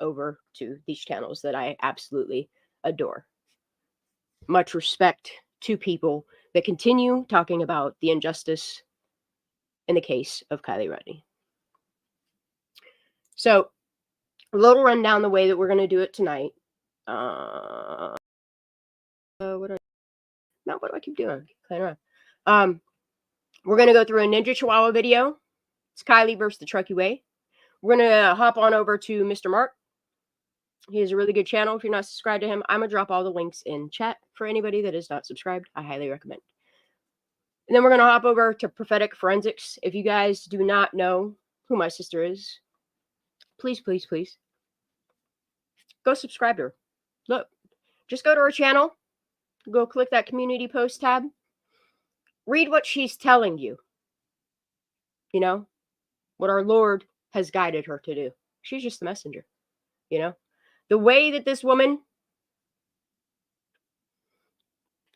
over to these channels that I absolutely adore. Much respect to people that continue talking about the injustice in the case of Kylie Rodney. So, a little rundown the way that we're going to do it tonight. What do I keep doing? Playing around. We're going to go through a Ninja Chihuahua video. It's Kylie versus the Truckee Way. We're going to hop on over to Mr. Mark. He has a really good channel. If you're not subscribed to him, I'm going to drop all the links in chat for anybody that is not subscribed. I highly recommend. And then we're going to hop over to Prophetic Forensics. If you guys do not know who my sister is, please, please, please go subscribe to her. Look, just go to her channel. Go click that community post tab. Read what she's telling you. You know, what our Lord has guided her to do. She's just the messenger. You know, the way that this woman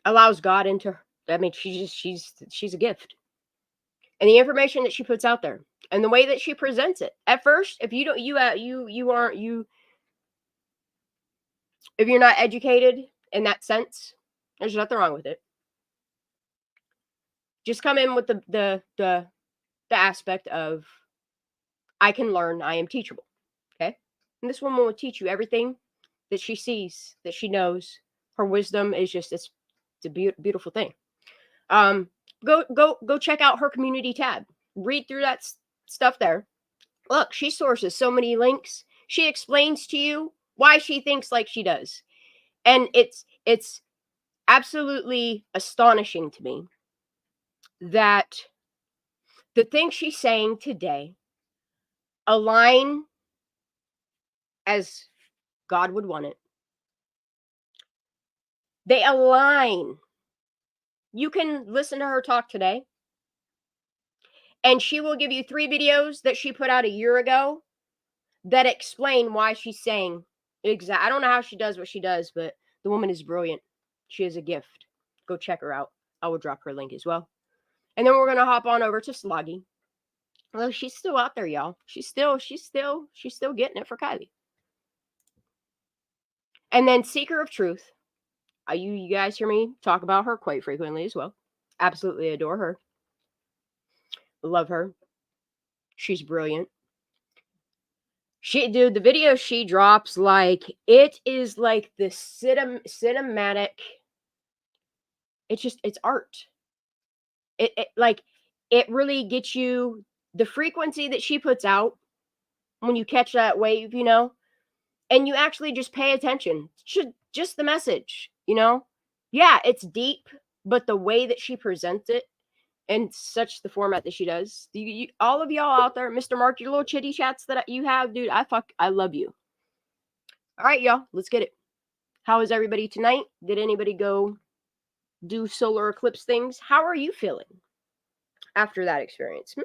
allows God into her. I mean, she's a gift. And the information that she puts out there and the way that she presents it. At first, if you don't, if you're not educated in that sense, there's nothing wrong with it. Just come in with the aspect of, I can learn, I am teachable. Okay. And this woman will teach you everything that she sees, that she knows. Her wisdom is just, it's a beautiful thing. Go check out her community tab. Read through that stuff there. Look, she sources so many links. She explains to you why she thinks like she does. And it's absolutely astonishing to me that the things she's saying today align as God would want it. They align. You can listen to her talk today, and she will give you 3 videos that she put out a year ago that explain why she's saying exact. I don't know how she does what she does, but the woman is brilliant. She is a gift. Go check her out. I will drop her link as well. And then we're gonna hop on over to Sloggy. Well, she's still out there, y'all. She's still getting it for Kylie. And then Seeker of Truth. You guys hear me talk about her quite frequently as well. Absolutely adore her. Love her. She's brilliant. The video she drops, like, it is like the cinematic. It's art. It really gets you the frequency that she puts out when you catch that wave, you know, and you actually just pay attention. Just the message, you know. Yeah, it's deep, but the way that she presents it and such the format that she does, all of y'all out there, Mr. Mark, your little chitty chats that you have, dude, I love you. All right, y'all, let's get it. How is everybody tonight? Did anybody go do solar eclipse things? How are you feeling after that experience?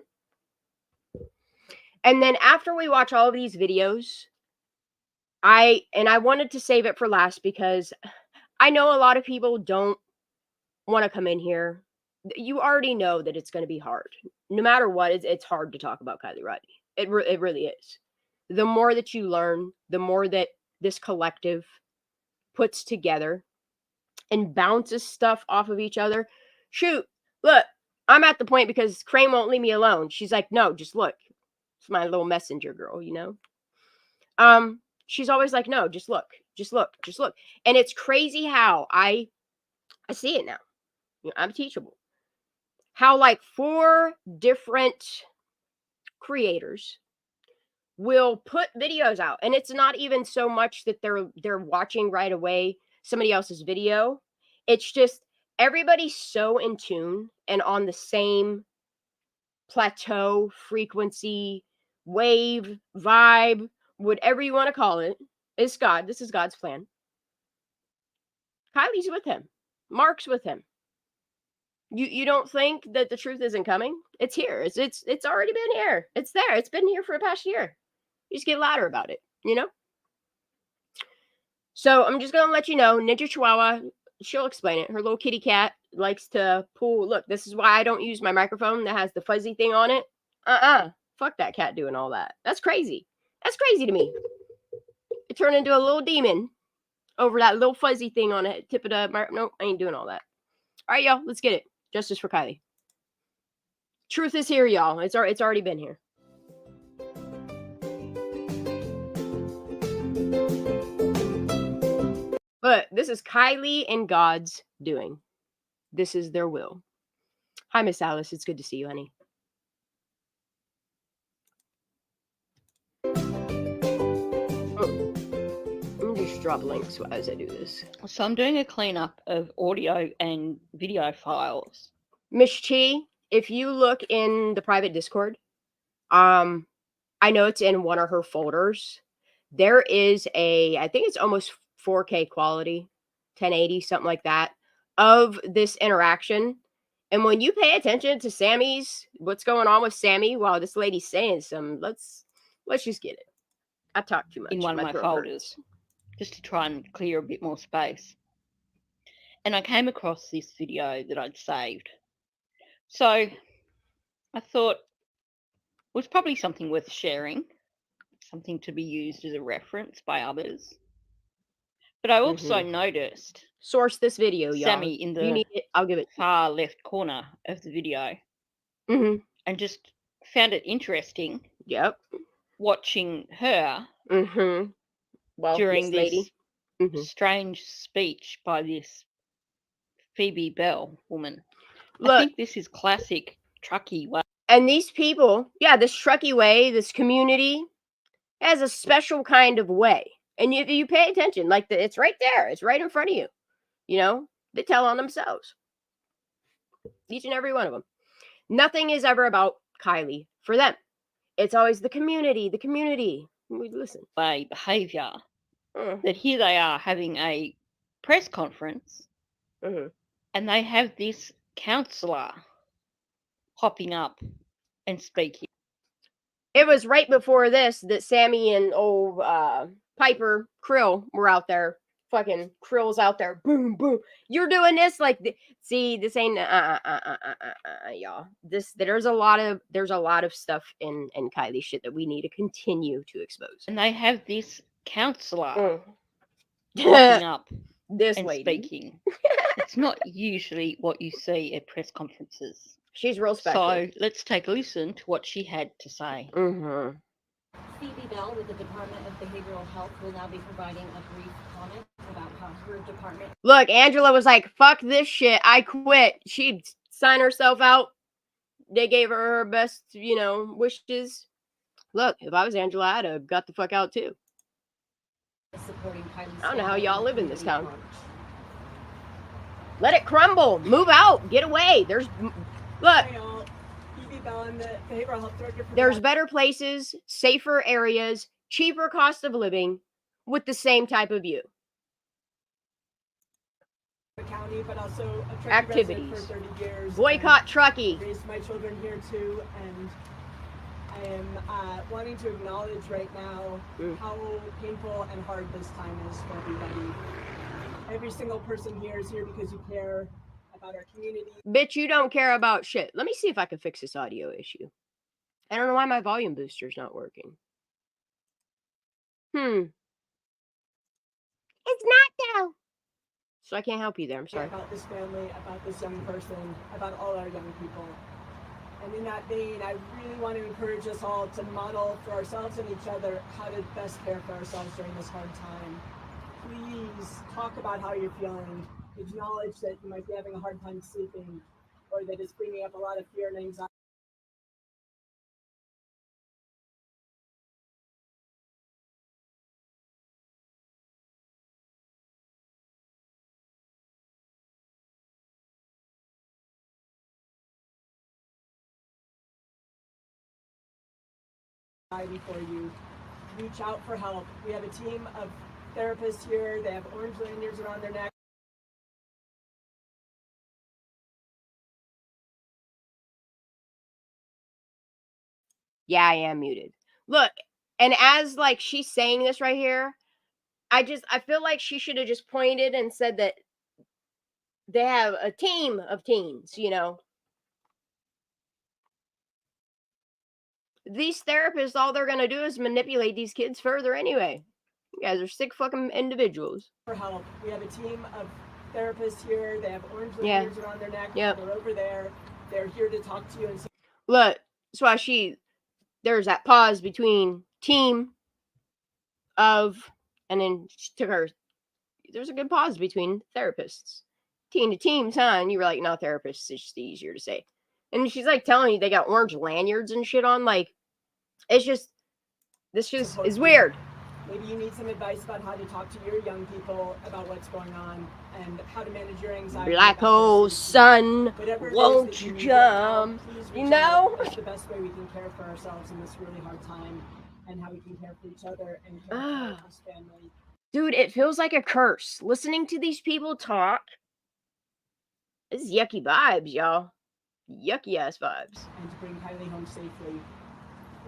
And then after we watch all of these videos, I wanted to save it for last because I know a lot of people don't want to come in here. You already know that it's going to be hard. No matter what, it's hard to talk about Kylie Rodney. It really is. The more that you learn, the more that this collective puts together and bounces stuff off of each other. Shoot, look, I'm at the point because Crane won't leave me alone. She's like, no, just look. It's my little messenger girl, you know? She's always like, no, just look, just look, just look. And it's crazy how I see it now. You know, I'm teachable. How like 4 different creators will put videos out, and it's not even so much that they're watching right away somebody else's video. It's just everybody's so in tune and on the same plateau, frequency, wave, vibe, whatever you want to call it. It's God. This is God's plan. Kylie's with him. Mark's with him. You don't think that the truth isn't coming? It's here. It's already been here. It's there. It's been here for the past year. You just get louder about it, you know? So I'm just going to let you know, Ninja Chihuahua, she'll explain it. Her little kitty cat likes to pull. Look, this is why I don't use my microphone that has the fuzzy thing on it. Fuck that cat doing all that. That's crazy. That's crazy to me. It turned into a little demon over that little fuzzy thing on the tip of the... Nope, I ain't doing all that. All right, y'all, let's get it. Justice for Kylie. Truth is here, y'all. It's already been here. But this is Kylie and God's doing. This is their will. Hi, Miss Alice. It's good to see you, honey. Just drop links as I do this. So I'm doing a cleanup of audio and video files. Miss Chi, if you look in the private Discord, I know it's in one of her folders. There is I think it's almost 4K quality, 1080, something like that, of this interaction. And when you pay attention to what's going on with Sammy while this lady's saying some, let's just get it. I talk too much. In one of my folders, just to try and clear a bit more space. And I came across this video that I'd saved. So I thought it was probably something worth sharing, something to be used as a reference by others. But I also noticed... Source this video, y'all. Sammy in the you need it, I'll give it. Far left corner of the video. And just found it interesting. Yep. Watching her well, during this lady. strange speech by this Phoebe Bell woman. Look, I think this is classic Truckee way. And these people, this Truckee way, this community has a special kind of way. And you pay attention, like it's right there. It's right in front of you. You know, they tell on themselves. Each and every one of them. Nothing is ever about Kylie for them. It's always the community. We listen. By behavior. That here they are having a press conference. And they have this counselor popping up and speaking. It was right before this that Sammy and old Piper Krill were out there. Fucking Krill's out there. Boom, boom. You're doing this see, this ain't y'all. There's a lot of stuff in Kylie shit that we need to continue to expose. And they have this counselor popping up this and lady speaking. It's not usually what you see at press conferences. She's real special. So let's take a listen to what she had to say. Phoebe Bell with the Department of Behavioral Health will now be providing a brief comment about how her department... Look, Angela was like, fuck this shit. I quit. She'd sign herself out. They gave her best, wishes. Look, if I was Angela, I'd have got the fuck out too. Supporting Kylie's I don't know how y'all live in this town. Let it crumble. Move out. Get away. Look. There's better places, safer areas, cheaper cost of living with the same type of view. County, but also a activities. For 30 years. Boycott Truckee. Raised my children here too, and I am wanting to acknowledge right now how painful and hard this time is for everybody. Every single person here is here because you care about our community. Bitch, you don't care about shit. Let me see if I can fix this audio issue. I don't know why my volume booster's not working. It's not though. So I can't help you there. I'm sorry. About this family, about this young person, about all our young people. And in that vein, I really want to encourage us all to model for ourselves and each other how to best care for ourselves during this hard time. Please talk about how you're feeling. Acknowledge that you might be having a hard time sleeping, or that it's bringing up a lot of fear and anxiety. For you, reach out for help. We have a team of therapists here. They have orange lanyards around their neck. Yeah, I am muted. Look, and as she's saying this right here, I feel like she should have just pointed and said that they have a team of teens, These therapists, all they're going to do is manipulate these kids further anyway. You guys are sick fucking individuals. For help. We have a team of therapists here. They have orange Yeah. lanyards around their neck. Yep. They're over there. They're here to talk to you and Look, that's why there's that pause between team of, and then she took her. There's a good pause between therapists. Team to teams, huh? And you were like, no, therapists, it's just easier to say. And she's like telling you they got orange lanyards and shit on. Like, it's just, this just is weird. maybe you need some advice about how to talk to your young people about what's going on and how to manage your anxiety. Black hole sun, Whatever it is won't that you need right now, jump? please You reach know? out. That's the best way we can care for ourselves in this really hard time, and how we can care for each other and care for this family. Dude, it feels like a curse. Listening to these people talk, this is yucky vibes, y'all. Yucky ass vibes. And to bring Kylie home safely.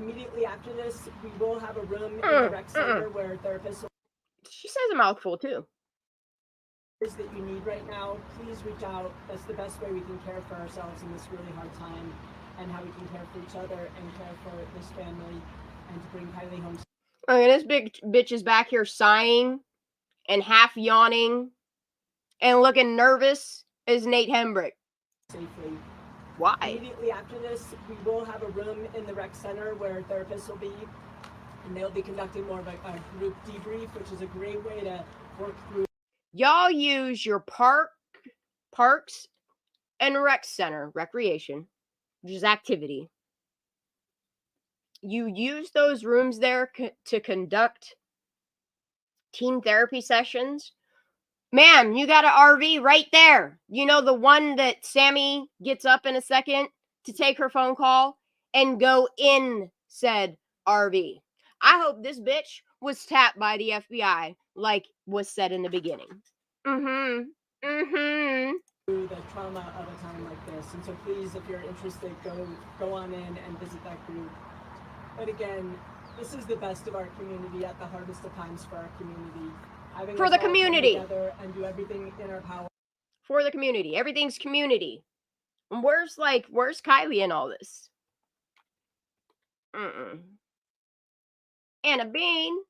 Immediately after this, we will have a room in the rec center where therapists will. She says a mouthful too. That you need right now, please reach out. That's the best way we can care for ourselves in this really hard time, and how we can care for each other and care for this family, and to bring Kylie home. Okay, this big bitch is back here sighing and half yawning and looking nervous as Nate Hembrick. Safely. Why? Immediately after this, we will have a room in the rec center where therapists will be, and they'll be conducting more of a group debrief, which is a great way to work through. Y'all use your parks and rec center, recreation, which is activity. You use those rooms there to conduct team therapy sessions. Ma'am, you got an RV right there. You know, the one that Sammy gets up in a second to take her phone call and go in said RV. I hope this bitch was tapped by the FBI, like was said in the beginning. Through the trauma of a time like this. And so please, if you're interested, go on in and visit that group. But again, this is the best of our community at the hardest of times for our community. For the community. Together and do everything in our power. For the community. Everything's community. And where's Kylie in all this? Anna Bean.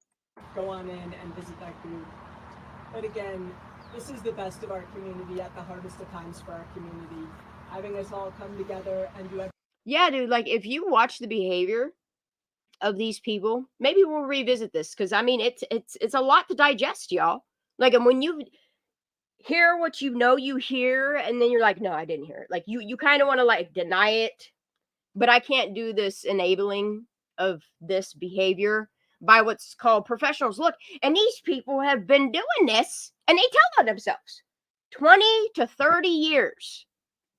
Go on in and visit that group. But again, this is the best of our community at the hardest of times for our community. Having us all come together and do everything. Yeah, dude, like if you watch the behavior of these people, maybe we'll revisit this, because I mean it's a lot to digest, y'all. Like, and when you hear what you know you hear, and then you're like, no, I didn't hear it. Like you kind of want to like deny it, but I can't do this enabling of this behavior by what's called professionals. Look, and these people have been doing this, and they tell on themselves 20 to 30 years.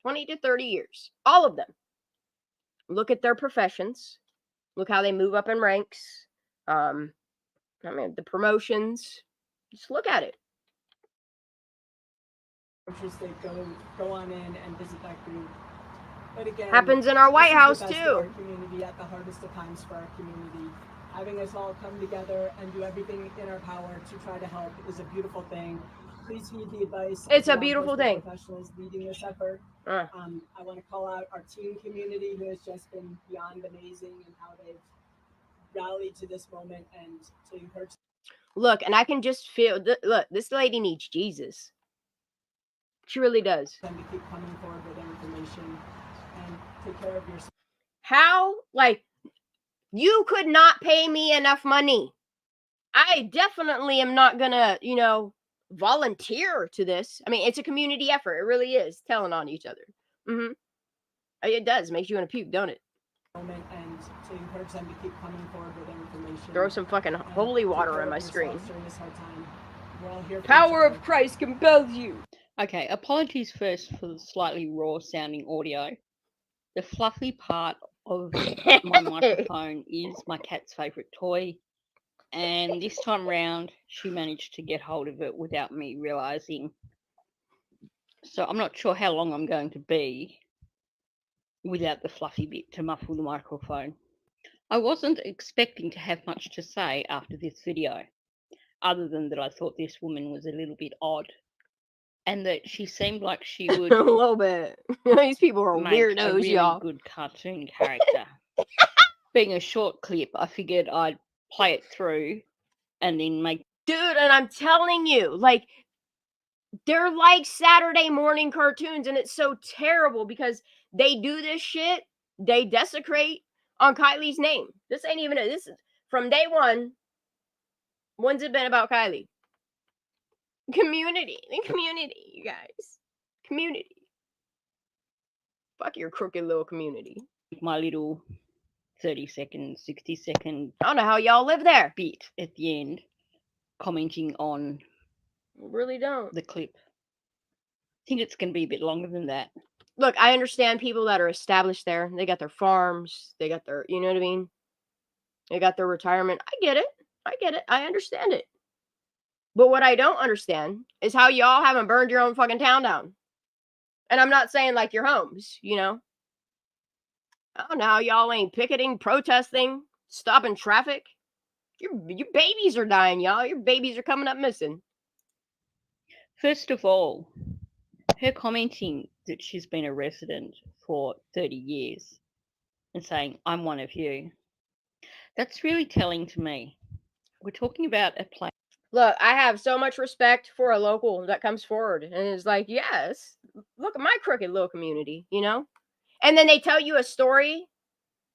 20 to 30 years. All of them. Look at their professions. Look how they move up in ranks. I mean, the promotions. Just look at it. Interested, go on in and visit that group. But again, happens in our White House too. Our community at the hardest of times for our community. Having us all come together and do everything in our power to try to help is a beautiful thing. Please heed the advice. It's a beautiful thing. Professionals leading this effort. I want to call out our team community, who has just been beyond amazing, and how they've rallied to this moment and to encourage. Look, and I can just feel. Look, this lady needs Jesus. She really does. Them to keep coming forward with information and take care of yourself. How? Like, you could not pay me enough money. I definitely am not gonna, volunteer to this. I mean, it's a community effort. It really is. Telling on each other. It does. Makes you want to puke, don't it? And to encourage them to keep coming forward with information. Throw some fucking holy water on my screen. During this hard time. We're all here for Power each of Christ compels you. Okay, apologies first for the slightly raw sounding audio. The fluffy part of my microphone is my cat's favourite toy. And this time round, she managed to get hold of it without me realising. So I'm not sure how long I'm going to be without the fluffy bit to muffle the microphone. I wasn't expecting to have much to say after this video, other than that I thought this woman was a little bit odd, and that she seemed like she would a little bit. These people are make weirdos, a really y'all. good cartoon character. Being a short clip, I figured I'd play it through and then make Dude, and I'm telling you, like, they're like Saturday morning cartoons, and it's so terrible because they do this shit. They desecrate on Kylie's name. This ain't even this is from day one. When's it been about Kylie? Community. The community, you guys. Community. Fuck your crooked little community. My little 30-second, 60-second I don't know how y'all live there. bit at the end commenting on Really don't. the clip. I think it's going to be a bit longer than that. Look, I understand people that are established there. They got their farms. They got their, you know what I mean? They got their retirement. I get it. I understand it. But what I don't understand is how y'all haven't burned your own fucking town down. And I'm not saying like your homes, you know? I don't know how y'all ain't picketing, protesting, stopping traffic. Your babies are dying, y'all. Your babies are coming up missing. First of all, her commenting that she's been a resident for 30 years and saying, I'm one of you, that's really telling to me. We're talking about a place. Look, I have so much respect for a local that comes forward and is like, yes, look at my crooked little community, you know? And then they tell you a story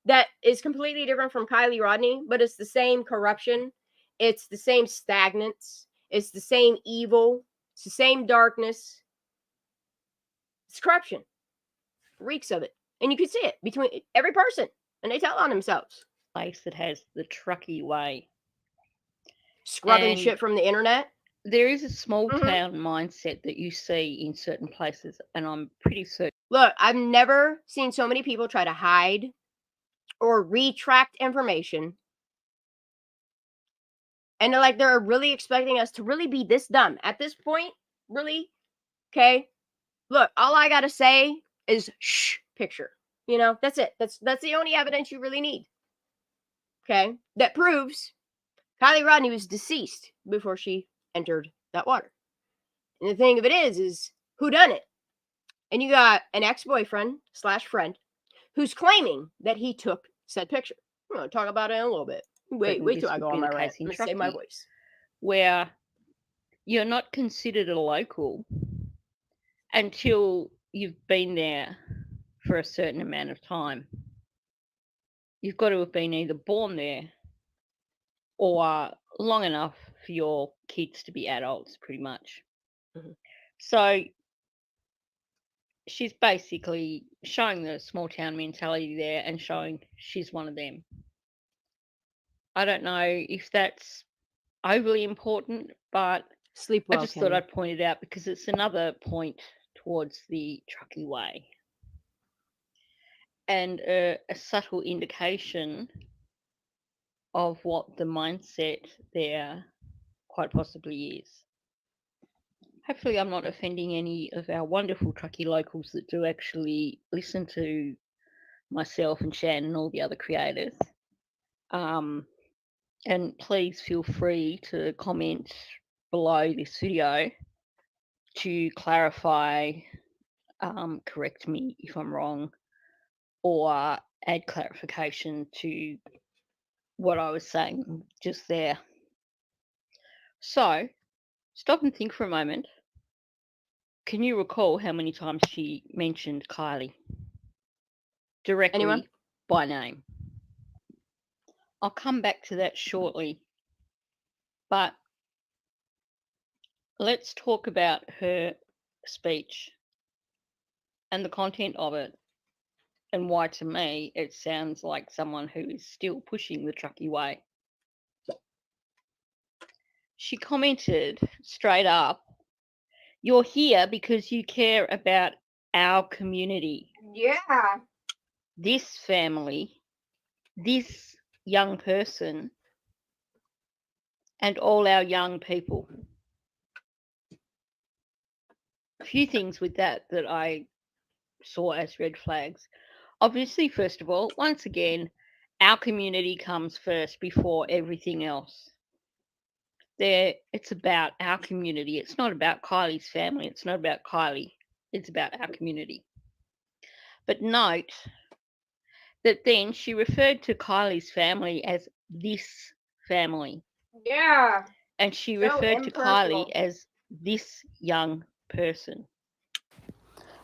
that is completely different from Kylie Rodney, but it's the same corruption. It's the same stagnance. It's the same evil. It's the same darkness. It's corruption. Reeks of it. And you can see it between every person. And they tell on themselves. Place that has the trucky way. Scrubbing And shit from the internet. There is a small town mindset that you see in certain places, and I'm pretty certain. Look, I've never seen so many people try to hide or retract information. And they're really expecting us to really be this dumb. At this point, really? Okay. Look, all I gotta say is shh picture. You know, that's it. That's the only evidence you really need. Okay. That proves Kylie Rodney was deceased before she entered that water. And the thing of it is who done it? And you got an ex-boyfriend / friend who's claiming that he took said picture. I'm going to talk about it in a little bit. Wait till I go on my rant. I'm going to save my voice. Where you're not considered a local until you've been there for a certain amount of time. You've got to have been either born there or long enough for your kids to be adults, pretty much. Mm-hmm. So she's basically showing the small town mentality there and showing she's one of them. I don't know if that's overly important, but sleep well, I just thought I'd point it out because it's another point towards the trucky way and a subtle indication of what the mindset there quite possibly is. Hopefully I'm not offending any of our wonderful trucky locals that do actually listen to myself and Shan and all the other creators. And please feel free to comment below this video to clarify, correct me if I'm wrong, or add clarification to what I was saying just there. So, stop and think for a moment. Can you recall how many times she mentioned Kylie? Directly by name. I'll come back to that shortly. But let's talk about her speech and the content of it and why, to me, it sounds like someone who is still pushing the trucky way. She commented straight up, "You're here because you care about our community." Yeah. This family, this young person, and all our young people. A few things with that I saw as red flags. Obviously, first of all, once again, our community comes first before everything else. It's about our community. It's not about Kylie's family. It's not about Kylie. It's about our community. But note that then she referred to Kylie's family as this family. Yeah. And she So referred to Kylie impersonal. as this young person.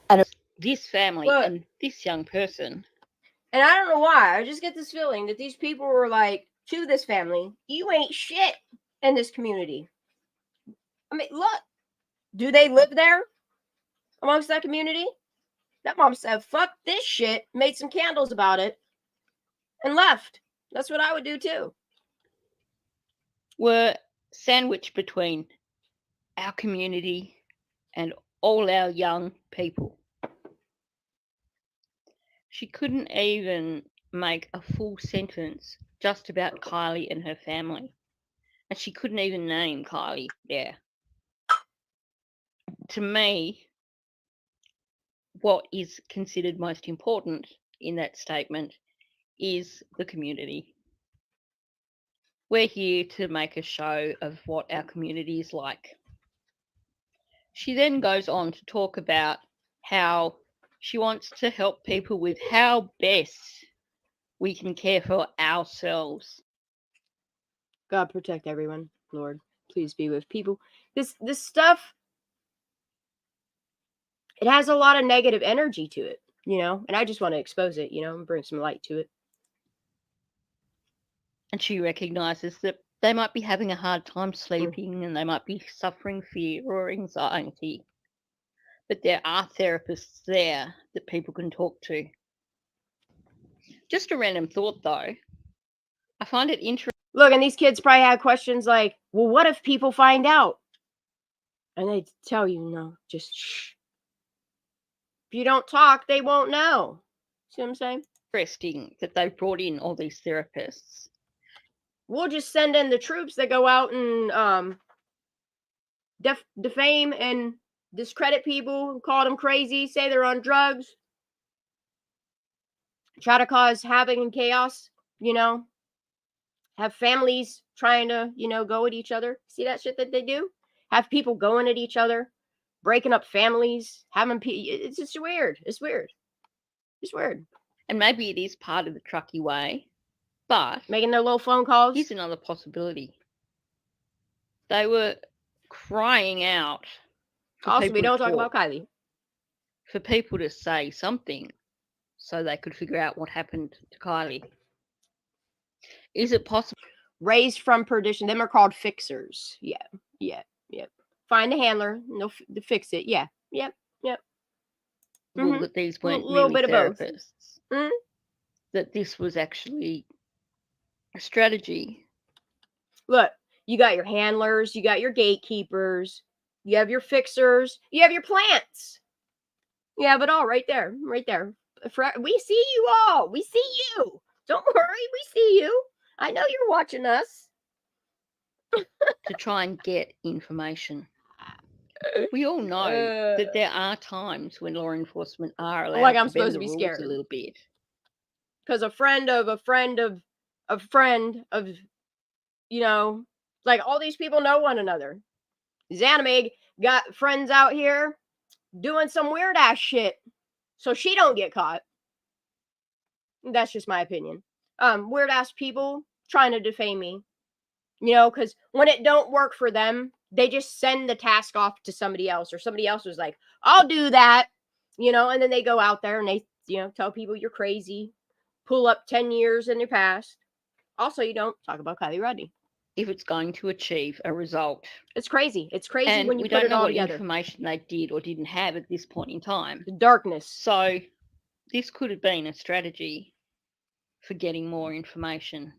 And this family Look. and this young person. And I don't know why. I just get this feeling that these people were like, to this family, you ain't shit in this community. I mean, look, do they live there amongst that community? That mom said, fuck this shit, made some candles about it, and left. That's what I would do too. Were sandwiched between our community and all our young people. She couldn't even make a full sentence just about Kylie and her family. And she couldn't even name Kylie there. To me, what is considered most important in that statement is the community. We're here to make a show of what our community is like. She then goes on to talk about how she wants to help people with how best we can care for ourselves. God protect everyone, Lord. Please be with people. This stuff, it has a lot of negative energy to it, and I just want to expose it, and bring some light to it. And she recognizes that they might be having a hard time sleeping and they might be suffering fear or anxiety. But there are therapists there that people can talk to. Just a random thought, though. I find it interesting. Look, and these kids probably had questions like, well, what if people find out? And they tell you, no, just shh. If you don't talk, they won't know. See what I'm saying? Interesting that they've brought in all these therapists. We'll just send in the troops that go out and defame and discredit people, call them crazy, say they're on drugs, try to cause havoc and chaos, have families trying to, go at each other. See that shit that they do? Have people going at each other, breaking up families, having it's just weird. It's weird. It's weird. And maybe it is part of the trucky way, but making their little phone calls. Here's another possibility. They were crying out. Also, we don't talk about Kylie. For people to say something so they could figure out what happened to Kylie. Is it possible? Raised from perdition. Them are called fixers. Yeah. Find the handler. No, to fix it. Yeah. Yep. Well, that these weren't a little really bit of therapists. Both. That this was actually a strategy. Look, you got your handlers, you got your gatekeepers, you have your fixers, you have your plants. You have it all right there. We see you all. We see you. Don't worry, we see you. I know you're watching us. To try and get information. We all know that there are times when law enforcement are allowed like I'm to supposed bend to be the rules scared a little bit. Because a friend of a friend of a friend of, like all these people know one another. Zanimig got friends out here doing some weird ass shit so she don't get caught. That's just my opinion. Weird ass people trying to defame me. Because when it don't work for them, they just send the task off to somebody else, or somebody else was like, I'll do that, and then they go out there and they, tell people you're crazy, pull up 10 years in your past. Also, you don't talk about Kylie Rodney. If it's going to achieve a result. It's crazy. It's crazy and when you we put don't it know all what together. Information they did or didn't have at this point in time. The darkness. So this could have been a strategy for getting more information.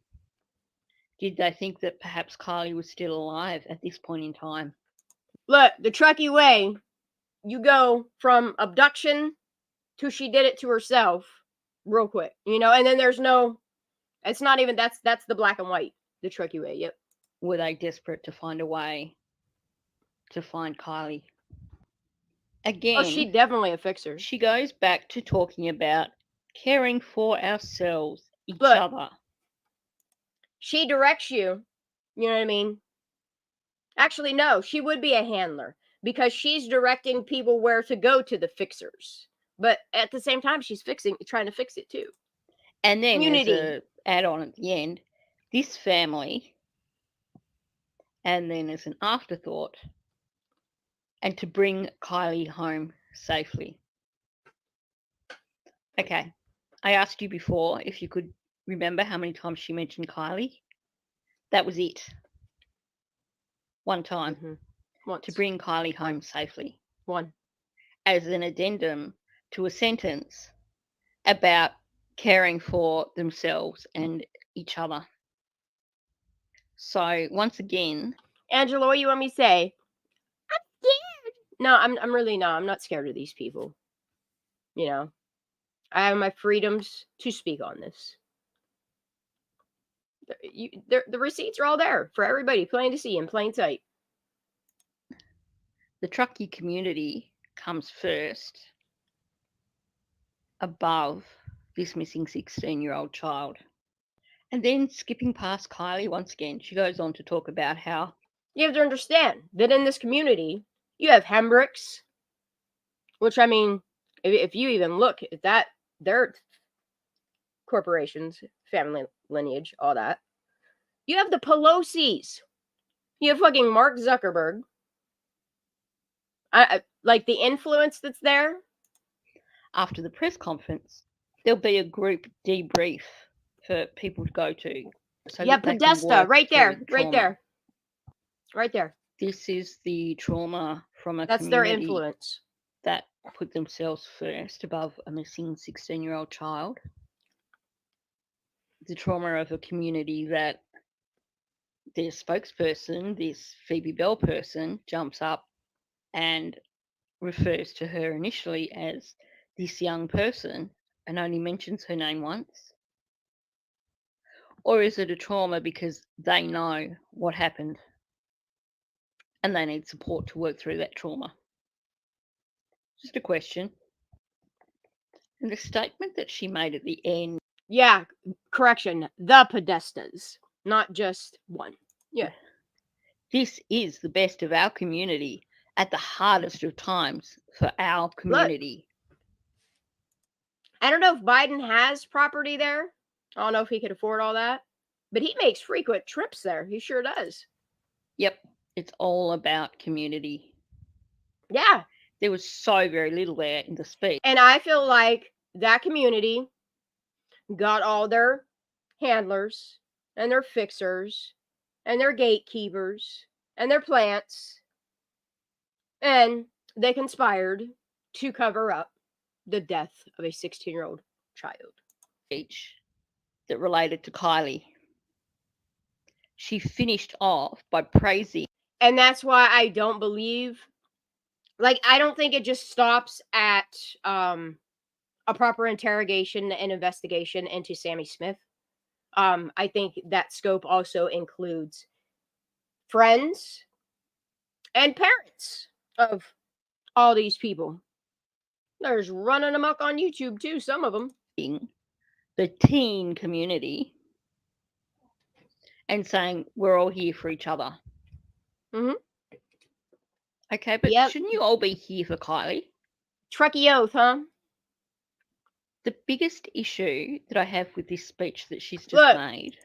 Did they think that perhaps Kylie was still alive at this point in time? Look, the Truckee way, you go from abduction to she did it to herself real quick, and then there's no, it's not even, that's the black and white, the Truckee way, yep. Were they desperate to find a way to find Kylie? Again, oh, she definitely a fixer. She goes back to talking about caring for ourselves, each other. She directs you, you know what I mean? Actually, no, she would be a handler because she's directing people where to go to the fixers. But at the same time, she's trying to fix it too. And then there's an add-on at the end. This family and then as an afterthought, and to bring Kylie home safely. Okay, I asked you before if you could remember how many times she mentioned Kylie. That was it. One time. Once. To bring Kylie home safely. One. As an addendum to a sentence about caring for themselves and each other. So once again, Angela, what do you want me to say? I'm scared. No, I'm really not. I'm not scared of these people. You know, I have my freedoms to speak on this. The receipts are all there for everybody, plain to see in plain sight. The truckee community comes first above this missing 16-year-old child. And then skipping past Kylie once again, she goes on to talk about how you have to understand that in this community, you have Hembricks, which, I mean, if you even look at that, their corporations, family lineage, all that. You have the Pelosi's. You have fucking Mark Zuckerberg. Like the influence that's there. After the press conference, there'll be a group debrief for people to go to. So yeah, Podesta, right there, right there. Right there. This is the trauma from a That's their influence. That put themselves first above a missing 16-year-old child. The trauma of a community that their spokesperson, this Phoebe Bell person, jumps up and refers to her initially as this young person and only mentions her name once? Or is it a trauma because they know what happened and they need support to work through that trauma? Just a question. And the statement that she made at the end. Yeah, correction. The Podestas, not just one. Yeah. This is the best of our community at the hardest of times for our community. Look, I don't know if Biden has property there. I don't know if he could afford all that. But he makes frequent trips there. He sure does. Yep. It's all about community. Yeah. There was so very little there in the speech. And I feel like that community got all their handlers and their fixers and their gatekeepers and their plants, and they conspired to cover up the death of a 16-year-old child. Speech that related to Kylie. She finished off by praising. And that's why I don't believe, like, I don't think it just stops at a proper interrogation and investigation into Sammy Smith. I think that scope also includes friends and parents of all these people. There's running amok on YouTube too, some of them. The teen community and saying we're all here for each other. Mm-hmm. Okay, but shouldn't you all be here for Kylie? Truckee oath, huh? The biggest issue that I have with this speech that she's just made.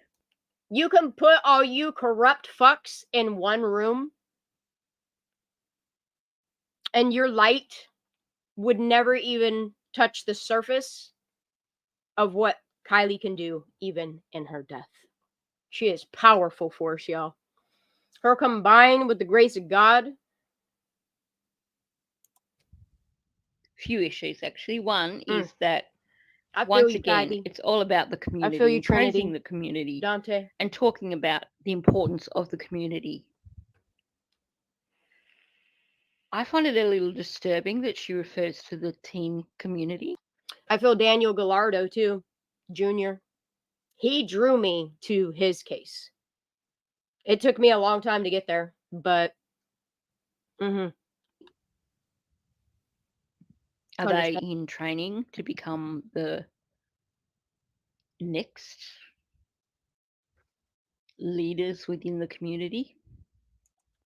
You can put all you corrupt fucks in one room, and your light would never even touch the surface of what Kylie can do, even in her death. She is powerful force, y'all. Her combined with the grace of God. Few issues, actually. One is that I once again, it's all about the community. I feel you, praising the community. Dante. And talking about the importance of the community. I find it a little disturbing that she refers to the teen community. I feel Daniel Gallardo, too, Jr. He drew me to his case. It took me a long time to get there, but... Are they in training to become the next leaders within the community?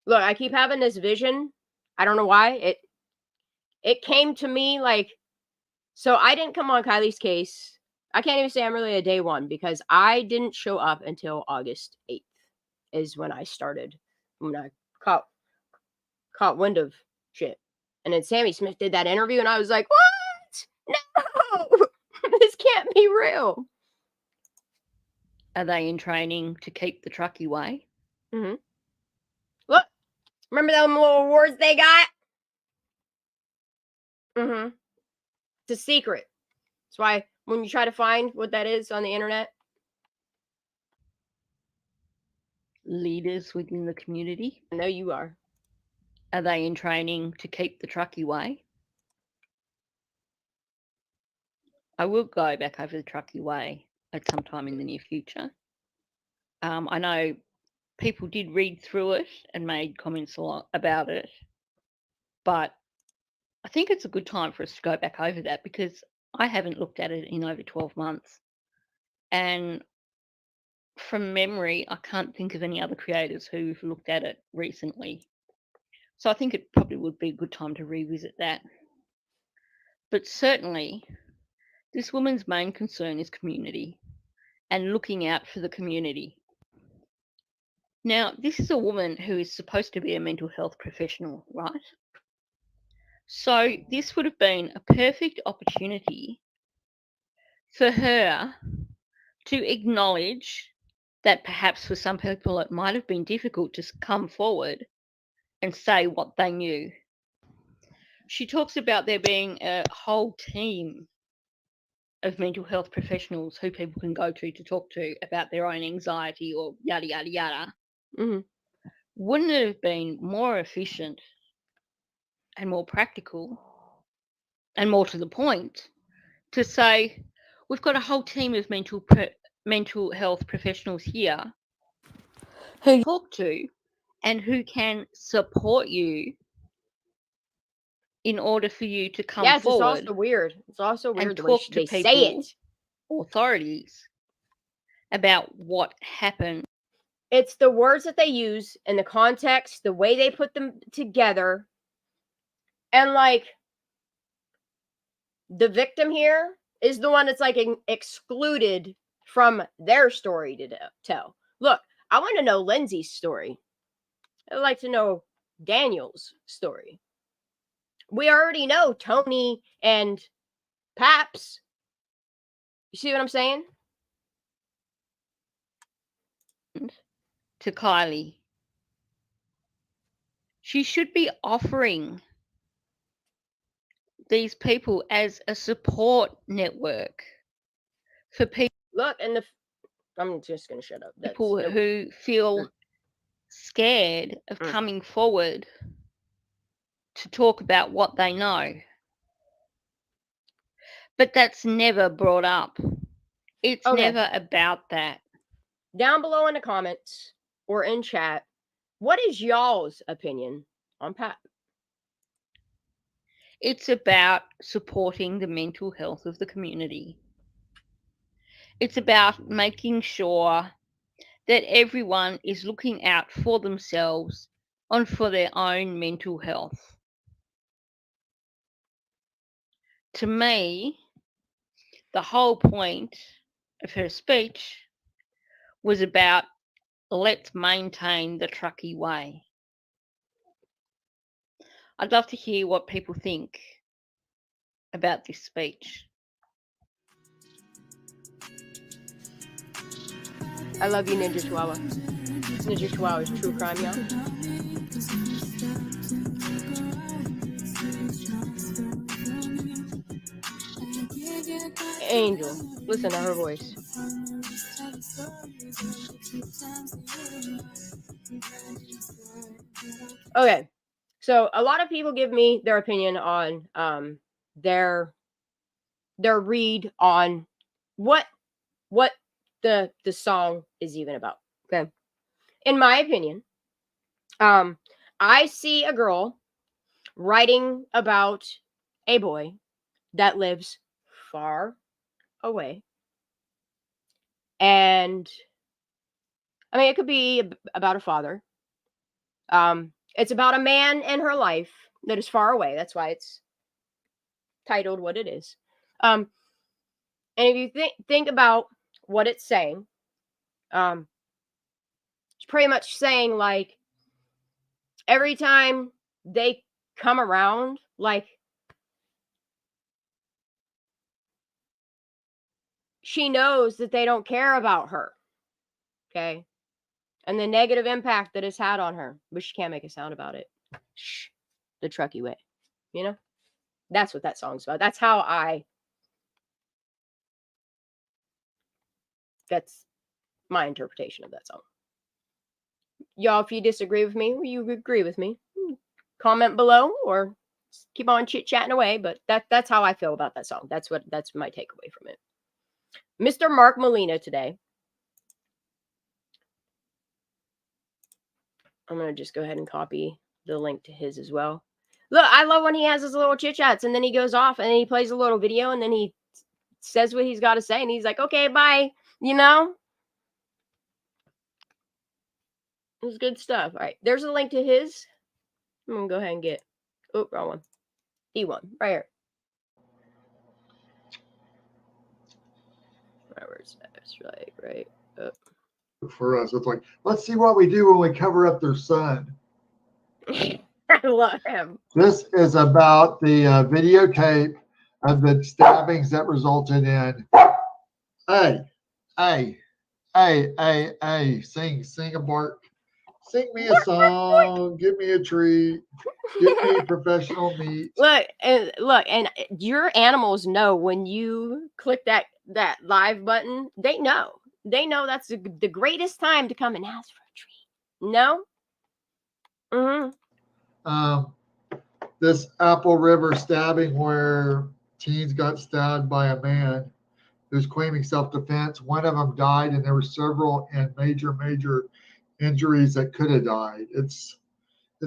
Look, I keep having this vision. I don't know why. It came to me like... So I didn't come on Kylie's case. I can't even say I'm really a day one because I didn't show up until August 8th is when I started when I caught wind of shit. And then Sammy Smith did that interview, and I was like, what? No, this can't be real. Are they in training to keep the truck away? Mm-hmm. Look, remember them little awards they got? Mm-hmm. It's a secret. That's why when you try to find what that is on the internet. Leaders within the community? I know you are. Are they in training to keep the truck away? I will go back over the Truckee Way at some time in the near future. I know people did read through it and made comments a lot about it, but I think it's a good time for us to go back over that because I haven't looked at it in over 12 months. And from memory, I can't think of any other creators who've looked at it recently. So I think it probably would be a good time to revisit that. But certainly, this woman's main concern is community and looking out for the community. Now, this is a woman who is supposed to be a mental health professional, right? So this would have been a perfect opportunity for her to acknowledge that perhaps for some people it might have been difficult to come forward and say what they knew. She talks about there being a whole team of mental health professionals who people can go to talk to about their own anxiety or yada, yada, yada. Mm-hmm. Wouldn't it have been more efficient and more practical and more to the point to say, we've got a whole team of mental health professionals here who you talk to and who can support you in order for you to come Yes, forward. it's also weird. It's also weird the way talk to they people, say it. Authorities, about what happened. It's the words that they use and the context, the way they put them together. And like the victim here is the one that's like excluded from their story to tell. Look, I want to know Lindsay's story. I'd like to know Daniel's story. We already know Tony and Paps. You see what I'm saying? To Kylie. She should be offering these people as a support network for people. Look, and I'm just going to shut up. People who feel scared of coming forward to talk about what they know. But that's never brought up. It's never about that. Down below in the comments or in chat, what is y'all's opinion on Pat? It's about supporting the mental health of the community. It's about making sure that everyone is looking out for themselves and for their own mental health. To me, the whole point of her speech was about let's maintain the Truckee Way. I'd love to hear what people think about this speech. I love you, Ninja Chihuahua. Ninja Chihuahua is true crime, y'all. Angel, listen to her voice. Okay, so a lot of people give me their opinion on their read on what the song is even about. Okay, in my opinion, I see a girl writing about a boy that lives far away, and I mean it could be about a father. It's about a man in her life that is far away. That's why it's titled what it is. And if you think about what it's saying, it's pretty much saying like every time they come around, like, she knows that they don't care about her. Okay. And the negative impact that it's had on her, but she can't make a sound about it. Shh, the Truckee way, you know? That's what that song's about. That's my interpretation of that song. Y'all, if you disagree with me or you agree with me, comment below or keep on chit-chatting away. But that's how I feel about that song. That's my takeaway from it. Mr. Mark Molina today. I'm going to just go ahead and copy the link to his as well. Look, I love when he has his little chit-chats and then he goes off and then he plays a little video and then he says what he's got to say and he's like, okay, bye. You know? It was good stuff. All right. There's a link to his. I'm going to go ahead and get. Oh, wrong one. E1. Right here. Where's that? That's right. Oh. For us, it's like, let's see what we do when we cover up their son. I love him. This is about the videotape of the stabbings that resulted in. Hey, sing a bark. Sing me a song. Give me a treat. Give me professional meat. Look, and your animals know when you click that live button. They know that's the greatest time to come and ask for a treat. No. This Apple River stabbing where teens got stabbed by a man who's claiming self-defense. One of them died, and there were several and major injuries that could have died. It's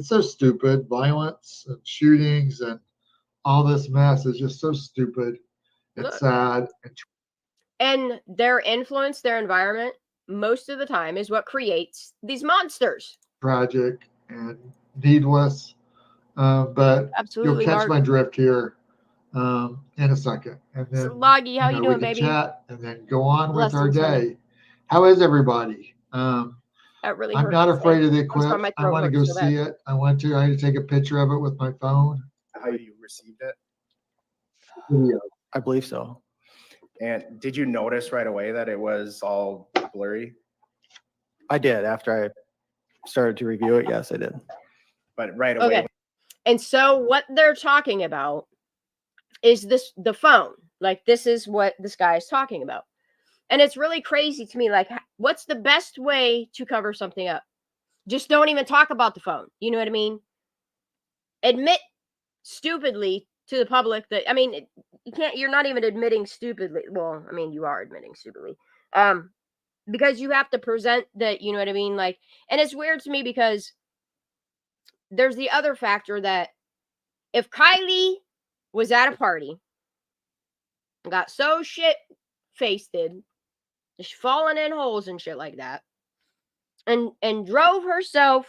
so stupid. Violence and shootings and all this mess is just so stupid and sad. And their influence, their environment, most of the time is what creates these monsters. Tragic and needless. But absolutely, you'll catch Mark. my drift here in a second. And then, so, Loggy, how you doing, baby? Chat and then go on with our day. How is everybody? That really I'm not afraid of the eclipse. I want to go see it. I had to take a picture of it with my phone. How you received it? Video. I believe so. And did you notice right away that it was all blurry? I did. After I started to review it, yes, I did. But right away. Okay. And so what they're talking about is the phone. Like, this is what this guy is talking about. And it's really crazy to me. Like, what's the best way to cover something up? Just don't even talk about the phone. You know what I mean? Admit stupidly to the public that, I mean, you're not even admitting stupidly. Well, I mean, you are admitting stupidly. Because you have to present that, you know what I mean? Like, and it's weird to me because there's the other factor that if Kylie was at a party, got so shit-faced, just falling in holes and shit like that, and drove herself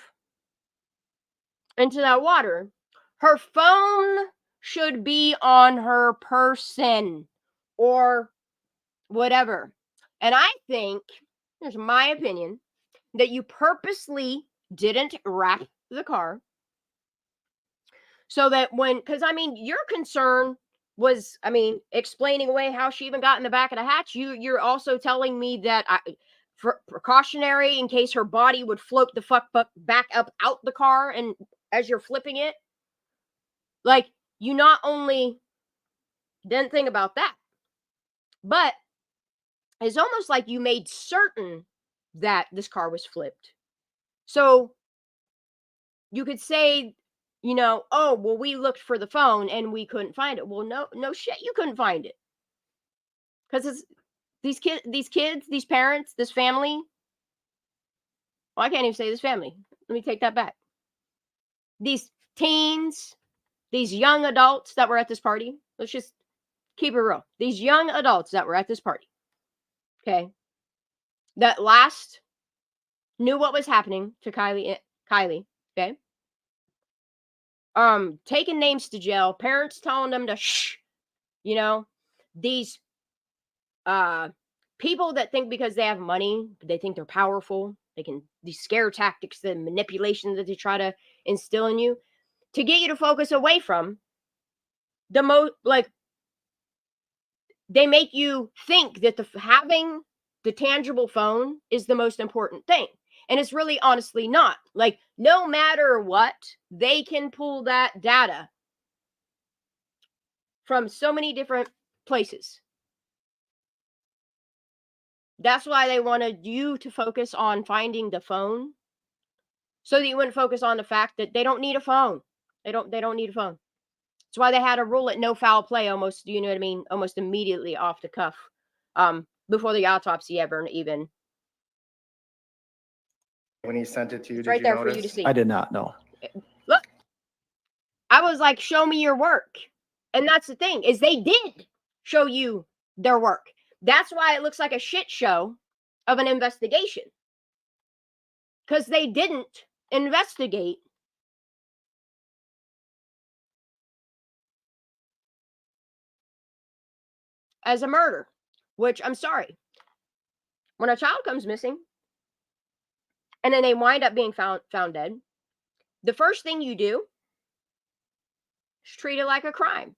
into that water, her phone should be on her person or whatever. And I think, here's my opinion, that you purposely didn't wrap the car so that because I mean, your concern was, I mean, explaining away how she even got in the back of the hatch. You're also telling me that for precautionary in case her body would float the fuck back up out the car, and as you're flipping it, like, you not only didn't think about that, but it's almost like you made certain that this car was flipped. So you could say, you know, oh, well, we looked for the phone and we couldn't find it. Well, no shit, you couldn't find it. Because it's these kids, these parents, this family. Well, I can't even say this family. Let me take that back. These teens, these young adults that were at this party. Let's just keep it real. These young adults that were at this party. Okay. That last knew what was happening to Kylie. Okay. Taking names to jail, parents telling them to shh, you know, these people that think because they have money, they think they're powerful, they can, these scare tactics, the manipulation that they try to instill in you to get you to focus away from the they make you think that having the tangible phone is the most important thing. And it's really honestly not. Like, no matter what, they can pull that data from so many different places. That's why they wanted you to focus on finding the phone, so that you wouldn't focus on the fact that they don't need a phone. They don't need a phone. That's why they had a rule at no foul play almost, you know what I mean, almost immediately off the cuff, before the autopsy ever even. When he sent it to you, It's did right you there notice? for you to see. I did not know. Look, I was like, show me your work. And that's the thing, is they did show you their work. That's why it looks like a shit show of an investigation. Because they didn't investigate as a murder, which, I'm sorry, when a child comes missing and then they wind up being found dead, the first thing you do is treat it like a crime.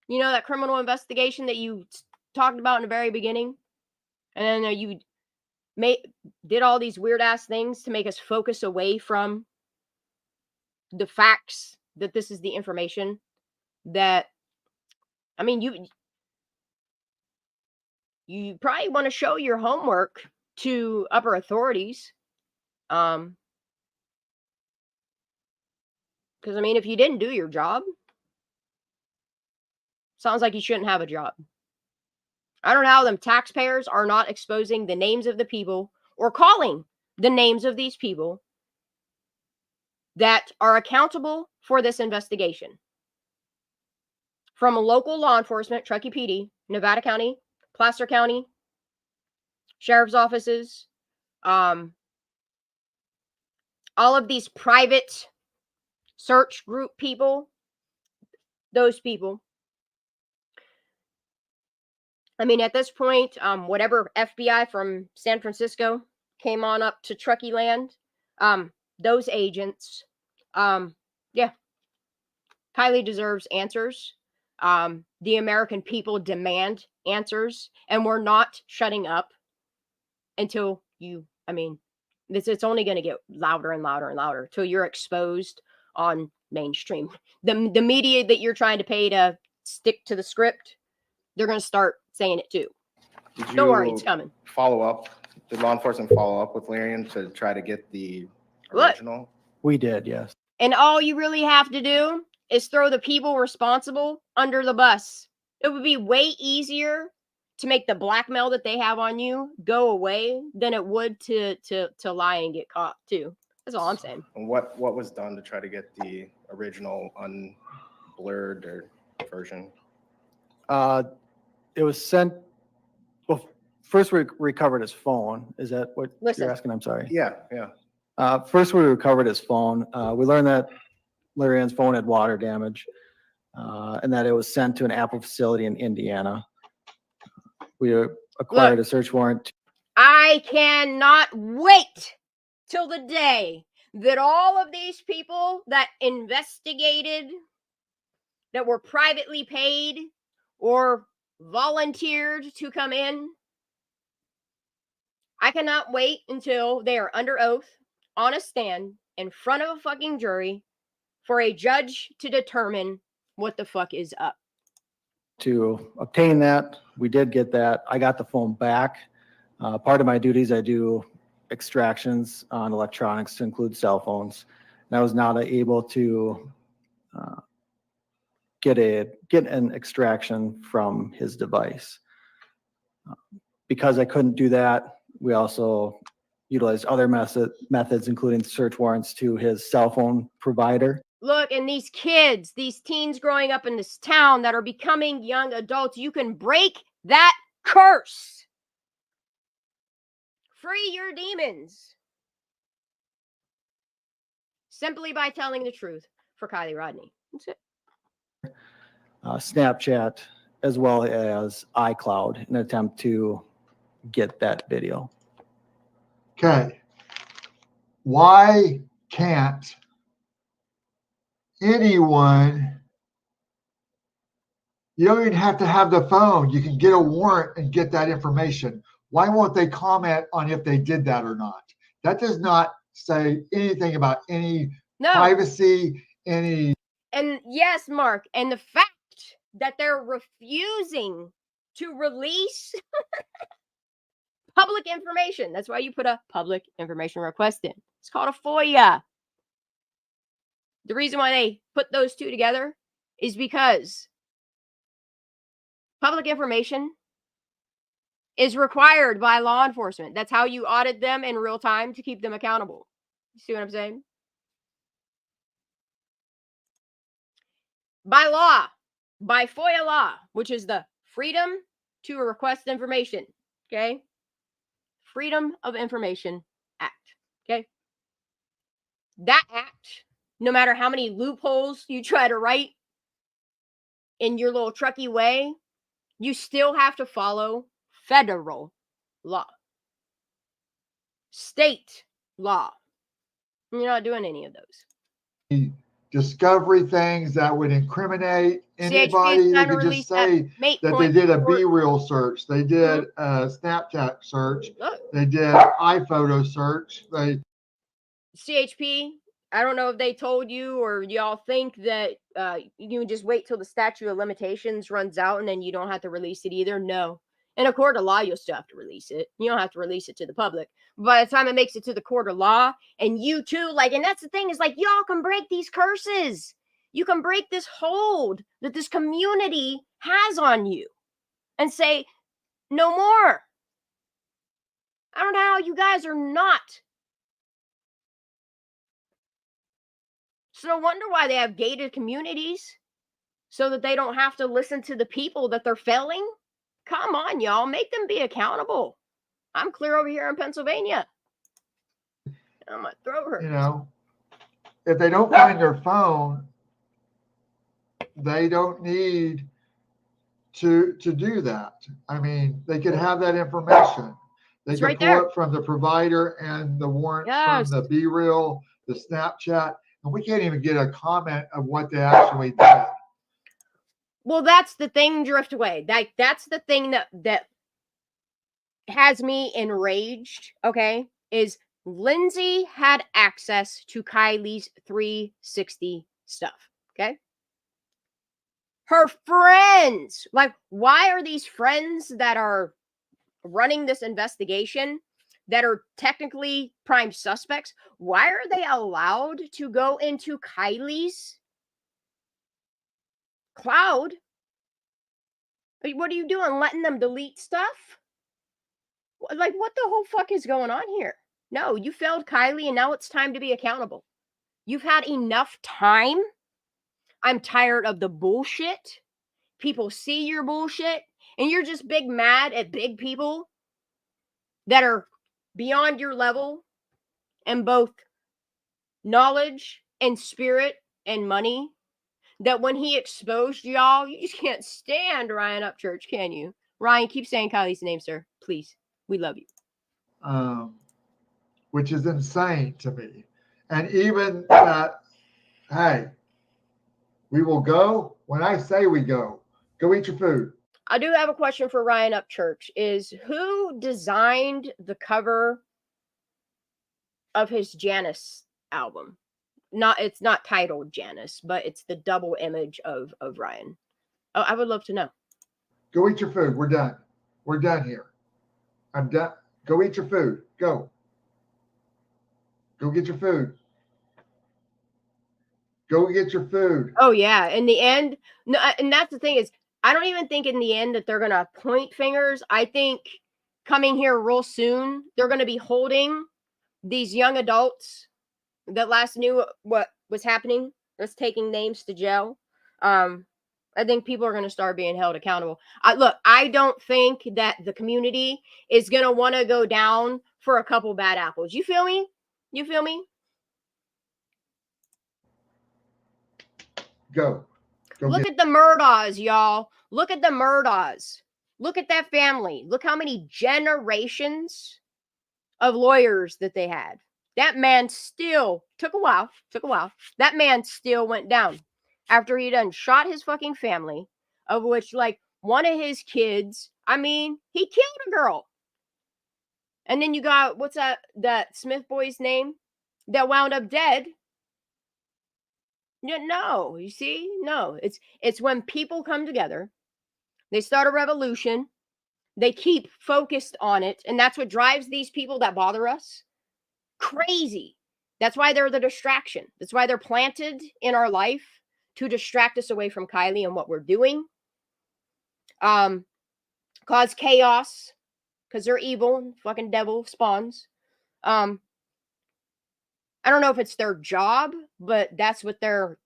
You know, that criminal investigation that you talked about in the very beginning, and then you did all these weird ass things to make us focus away from the facts, that this is the information that, I mean, you probably want to show your homework to upper authorities. Because, I mean, if you didn't do your job, sounds like you shouldn't have a job. I don't know how them taxpayers are not exposing the names of the people or calling the names of these people that are accountable for this investigation. From local law enforcement, Truckee PD, Nevada County, Placer County, sheriff's offices, all of these private search group people, those people. I mean, at this point, whatever FBI from San Francisco came on up to Truckee land, those agents, yeah, Kylie deserves answers. The American people demand answers, and we're not shutting up until I mean, it's only going to get louder and louder and louder till you're exposed on mainstream. The media that you're trying to pay to stick to the script, they're going to start saying it too. Don't worry, it's coming. Did law enforcement follow up with Lyrian to try to get the original? We did, yes. And all you really have to do is throw the people responsible under the bus. It would be way easier to make the blackmail that they have on you go away than it would to lie and get caught too. That's all I'm saying. And what was done to try to get the original unblurred version? It was sent. Well, first we recovered his phone. Is that what you're asking? I'm sorry. Yeah. First we recovered his phone. We learned that Lyrian's phone had water damage, and that it was sent to an Apple facility in Indiana. We acquired a search warrant. I cannot wait till the day that all of these people that investigated, that were privately paid or volunteered to come in, I cannot wait until they are under oath on a stand in front of a fucking jury for a judge to determine what the fuck is up. To obtain that, we did get that. I got the phone back. Part of my duties, I do extractions on electronics to include cell phones. And I was not able to get an extraction from his device. Because I couldn't do that, we also utilized other methods, including search warrants to his cell phone provider. Look, and these kids, these teens growing up in this town that are becoming young adults, you can break that curse. Free your demons. Simply by telling the truth for Kylie Rodney. That's it. Snapchat, as well as iCloud, in an attempt to get that video. Okay. Why can't anyone, you don't even have to have the phone. You can get a warrant and get that information. Why won't they comment on if they did that or not? That does not say anything about any privacy, any. And yes, Mark, and the fact that they're refusing to release public information. That's why you put a public information request in. It's called a FOIA. The reason why they put those two together is because public information is required by law enforcement. That's how you audit them in real time to keep them accountable. You see what I'm saying? By law, by FOIA law, which is the Freedom to Request Information, okay? Freedom of Information Act, okay? That act, no matter how many loopholes you try to write in your little trucky way, you still have to follow federal law, state law. You're not doing any of those. Discovery things that would incriminate anybody. They could just say that they did a B-reel search. They did a Snapchat search. They did iPhoto search. CHP, I don't know if they told you or y'all think that you can just wait till the statute of limitations runs out and then you don't have to release it either. No. In a court of law, you'll still have to release it. You don't have to release it to the public. By the time it makes it to the court of law, and you too, like, and that's the thing, is like, y'all can break these curses. You can break this hold that this community has on you and say, no more. I don't know how you guys are not. So no wonder why they have gated communities, so that they don't have to listen to the people that they're failing. Come on, y'all. Make them be accountable. I'm clear over here in Pennsylvania. I'm going to throw her. You know, if they don't find their phone, they don't need to do that. I mean, they could have that information. They could pull it from the provider and the warrants from the B-reel, the Snapchat, and we can't even get a comment of what they actually did. Well, that's the thing, Driftaway. That's the thing that has me enraged, okay, is Lindsay had access to Kylie's 360 stuff, okay? Her friends, like, why are these friends that are running this investigation, that are technically prime suspects, why are they allowed to go into Kylie's cloud? What are you doing? Letting them delete stuff? Like, what the whole fuck is going on here? No, you failed Kylie, and now it's time to be accountable. You've had enough time. I'm tired of the bullshit. People see your bullshit, and you're just big mad at big people that are beyond your level and both knowledge and spirit and money, that when he exposed y'all, you just can't stand Ryan Upchurch, can you? Ryan, keep saying Kylie's name, sir. Please. We love you. Which is insane to me. And even that, hey, we will go when I say we go. Go eat your food. I do have a question for Ryan Upchurch. Is who designed the cover of his Janice album? It's not titled Janice, but it's the double image of Ryan. Oh, I would love to know. Go eat your food. We're done. We're done here. I'm done. Go eat your food. Go. Go get your food. Go get your food. Oh, yeah. In the end, no, and that's the thing is, I don't even think in the end that they're going to point fingers. I think coming here real soon, they're going to be holding these young adults that last knew what was happening, that's taking names to jail. I think people are going to start being held accountable. Look, I don't think that the community is going to want to go down for a couple bad apples. You feel me? You feel me? Go. Look at the Murdaughs, y'all. Look at the Murdaughs. Look at that family. Look how many generations of lawyers that they had. That man still took a while. That man still went down after he done shot his fucking family, of which like one of his kids, I mean, he killed a girl. And then you got, what's that Smith boy's name that wound up dead? No, you see? No, it's when people come together, they start a revolution, they keep focused on it, and that's what drives these people that bother us crazy. That's why they're the distraction. That's why they're planted in our life to distract us away from Kylie and what we're doing. Cause chaos because they're evil, fucking devil spawns. I don't know if it's their job, but that's what their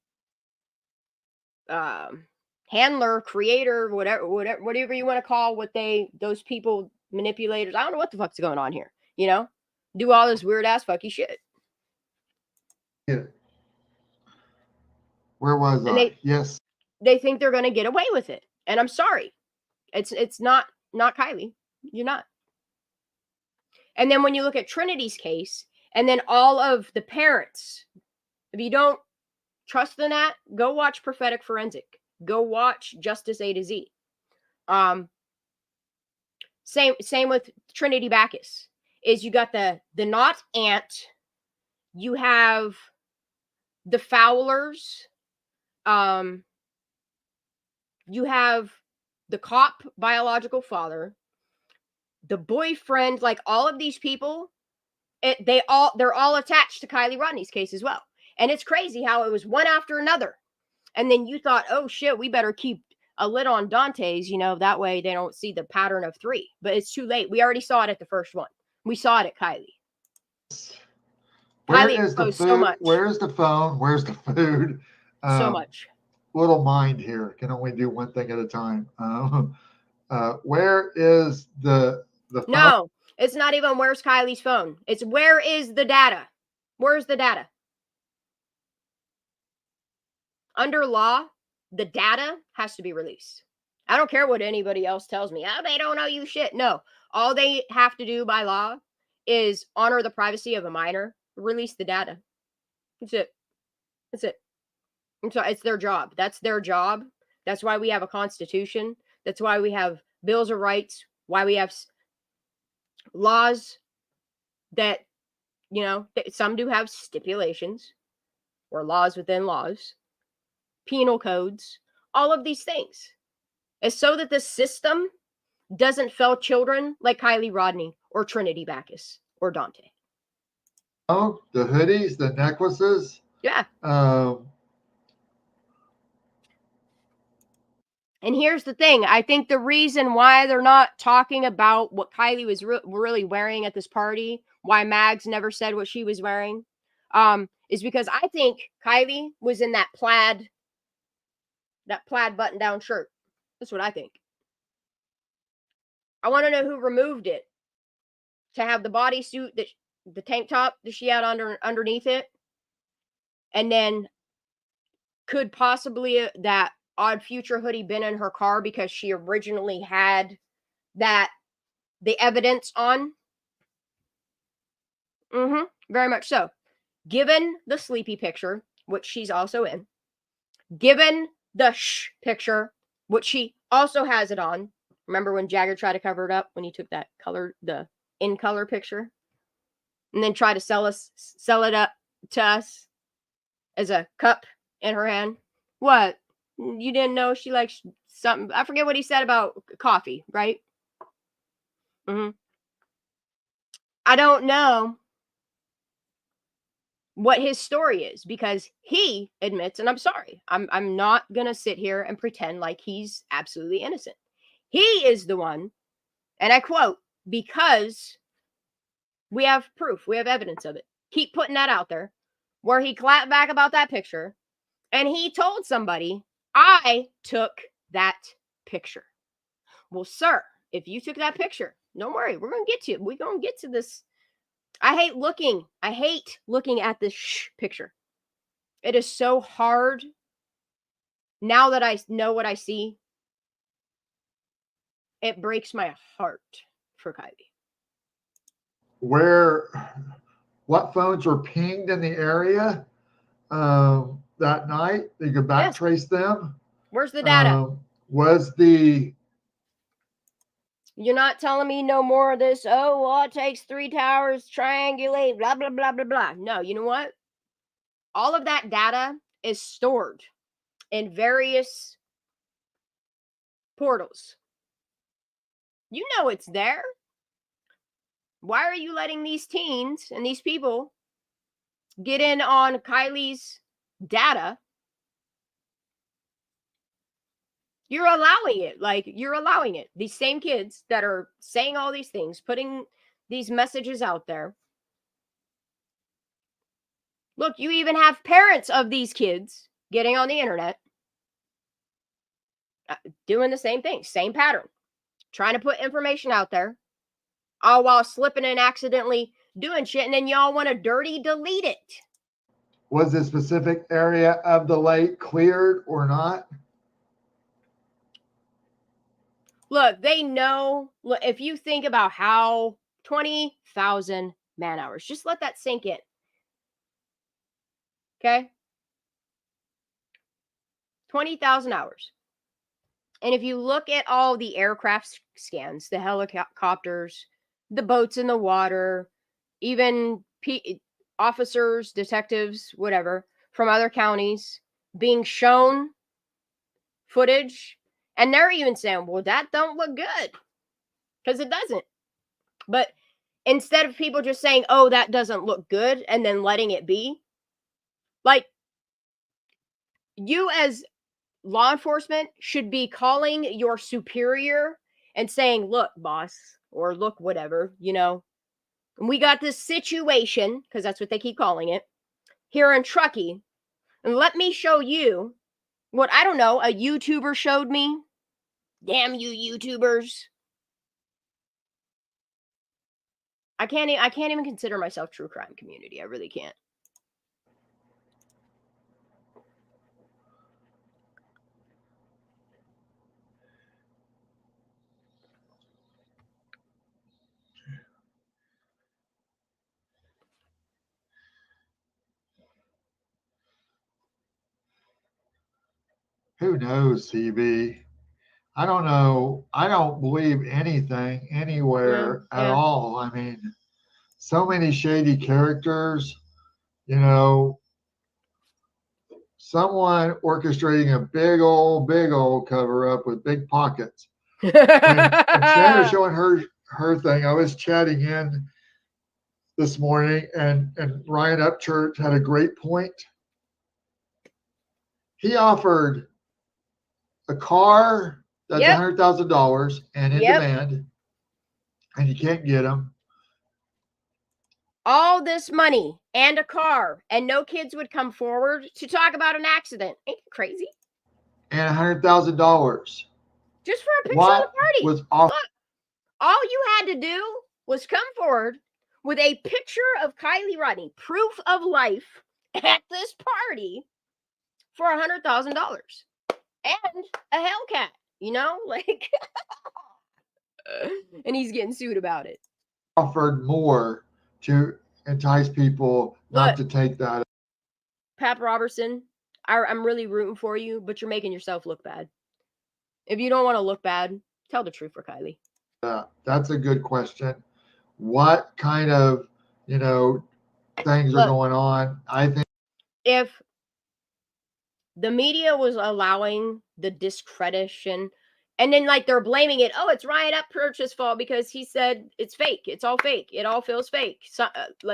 handler, creator, whatever you want to call those people, manipulators. I don't know what the fuck's going on here. You know, do all this weird ass fucky shit. Yeah. Where was I? Yes. They think they're going to get away with it, and I'm sorry, it's not Kylie. You're not. And then when you look at Trinity's case, and then all of the parents, if you don't trust in that, go watch Prophetic Forensic. Go watch Justice A to Z. Same with Trinity Backus. Is you got the not aunt, you have the Fowlers, you have the cop biological father, the boyfriend, like all of these people, they're all attached to Kylie Rodney's case as well. And it's crazy how it was one after another. And then you thought, oh shit, we better keep a lid on Dante's, that way they don't see the pattern of 3. But it's too late. We already saw it at the first one. We saw it at Kylie. Where Kylie is the food? so much. Where's the phone? Where's the food? So much. Little mind here. Can only do one thing at a time. Where is the phone? No, it's not even where's Kylie's phone. It's where is the data? Where's the data? Under law, the data has to be released. I don't care what anybody else tells me. Oh, they don't know you shit. No, all they have to do by law is honor the privacy of a minor, release the data. That's it. It's their job. That's their job. That's why we have a constitution. That's why we have bills of rights. Why we have laws that, some do have stipulations or laws within laws, penal codes, all of these things. It's so that the system doesn't fail children like Kylie Rodney or Trinity Backus or Dante. Oh, the hoodies, the necklaces. Yeah. And here's the thing. I think the reason why they're not talking about what Kylie was really wearing at this party, why Mags never said what she was wearing, is because I think Kylie was in that plaid button-down shirt. That's what I think. I want to know who removed it to have the bodysuit, the tank top that she had underneath it, and then could possibly that Odd Future hoodie been in her car because she originally had the evidence on. Very much so. Given the sleepy picture, which she's also in, given the shh picture, which she also has it on. Remember when Jagger tried to cover it up when he took that the in color picture, and then tried to sell it up to us as a cup in her hand? What? You didn't know she likes something? I forget what he said about coffee, right? I don't know what his story is because he admits, and I'm sorry, I'm not gonna sit here and pretend like he's absolutely innocent. He is the one, and I quote, because we have proof, we have evidence of it. Keep putting that out there, where he clapped back about that picture, and he told somebody, I took that picture. Well, sir, if you took that picture, don't worry, we're gonna get to it. We're gonna get to this. I hate looking at this picture. It is so hard now that I know what I see. It breaks my heart for Kylie. Where what phones were pinged in the area that night. They could Yes. backtrace them. Where's the data? Was the You're not telling me no more of this. Oh, well, it takes 3 towers, triangulate, blah, blah, blah, blah, blah. No, you know what? All of that data is stored in various portals. You know it's there. Why are you letting these teens and these people get in on Kylie's data? You're allowing it. Like, you're allowing it. These same kids that are saying all these things, putting these messages out there. Look, you even have parents of these kids getting on the internet doing the same thing, same pattern, trying to put information out there, all while slipping and accidentally doing shit, and then y'all want to dirty delete it. Was the specific area of the lake cleared or not? Look, they know. Look, if you think about how 20,000 man hours, just let that sink in. Okay? 20,000 hours. And if you look at all the aircraft scans, the helicopters, the boats in the water, even officers, detectives, whatever, from other counties being shown footage, and they're even saying, well, that don't look good, because it doesn't. But instead of people just saying, oh, that doesn't look good, and then letting it be, like, you as law enforcement should be calling your superior and saying, look, boss, or look, whatever, you know, we got this situation, because that's what they keep calling it, here in Truckee, and let me show you what, I don't know, a YouTuber showed me. Damn you YouTubers. I can't even consider myself true crime community. I really can't. Who knows, CB? I don't know. I don't believe anything anywhere at all. I mean, so many shady characters, you know, someone orchestrating a big old cover up with big pockets. When Shannon was showing her thing, I was chatting in this morning, and Ryan Upchurch had a great point. He offered a car that's $100,000 and in demand, and you can't get them. All this money and a car, and no kids would come forward to talk about an accident. Ain't you crazy? And $100,000 just for a picture of the party. Was off. Look, all you had to do was come forward with a picture of Kylie Rodney, proof of life, at this party for $100,000 and a Hellcat. You know, like, and he's getting sued about it. Offered more to entice people not to take that. Pap Robertson, I'm really rooting for you, but you're making yourself look bad. If you don't want to look bad, tell the truth for Kylie. That's a good question. What kind of, things are going on? I think if the media was allowing the discreditation, and then like they're blaming it, oh, it's Ryan Upchurch's fault because he said it's fake. It's all fake. It all feels fake. So,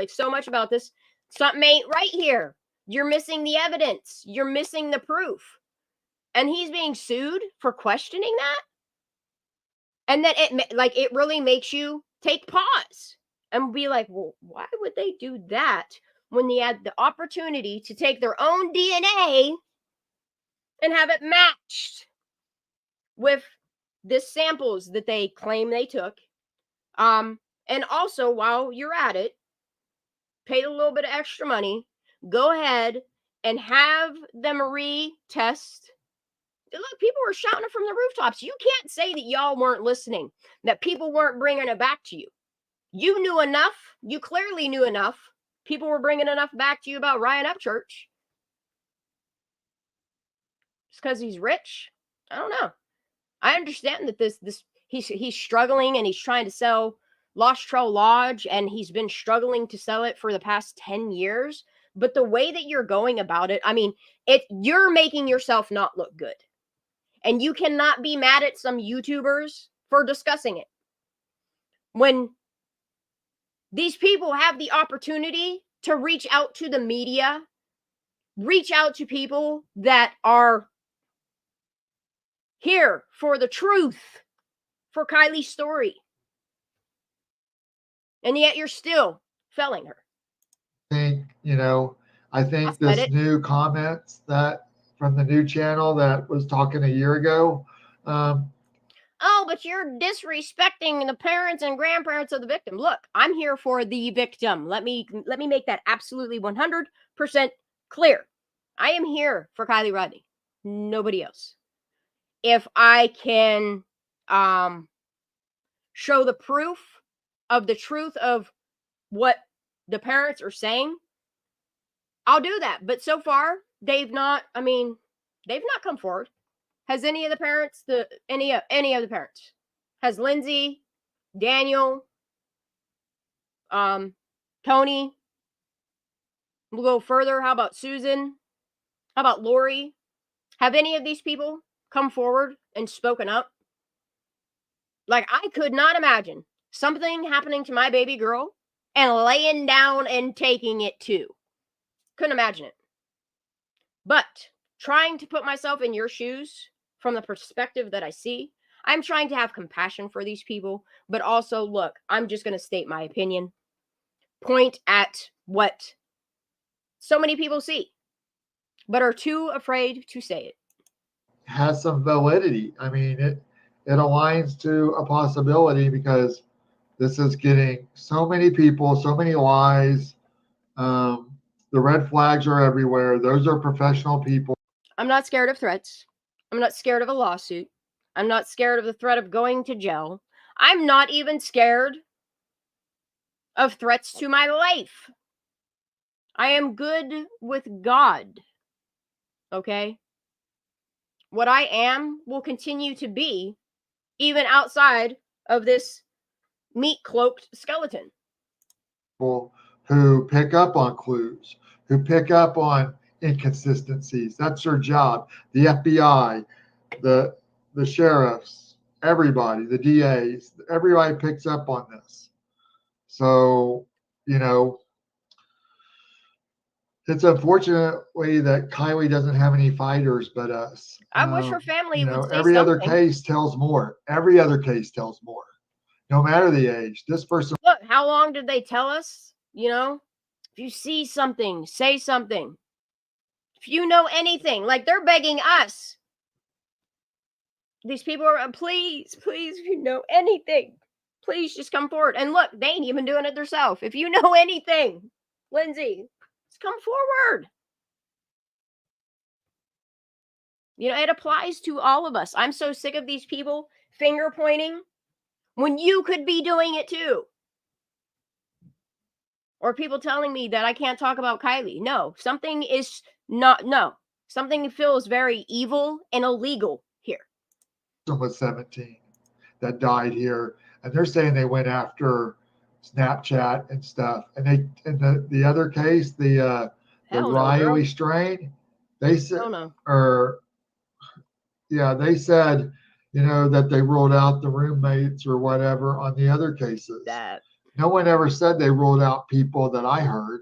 so much about this. Something ain't right here. You're missing the evidence. You're missing the proof. And he's being sued for questioning that. And then it really makes you take pause and be like, well, why would they do that when they had the opportunity to take their own DNA and have it matched with the samples that they claim they took? And also, while you're at it, pay a little bit of extra money, go ahead and have them retest. Look, people were shouting it from the rooftops. You can't say that y'all weren't listening, that people weren't bringing it back to you. You knew enough. You clearly knew enough. people were bringing enough back to you about Ryan Upchurch. Just because he's rich? I don't know. I understand that he's struggling and he's trying to sell Lost Trail Lodge, and he's been struggling to sell it for the past 10 years. But the way that you're going about it, I mean, you're making yourself not look good. And you cannot be mad at some YouTubers for discussing it. When these people have the opportunity to reach out to the media, reach out to people that are here for the truth, for Kylie's story. And yet you're still felling her. I think this new comments that from the new channel that was talking a year ago. Oh, but you're disrespecting the parents and grandparents of the victim. Look, I'm here for the victim. Let me make that absolutely 100% clear. I am here for Kylie Rodney. Nobody else. If I can show the proof of the truth of what the parents are saying, I'll do that. But so far, they've not come forward. Has any of the parents, any of the parents? Has Lindsay, Daniel, Tony? We'll go further. How about Susan? How about Lori? Have any of these people come forward and spoken up? Like, I could not imagine something happening to my baby girl and laying down and taking it too. Couldn't imagine it. But trying to put myself in your shoes from the perspective that I see, I'm trying to have compassion for these people, but also, look, I'm just going to state my opinion, point at what so many people see, but are too afraid to say it. Has some validity. I mean, it aligns to a possibility because this is getting so many people, so many lies. The red flags are everywhere. Those are professional people. I'm not scared of threats. I'm not scared of a lawsuit. I'm not scared of the threat of going to jail. I'm not even scared of threats to my life. I am good with God. Okay? What I am will continue to be even outside of this meat-cloaked skeleton. People who pick up on clues, who pick up on inconsistencies. That's their job. The FBI, the sheriffs, everybody, the DAs, everybody picks up on this. So, it's unfortunately that Kylie doesn't have any fighters but us. I wish her family would say every something. other case tells more. Every other case tells more. No matter the age, this person. Look, how long did they tell us? If you see something, say something. If you know anything, like they're begging us. These people are, please, if you know anything, please just come forward. And look, they ain't even doing it themselves. If you know anything, Lindsay, just come forward. It applies to all of us. I'm so sick of these people finger pointing when you could be doing it too. Or people telling me that I can't talk about Kylie. No, something feels very evil and illegal here. Was 17 that died here, and they're saying they went after Snapchat and stuff. And the other case, the Riley strain, they said, they said, that they ruled out the roommates or whatever on the other cases. No one ever said they ruled out people that I heard.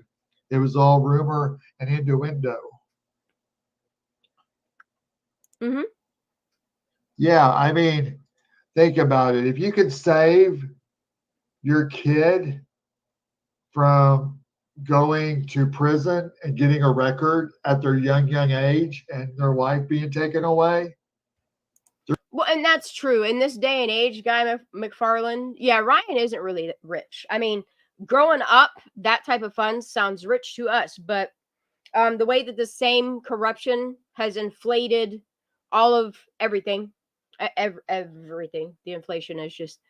It was all rumor and innuendo. Mm-hmm. Yeah, I mean, think about it. If you could save your kid from going to prison and getting a record at their young age and their life being taken away. Well, and that's true. In this day and age, Guy McFarland, Ryan isn't really rich. I mean, growing up, that type of funds sounds rich to us, but the way that the same corruption has inflated all of everything, everything, the inflation is just,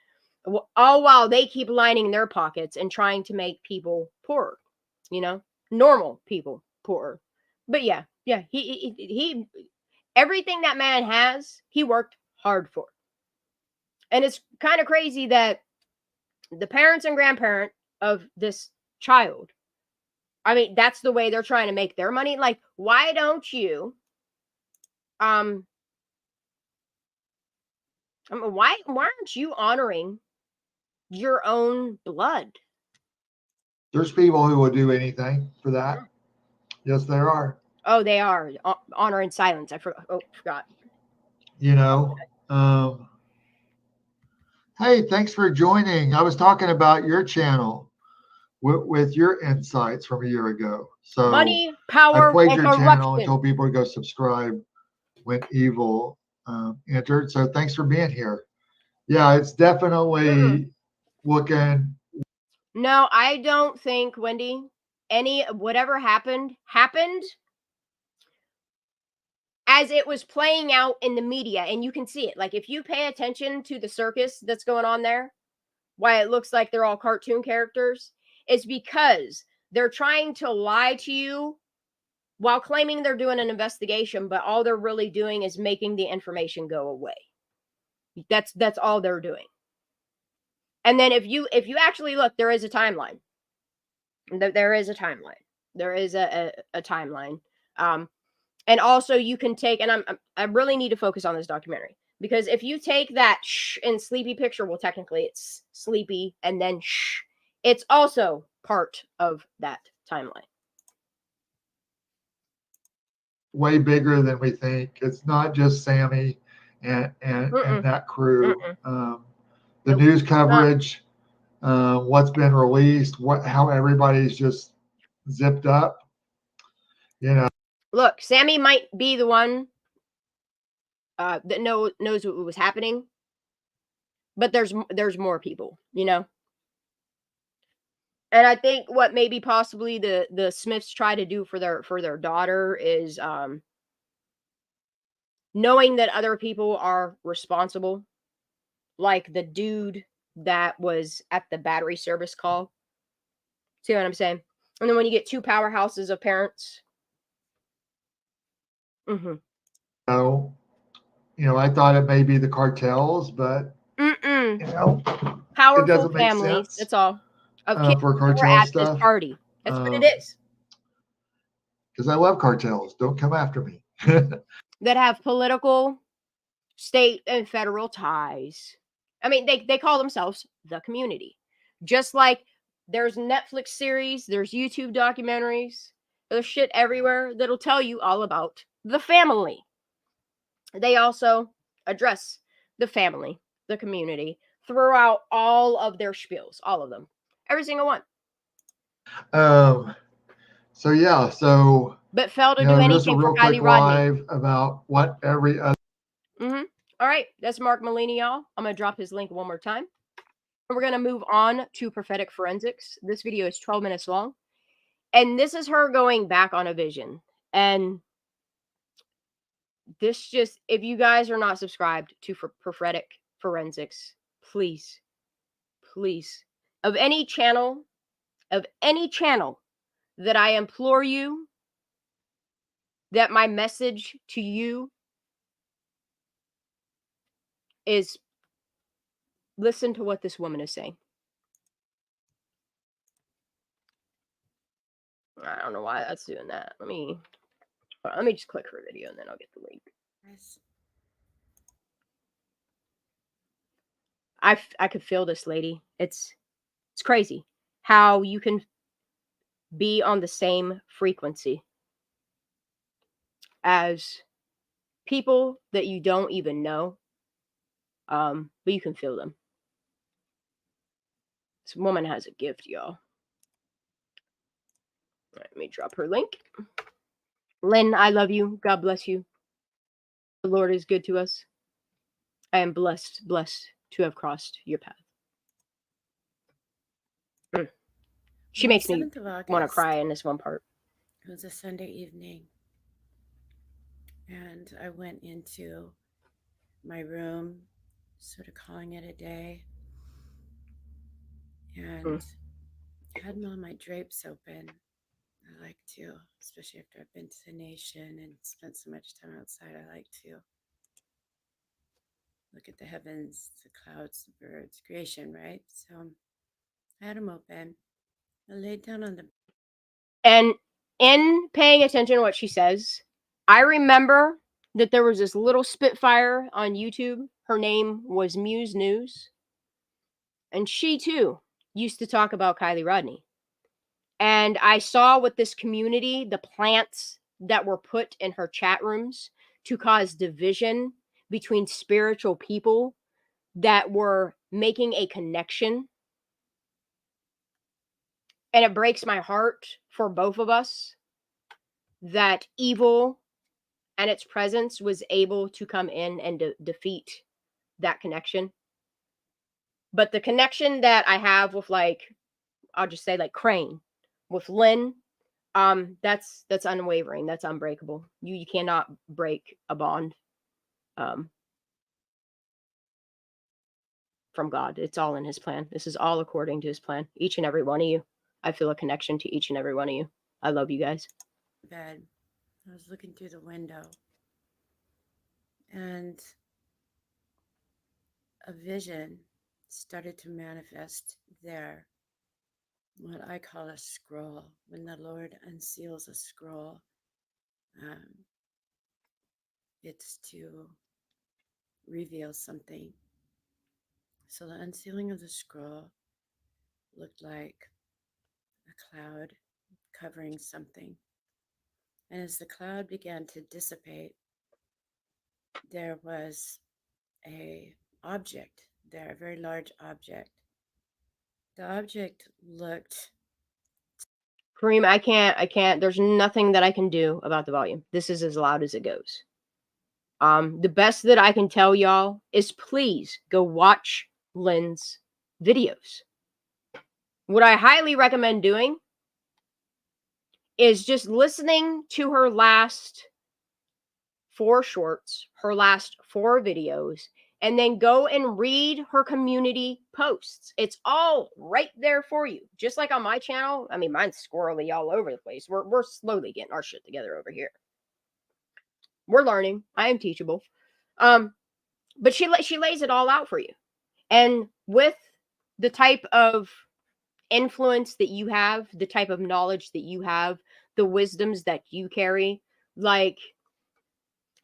all while they keep lining their pockets and trying to make people poorer. you know, normal people poorer. But yeah, he everything that man has, he worked hard for. And it's kind of crazy that the parents and grandparent of this child, I mean, that's the way they're trying to make their money. Like, why don't you I mean, why aren't you honoring your own blood? There's people who will do anything for that. Yes, there are. Oh, they are honor in silence. I forgot. You know, hey, thanks for joining. I was talking about your channel with your insights from a year ago. So Money, I power, played and your channel and corruption. told people to go subscribe when evil entered. So thanks for being here. Yeah, it's definitely looking. No, I don't think, Wendy, whatever happened as it was playing out in the media, and you can see it. Like, if you pay attention to the circus that's going on there, why it looks like they're all cartoon characters, is because they're trying to lie to you while claiming they're doing an investigation, but all they're really doing is making the information go away. That's all they're doing. And then if you actually look, there is a timeline. There is a timeline. There is a timeline. And also you can take, and I really need to focus on this documentary, because if you take that shh and sleepy picture, well, technically it's sleepy and then shh, it's also part of that timeline. Way bigger than we think. It's not just Sammy and that crew. The news coverage, what's been released, how everybody's just zipped up. You know. Look, Sammy might be the one that knows what was happening, but there's more people, you know. And I think what maybe possibly the Smiths try to do for their daughter is knowing that other people are responsible, like the dude that was at the battery service call. See what I'm saying? And then when you get two powerhouses of parents. So, I thought it may be the cartels, but Powerful it doesn't make families. sense. That's all. Of kids for who were cartel at this stuff. party. That's what it is. Because I love cartels. Don't come after me. That have political, state, and federal ties. I mean, they call themselves the community. Just like there's Netflix series, there's YouTube documentaries, there's shit everywhere that'll tell you all about the family. They also address the family, the community, throughout all of their spiels, all of them, every single one. So yeah, so but fail to do anything for Kylie Rodney. About what every other. All right, that's Mark Malini, y'all. I'm gonna drop his link one more time. We're gonna move on to prophetic forensics. This video is 12 minutes long, and this is her going back on a vision. And this just, if you guys are not subscribed to prophetic forensics, please, of any channel that I implore you, that my message to you is listen to what this woman is saying. I don't know why that's doing that. Let me just click her video and then I'll get the link. I could feel this lady. It's crazy how you can be on the same frequency as people that you don't even know, but you can feel them. This woman has a gift, y'all. All right, let me drop her link. Lynn, I love you. God bless you. The Lord is good to us. I am blessed to have crossed your path. She makes me want to cry in this one part. It was a Sunday evening, and I went into my room, sort of calling it a day, and had all my drapes open, I like to, especially after I've been to the nation and spent so much time outside, I like to look at the heavens, the clouds, the birds, creation, right? So I had them open. I laid down on the. And in paying attention to what she says, I remember that there was this little Spitfire on YouTube. Her name was Muse News. And she too used to talk about Kylie Rodney. And I saw with this community, the plants that were put in her chat rooms to cause division between spiritual people that were making a connection. And it breaks my heart for both of us that evil and its presence was able to come in and defeat that connection. But the connection that I have with, like, I'll just say like Crane, with Lynn, that's unwavering. That's unbreakable. You cannot break a bond from God. It's all in his plan. This is all according to his plan. Each and every one of you. I feel a connection to each and every one of you. I love you guys. Bed. I was looking through the window and a vision started to manifest there. What I call a scroll. When the Lord unseals a scroll, it's to reveal something. So the unsealing of the scroll looked like a cloud covering something. And as the cloud began to dissipate, there was a object there, a very large object. The object looked. Kareem, I can't. There's nothing that I can do about the volume. This is as loud as it goes. The best that I can tell y'all is please go watch Lynn's videos. What I highly recommend doing is just listening to her last 4 shorts, her last 4 videos, and then go and read her community posts. It's all right there for you. Just like on my channel. I mean, mine's squirrely all over the place. We're slowly getting our shit together over here. We're learning. I am teachable. But she lays it all out for you. And with the type of influence that you have, the type of knowledge that you have, the wisdoms that you carry, like,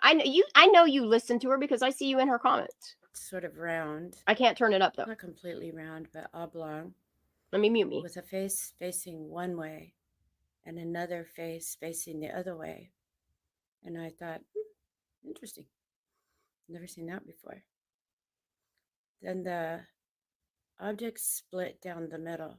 I know you listen to her because I see you in her comments. Sort of round. I can't turn it up though. Not completely round, but oblong. Let me mute me. With a face facing one way and another face facing the other way. And I thought, interesting. Never seen that before. Then the object split down the middle.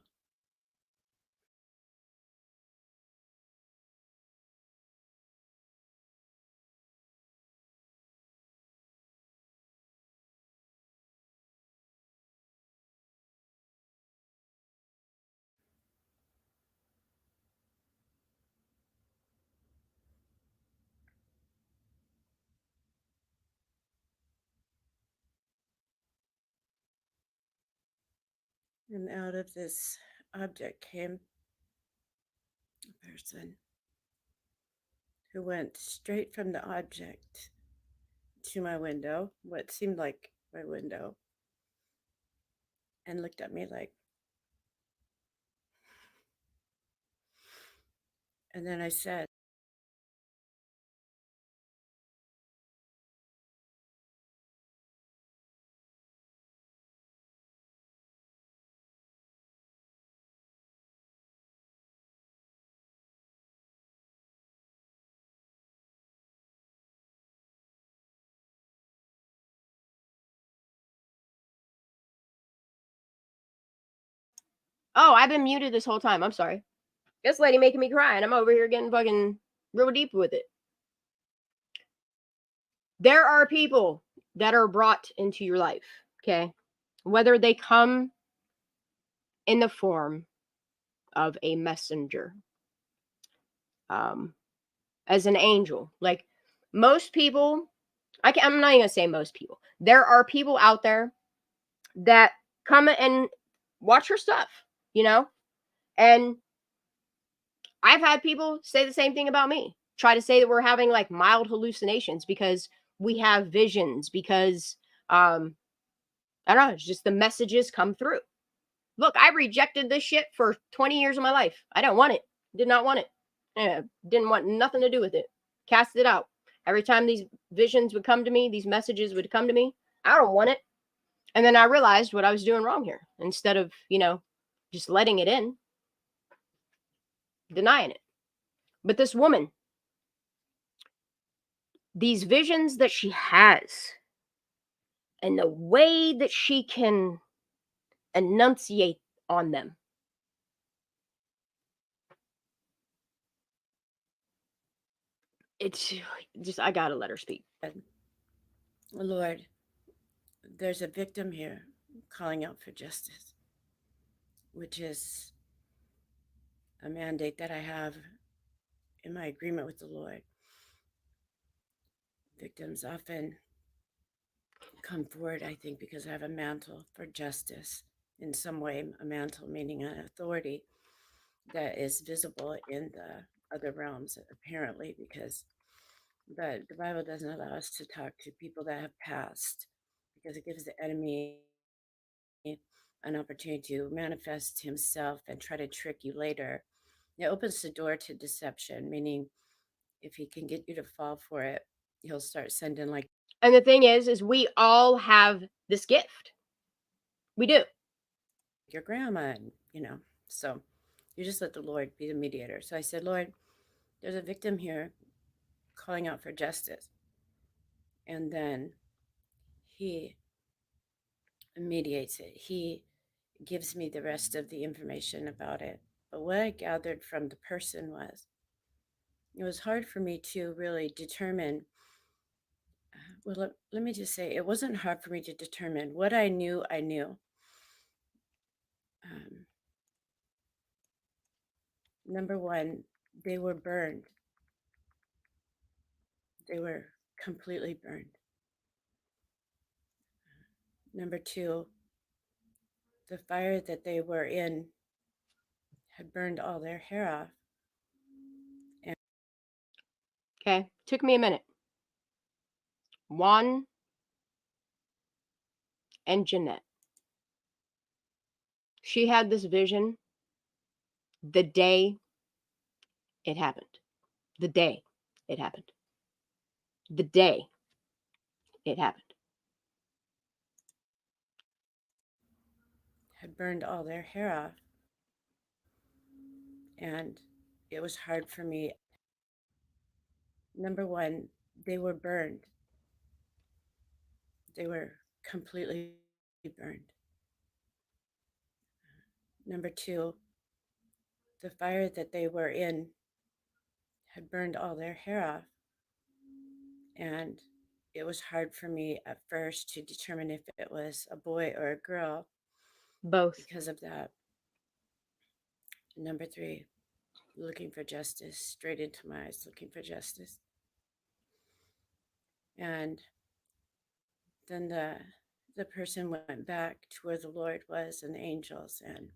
And out of this object came a person who went straight from the object to my window, what seemed like my window, and looked at me like, and then I said, Oh, I've been muted this whole time. I'm sorry. This lady making me cry, and I'm over here getting fucking real deep with it. There are people that are brought into your life, okay? Whether they come in the form of a messenger, as an angel. Like, most people, I'm not even gonna say most people. There are people out there that come and watch her stuff, you know? And I've had people say the same thing about me. Try to say that we're having like mild hallucinations because we have visions, because I don't know, it's just the messages come through. Look, I rejected this shit for 20 years of my life. I don't want it. Did not want it. Yeah, didn't want nothing to do with it. Cast it out. Every time these visions would come to me, these messages would come to me, I don't want it. And then I realized what I was doing wrong here. Instead of, just letting it in, denying it. But this woman, these visions that she has, and the way that she can enunciate on them, it's just, I gotta let her speak. Lord, there's a victim here calling out for justice, which is a mandate that I have in my agreement with the Lord. Victims often come forward, I think, because I have a mantle for justice in some way, a mantle meaning an authority that is visible in the other realms, apparently, because the Bible doesn't allow us to talk to people that have passed, because it gives the enemy an opportunity to manifest himself and try to trick you later. It opens the door to deception, meaning if he can get you to fall for it, he'll start sending like. And the thing is we all have this gift. We do. Your grandma, and so you just let the Lord be the mediator. So I said, Lord, there's a victim here calling out for justice. And then he mediates it. He gives me the rest of the information about it. But what I gathered from the person was, it was hard for me to really determine. Well, let me just say, it wasn't hard for me to determine. What I knew, I knew. Number one, they were burned. They were completely burned. Number two, the fire that they were in had burned all their hair off. Okay, took me a minute. Juan and Jeanette. She had this vision the day it happened. The day it happened. The day it happened. Had burned all their hair off. And it was hard for me. Number one, they were burned. They were completely burned. Number two, the fire that they were in had burned all their hair off. And it was hard for me at first to determine if it was a boy or a girl. Both. Because of that. Number three, looking for justice, straight into my eyes, looking for justice. And then the person went back to where the Lord was and the angels and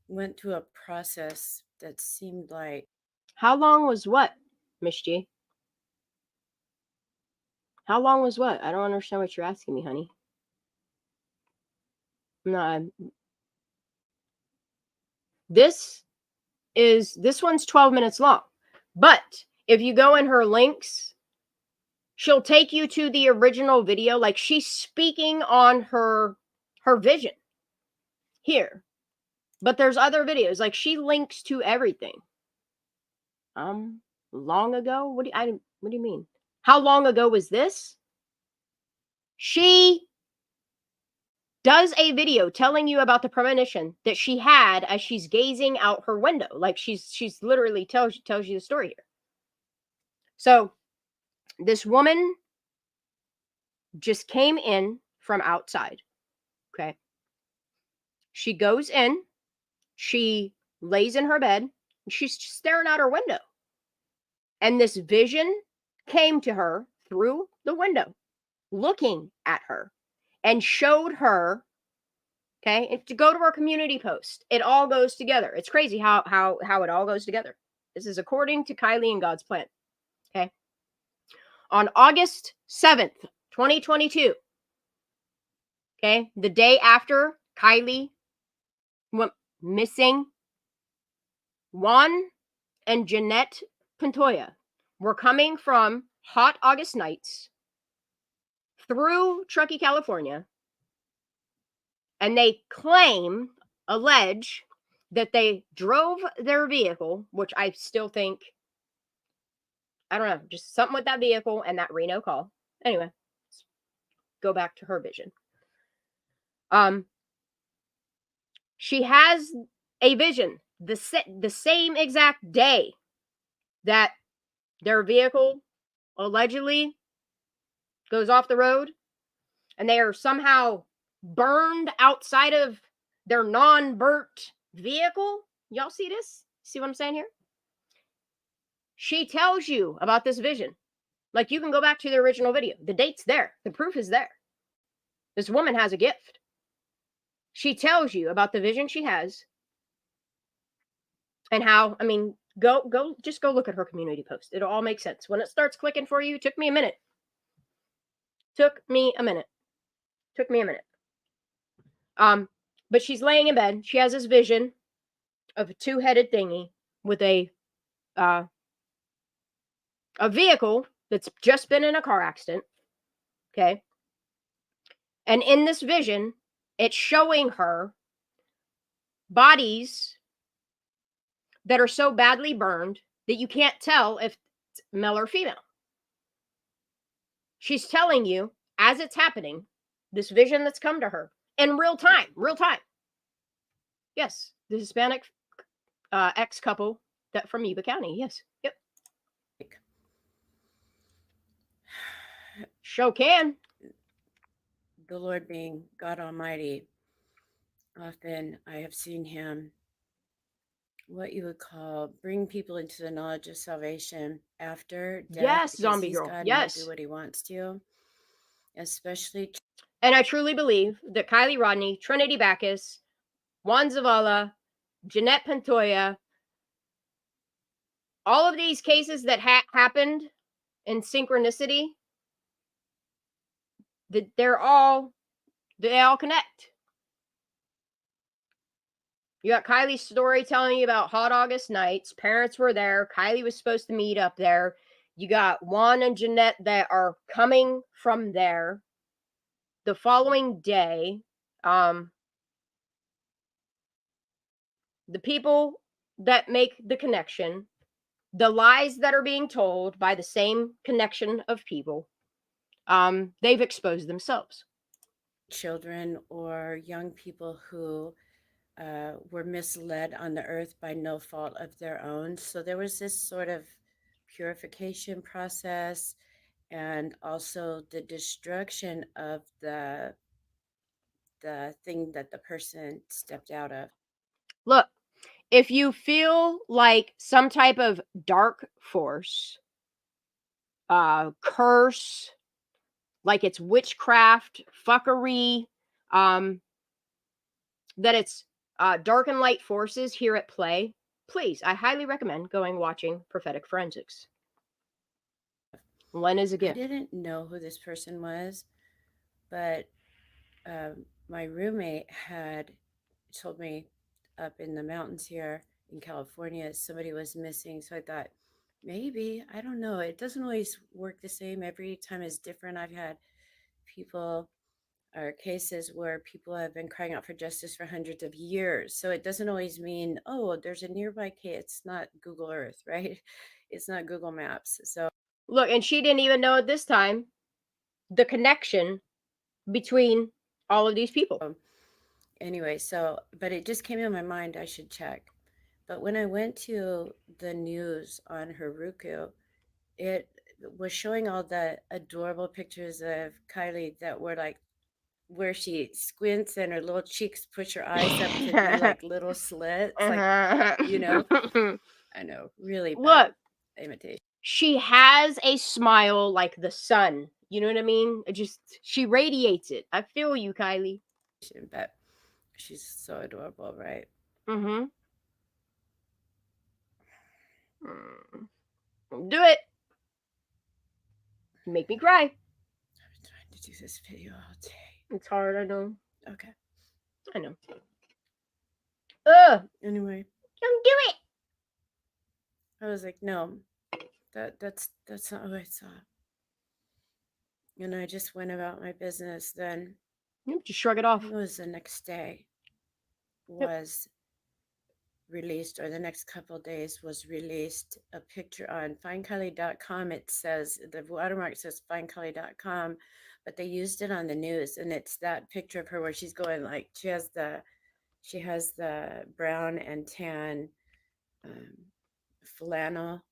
went through a process that seemed like. How long was what, Miss G? How long was what? I don't understand what you're asking me, honey. No, this one's 12 minutes long. But if you go in her links, she'll take you to the original video. Like she's speaking on her vision here. But there's other videos. Like she links to everything. Long ago? What do you mean? How long ago was this? She does a video telling you about the premonition that she had as she's gazing out her window. Like she's literally tells you the story here. So this woman just came in from outside. Okay. She goes in, she lays in her bed, and she's staring out her window. And this vision came to her through the window, looking at her, and showed her, okay, and to go to our community post. It all goes together. It's crazy how it all goes together. This is according to Kylie and God's plan. Okay. On August 7th, 2022, okay, the day after Kylie went missing, Juan and Jeanette Pantoja were coming from hot August nights through Truckee, California, and they allege that they drove their vehicle, which I still think, I don't know, just something with that vehicle and that Reno call. Anyway, let's go back to her vision. She has a vision the same exact day that their vehicle allegedly goes off the road, and they are somehow burned outside of their non-burnt vehicle. Y'all see this? See what I'm saying here? She tells you about this vision. Like, you can go back to the original video. The date's there. The proof is there. This woman has a gift. She tells you about the vision she has and how, I mean, just go look at her community post. It'll all make sense. When it starts clicking for you, it took me a minute. But she's laying in bed. She has this vision of a two-headed thingy with a vehicle that's just been in a car accident. Okay. And in this vision, it's showing her bodies that are so badly burned that you can't tell if it's male or female. She's telling you, as it's happening, this vision that's come to her in real time. Yes, the Hispanic ex-couple that from Yuba County. Yes. Yep. Show can. The Lord being God Almighty, often I have seen him, what you would call, bring people into the knowledge of salvation after death. Yes, because zombie he's girl. God, Yes. he'll do what he wants to. Especially. And I truly believe that Kylie Rodney, Trinity Bacchus, Juan Zavala, Jeanette Pantoja, all of these cases that happened in synchronicity, they all connect. You got Kylie's story telling you about hot August nights. Parents were there. Kylie was supposed to meet up there. You got Juan and Jeanette that are coming from there. The following day, the people that make the connection, the lies that are being told by the same connection of people, they've exposed themselves. Children or young people who were misled on the earth by no fault of their own. So there was this sort of purification process, and also the destruction of the thing that the person stepped out of. Look, if you feel like some type of dark force, curse, like it's witchcraft, fuckery, that it's dark and light forces here at play, please, I highly recommend watching Prophetic Forensics. Len is a gift. I didn't know who this person was, but my roommate had told me up in the mountains here in California, somebody was missing. So I thought, maybe, I don't know. It doesn't always work the same. Every time is different. I've had people or cases where people have been crying out for justice for hundreds of years. So it doesn't always mean, oh, there's a nearby case. It's not Google Earth, right? It's not Google Maps. So look, and she didn't even know at this time the connection between all of these people. Anyway, so, but it just came in my mind, I should check. But when I went to the news on her Roku, it was showing all the adorable pictures of Kylie that were like, where she squints and her little cheeks push her eyes up to be like little slits, like, you know. I know, really bad. Look, imitation. She has a smile like the sun. You know what I mean? She radiates it. I feel you, Kylie. But she's so adorable, right? Mm-hmm. Do it. Make me cry. I've been trying to do this video all day. It's hard, I know. Okay. I know. Ugh. Anyway, Don't do it. I was like, no, that's not who I saw. And I just went about my business. Then just shrug it off. It was the next day was released, or the next couple of days was released, a picture on findkylie.com. It says, the watermark says findkylie.com, but they used it on the news, and it's that picture of her where she's going, like, she has the brown and tan flannel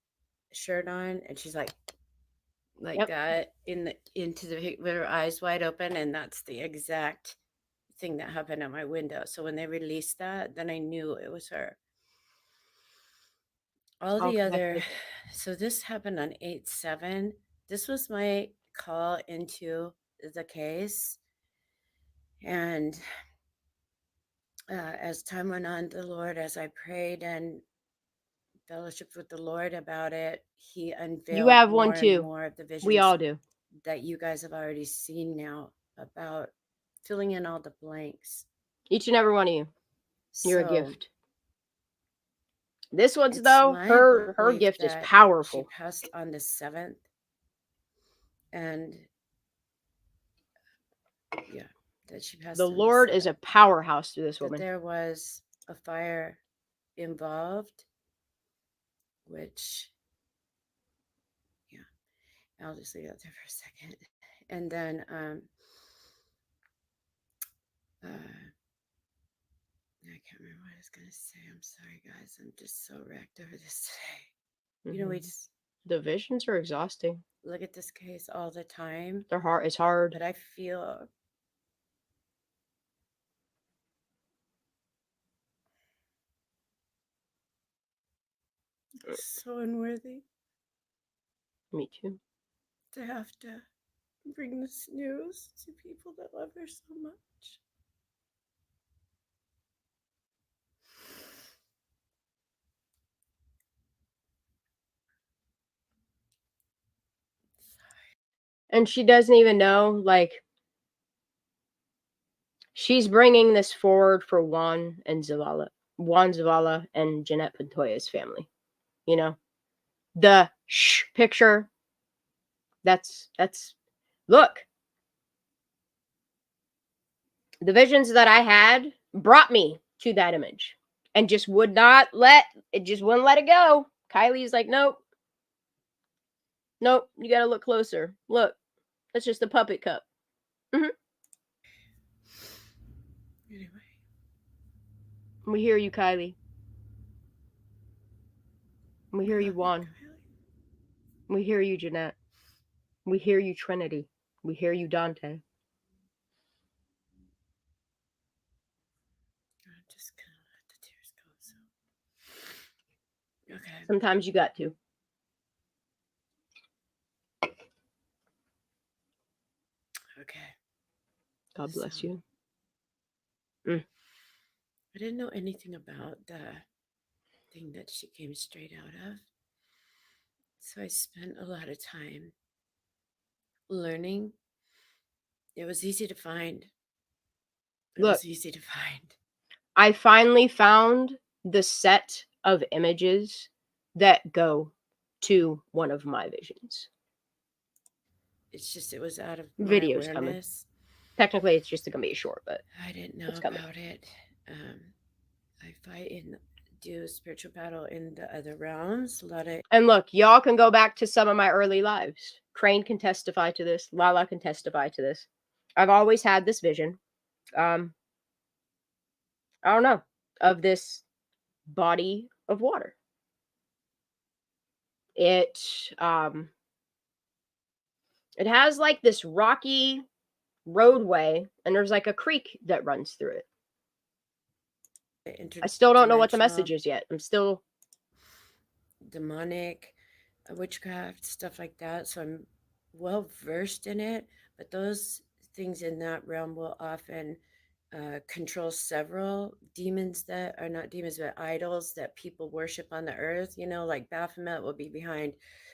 shirt on, and she's like that into the with her eyes wide open, and that's the exact thing that happened at my window. So when they released that, then I knew it was her. All the other, so this happened on 8/7. This was my call into the case, and as time went on, the Lord, as I prayed and fellowship with the Lord about it, He unveiled you have more one too. and more of the visions. We all do. That you guys have already seen now, about filling in all the blanks. Each and every one of you. You're a So, gift. This one's though, her gift is powerful. She passed on the 7th, and that she passed. The Lord is a powerhouse through this woman. There was a fire involved, which, I'll just leave that there for a second. And then I can't remember what I was going to say. I'm sorry, guys. I'm just so wrecked over this today. You know, we just... The visions are exhausting. Look at this case all the time. They're hard. It's hard. But I feel... so unworthy. Me too. To have to bring this news to people that love her so much. And she doesn't even know, like, she's bringing this forward for Juan Zavala and Jeanette Pantoya's family. You know, the picture. That's look. The visions that I had brought me to that image, and just wouldn't let it go. Kylie's like, nope, you gotta look closer. Look, that's just the puppet cup. Anyway, we hear you, Kylie. We hear you, Juan. We hear you, Jeanette. We hear you, Trinity. We hear you, Dante. I'm just gonna let the tears go. So, okay. Sometimes you got to. Okay. God bless you. I didn't know anything about the thing that she came straight out of. So I spent a lot of time learning. It was easy to find. It was easy to find. I finally found the set of images that go to one of my visions. It's just, it was out of videos coming. Technically, it's just going to be a short, but I didn't know about it. I fight and do spiritual battle in the other realms. And look, y'all can go back to some of my early lives. Crane can testify to this. Lala can testify to this. I've always had this vision. I don't know, of this body of water. It has like this rocky roadway, and there's like a creek that runs through it. I still don't know what the message is yet. I'm still demonic, witchcraft, stuff like that. So I'm well versed in it, but those things in that realm will often controls several demons that are not demons, but idols that people worship on the earth. You know, like Baphomet will be behind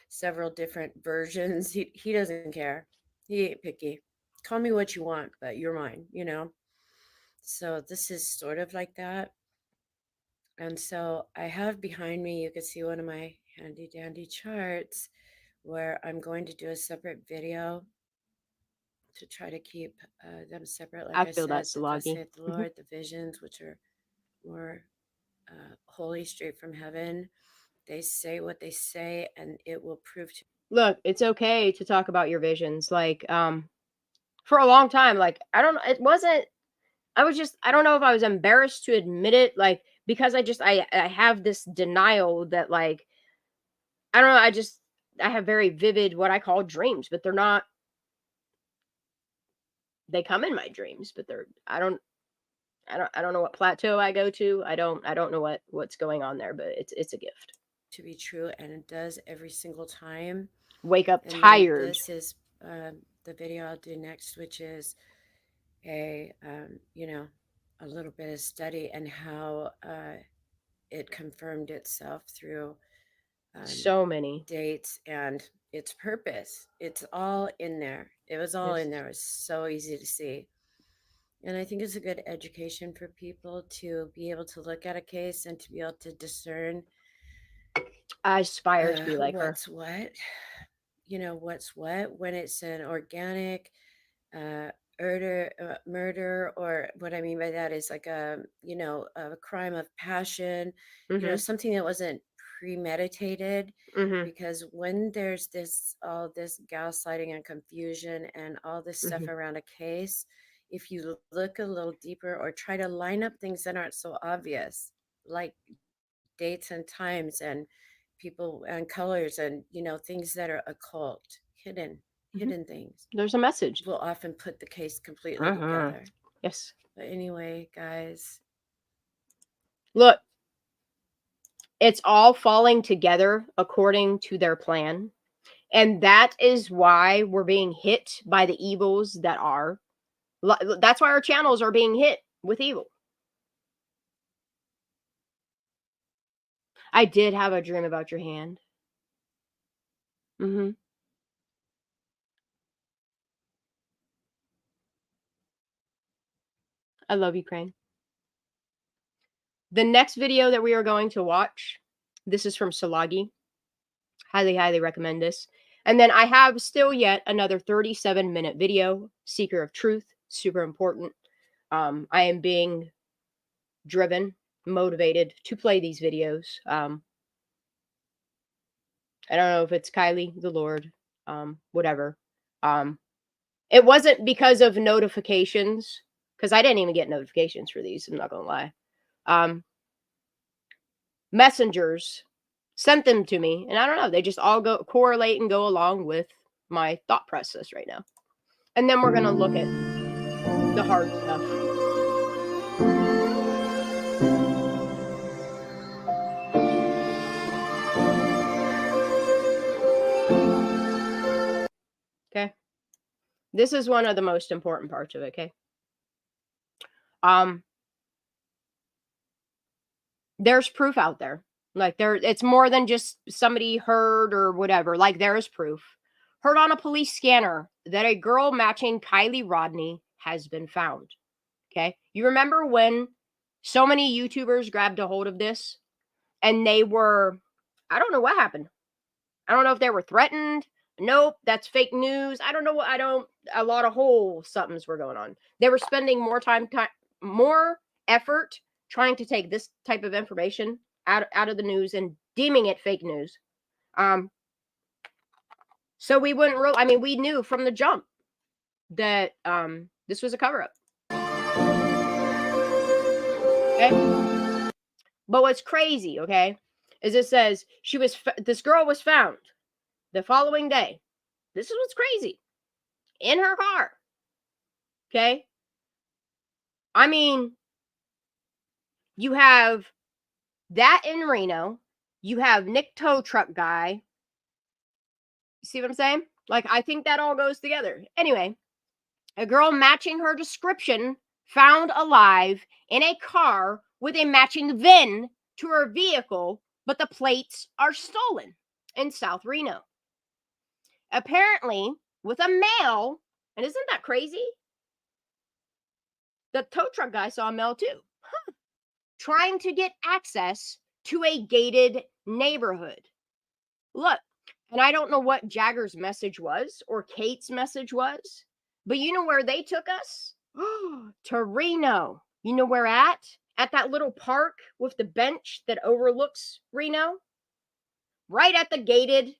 several different versions. He doesn't care. He ain't picky. Call me what you want, but you're mine, you know? So this is sort of like that. And so I have behind me, you can see one of my handy dandy charts where I'm going to do a separate video to try to keep them separate. Like I I feel that, said, thus Salagi. saith the Lord, the visions, which are more holy, straight from heaven. They say what they say, and it will prove to. Look, it's okay to talk about your visions. Like, for a long time, like, I don't know, it wasn't, I don't know if I was embarrassed to admit it, like, because I have this denial that, like, I don't know, I have very vivid, what I call dreams, but they're not, they come in my dreams, but I don't know what plateau I go to. I don't know what's going on there, but it's a gift. To be true, and it does every single time. Wake up and tired. This is the video I'll do next, which is a you know, a little bit of study and how it confirmed itself through so many dates and its purpose. It's all in there. It was all in there. It was so easy to see. And I think it's a good education for people to be able to look at a case and to be able to discern. I aspire to be like her. What's what? You know, what's what when it's an organic murder, or what I mean by that is like a crime of passion, something that wasn't premeditated. Because when there's all this gaslighting and confusion and all this stuff around a case, if you look a little deeper or try to line up things that aren't so obvious, like dates and times and people and colors and things that are occult, hidden things, there's a message, will often put the case completely together. Yes. But anyway, guys, look, it's all falling together according to their plan, and that is why we're being hit by the evils that are. That's why our channels are being hit with evil. I did have a dream about your hand. I love you, Crane. The next video that we are going to watch, this is from Salagi. Highly, highly recommend this. And then I have still yet another 37-minute video, Seeker of Truth, super important. I am being driven, motivated to play these videos. I don't know if it's Kylie, the Lord, whatever. It wasn't because of notifications, because I didn't even get notifications for these, I'm not gonna lie. Messengers sent them to me, and I don't know, they just all correlate and go along with my thought process right now. And then we're gonna look at the hard stuff. Okay. This is one of the most important parts of it, okay? There's proof out there. Like, it's more than just somebody heard or whatever. Like, there is proof. Heard on a police scanner that a girl matching Kylie Rodney has been found. Okay? You remember when so many YouTubers grabbed a hold of this and they were, I don't know what happened. I don't know if they were threatened. Nope, that's fake news. I don't know what, a lot of whole somethings were going on. They were spending more effort trying to take this type of information out of the news and deeming it fake news. So we wouldn't we knew from the jump that this was a cover-up. Okay? But what's crazy, okay, is it says this girl was found the following day. This is what's crazy. In her car. Okay? I mean, you have that in Reno. You have Nick Tow Truck Guy. See what I'm saying? Like, I think that all goes together. Anyway, a girl matching her description found alive in a car with a matching VIN to her vehicle, but the plates are stolen in South Reno. Apparently, with a male, and isn't that crazy? The tow truck guy saw a male too. Huh. Trying to get access to a gated neighborhood. Look, and I don't know what Jagger's message was or Kate's message was, but you know where they took us? To Reno. You know where at? At that little park with the bench that overlooks Reno? Right at the gated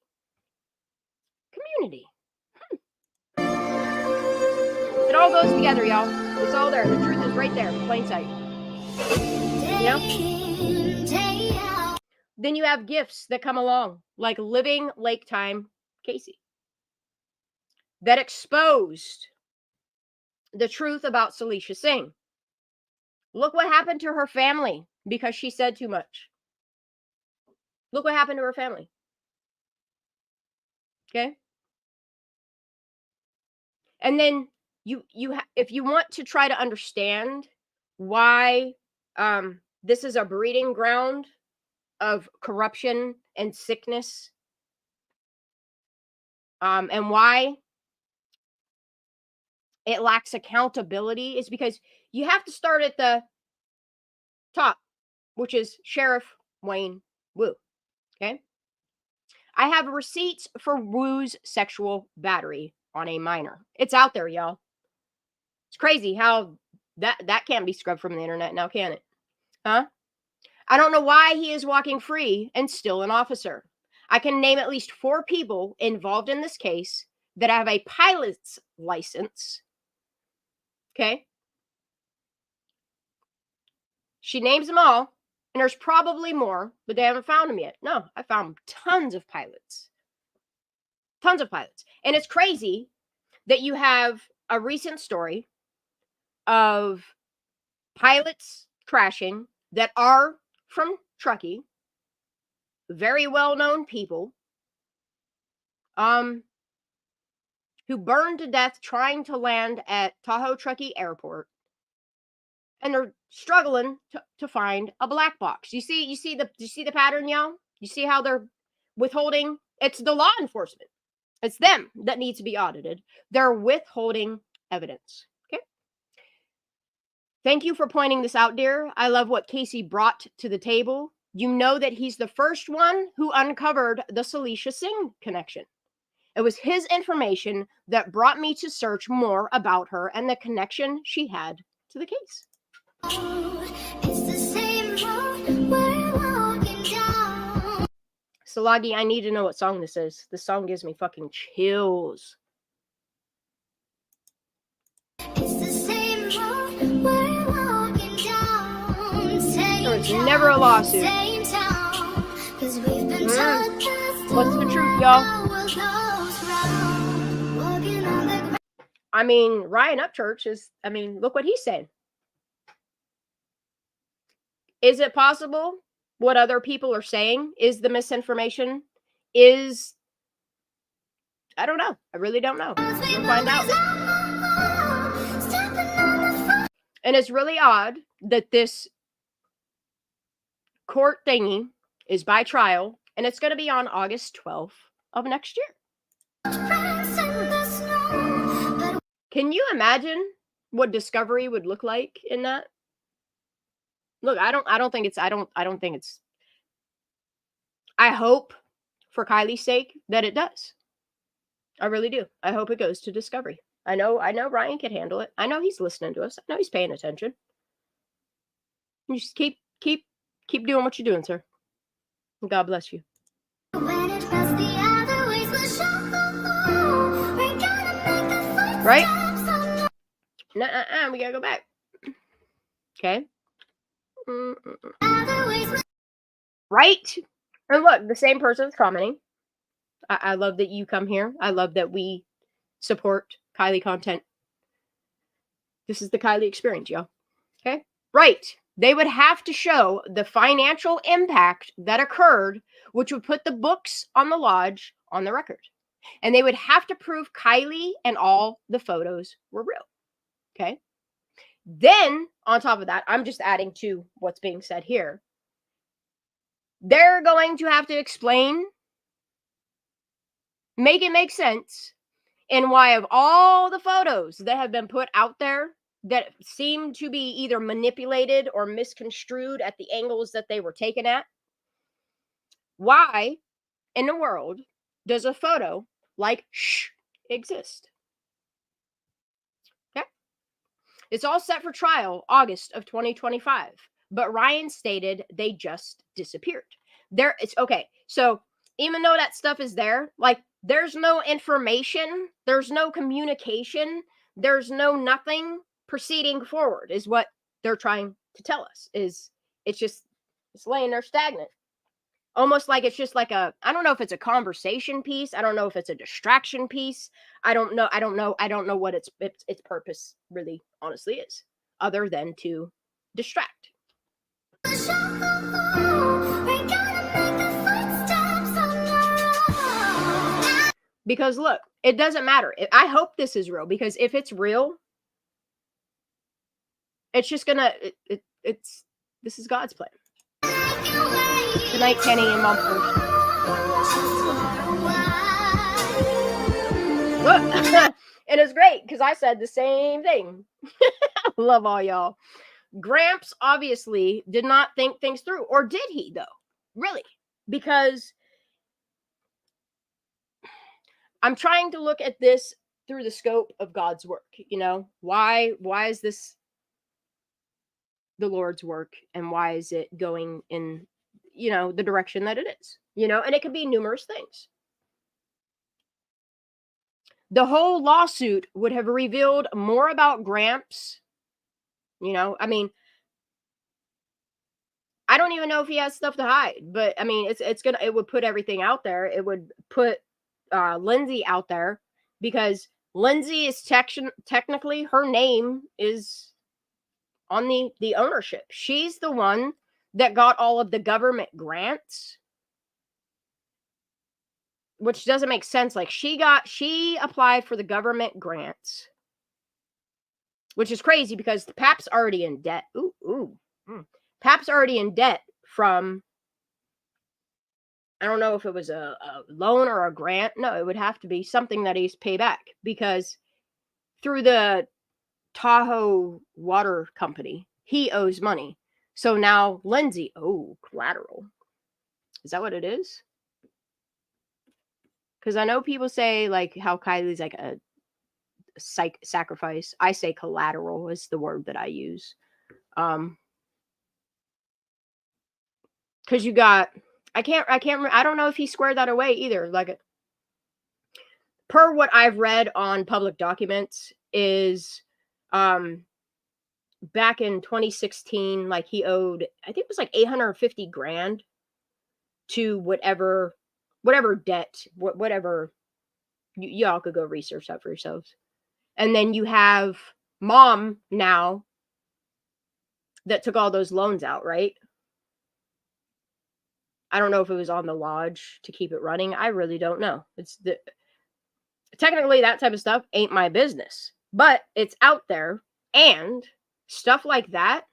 community. It all goes together, y'all. It's all there. The truth is right there in plain sight. You know? Then you have gifts that come along, like Living Lake Time Casey, that exposed the truth about Salisha Singh. Look what happened to her family because she said too much. Look what happened to her family. Okay? And then if you want to try to understand why this is a breeding ground of corruption and sickness, and why it lacks accountability, is because you have to start at the top, which is Sheriff Wayne Wu. Okay? I have receipts for Wu's sexual battery on a minor. It's out there, y'all. It's crazy how that can't be scrubbed from the internet now, can it? Huh? I don't know why he is walking free and still an officer. I can name at least 4 people involved in this case that have a pilot's license. Okay? She names them all, and there's probably more, but they haven't found them yet. No, I found tons of pilots. Tons of pilots. And it's crazy that you have a recent story of pilots crashing that are from Truckee, very well-known people, who burned to death trying to land at Tahoe Truckee Airport, and they're struggling to find a black box. You see the pattern, y'all? You see how they're withholding? It's the law enforcement. It's them that needs to be audited. They're withholding evidence. Okay. Thank you for pointing this out, dear. I love what Casey brought to the table. You know that he's the first one who uncovered the Salisha Singh connection. It was his information that brought me to search more about her and the connection she had to the case. Salagi, I need to know what song this is. This song gives me fucking chills. There was never a lawsuit. What's the truth, y'all? I mean, Ryan Upchurch look what he said. Is it possible what other people are saying is the misinformation? I don't know. I really don't know. We'll find out. And it's really odd that this court thingy is by trial, and it's going to be on August 12th of next year. Can you imagine what discovery would look like in that? Look, I don't think it's I hope for Kylie's sake that it does. I really do. I hope it goes to discovery. I know Ryan can handle it. I know he's listening to us. I know he's paying attention. You just keep doing what you're doing, sir. God bless you. Right? Nuh-uh, we gotta go back. Okay. Right? And look, the same person's commenting. I love that you come here. I love that we support Kylie content. This is the Kylie experience, y'all. Okay? Right. They would have to show the financial impact that occurred, which would put the books on the lodge on the record. And they would have to prove Kylie and all the photos were real. Okay? Then, on top of that, I'm just adding to what's being said here. They're going to have to explain, make it make sense, and why of all the photos that have been put out there that seem to be either manipulated or misconstrued at the angles that they were taken at, why in the world does a photo like shh exist? Okay. It's all set for trial August of 2025, but Ryan stated they just disappeared. There, it's okay. So even though that stuff is there, like there's no information, there's no communication, there's no nothing proceeding forward, is what they're trying to tell us. Is it's laying there stagnant. Almost like it's just like a, I don't know if it's a conversation piece. I don't know if it's a distraction piece. I don't know what its purpose really honestly is, other than to distract. Because look, it doesn't matter. I hope this is real, because if it's real, it's just gonna, it's this is God's plan. Good night, Kenny and Mom first. Look, and it's great because I said the same thing. Love all y'all. Gramps obviously did not think things through, or did he though? Really? Because I'm trying to look at this through the scope of God's work. You know, why is this the Lord's work, and why is it going in, you know, the direction that it is? You know, and it could be numerous things. The whole lawsuit would have revealed more about Gramps. You know, I mean, I don't even know if he has stuff to hide, but I mean, it would put everything out there. It would put Lindsay out there, because Lindsay is technically, her name is on the ownership. She's the one that got all of the government grants, which doesn't make sense. Like she applied for the government grants, which is crazy because Pap's already in debt. Pap's already in debt from, I don't know if it was a loan or a grant. No, it would have to be something that he's paid back, because through the Tahoe Water Company, he owes money. So now Lindsay, collateral. Is that what it is? Because I know people say like how Kylie's like a sacrifice. I say collateral is the word that I use. Because you got, I don't know if he squared that away either. Like, per what I've read on public documents is, back in 2016, like he owed, I think it was like 850 grand to whatever debt, whatever, y'all could go research that for yourselves. And then you have Mom now that took all those loans out, right? I don't know if it was on the lodge to keep it running. I really don't know. Technically that type of stuff ain't my business, but it's out there. And stuff like that,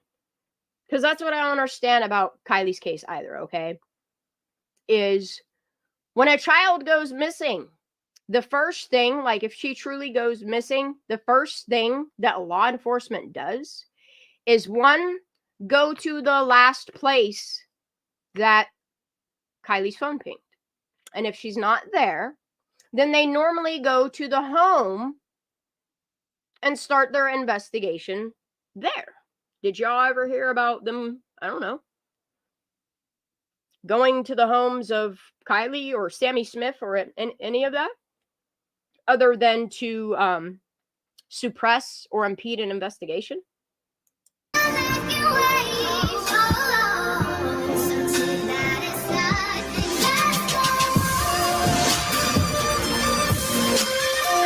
because that's what I don't understand about Kylie's case either, okay, is when a child goes missing, the first thing, like if she truly goes missing, the first thing that law enforcement does is, one, go to the last place that Kylie's phone pinged. And if she's not there, then they normally go to the home and start their investigation there. Did y'all ever hear about them, I don't know, going to the homes of Kylie or Sammy Smith or any of that, other than to suppress or impede an investigation?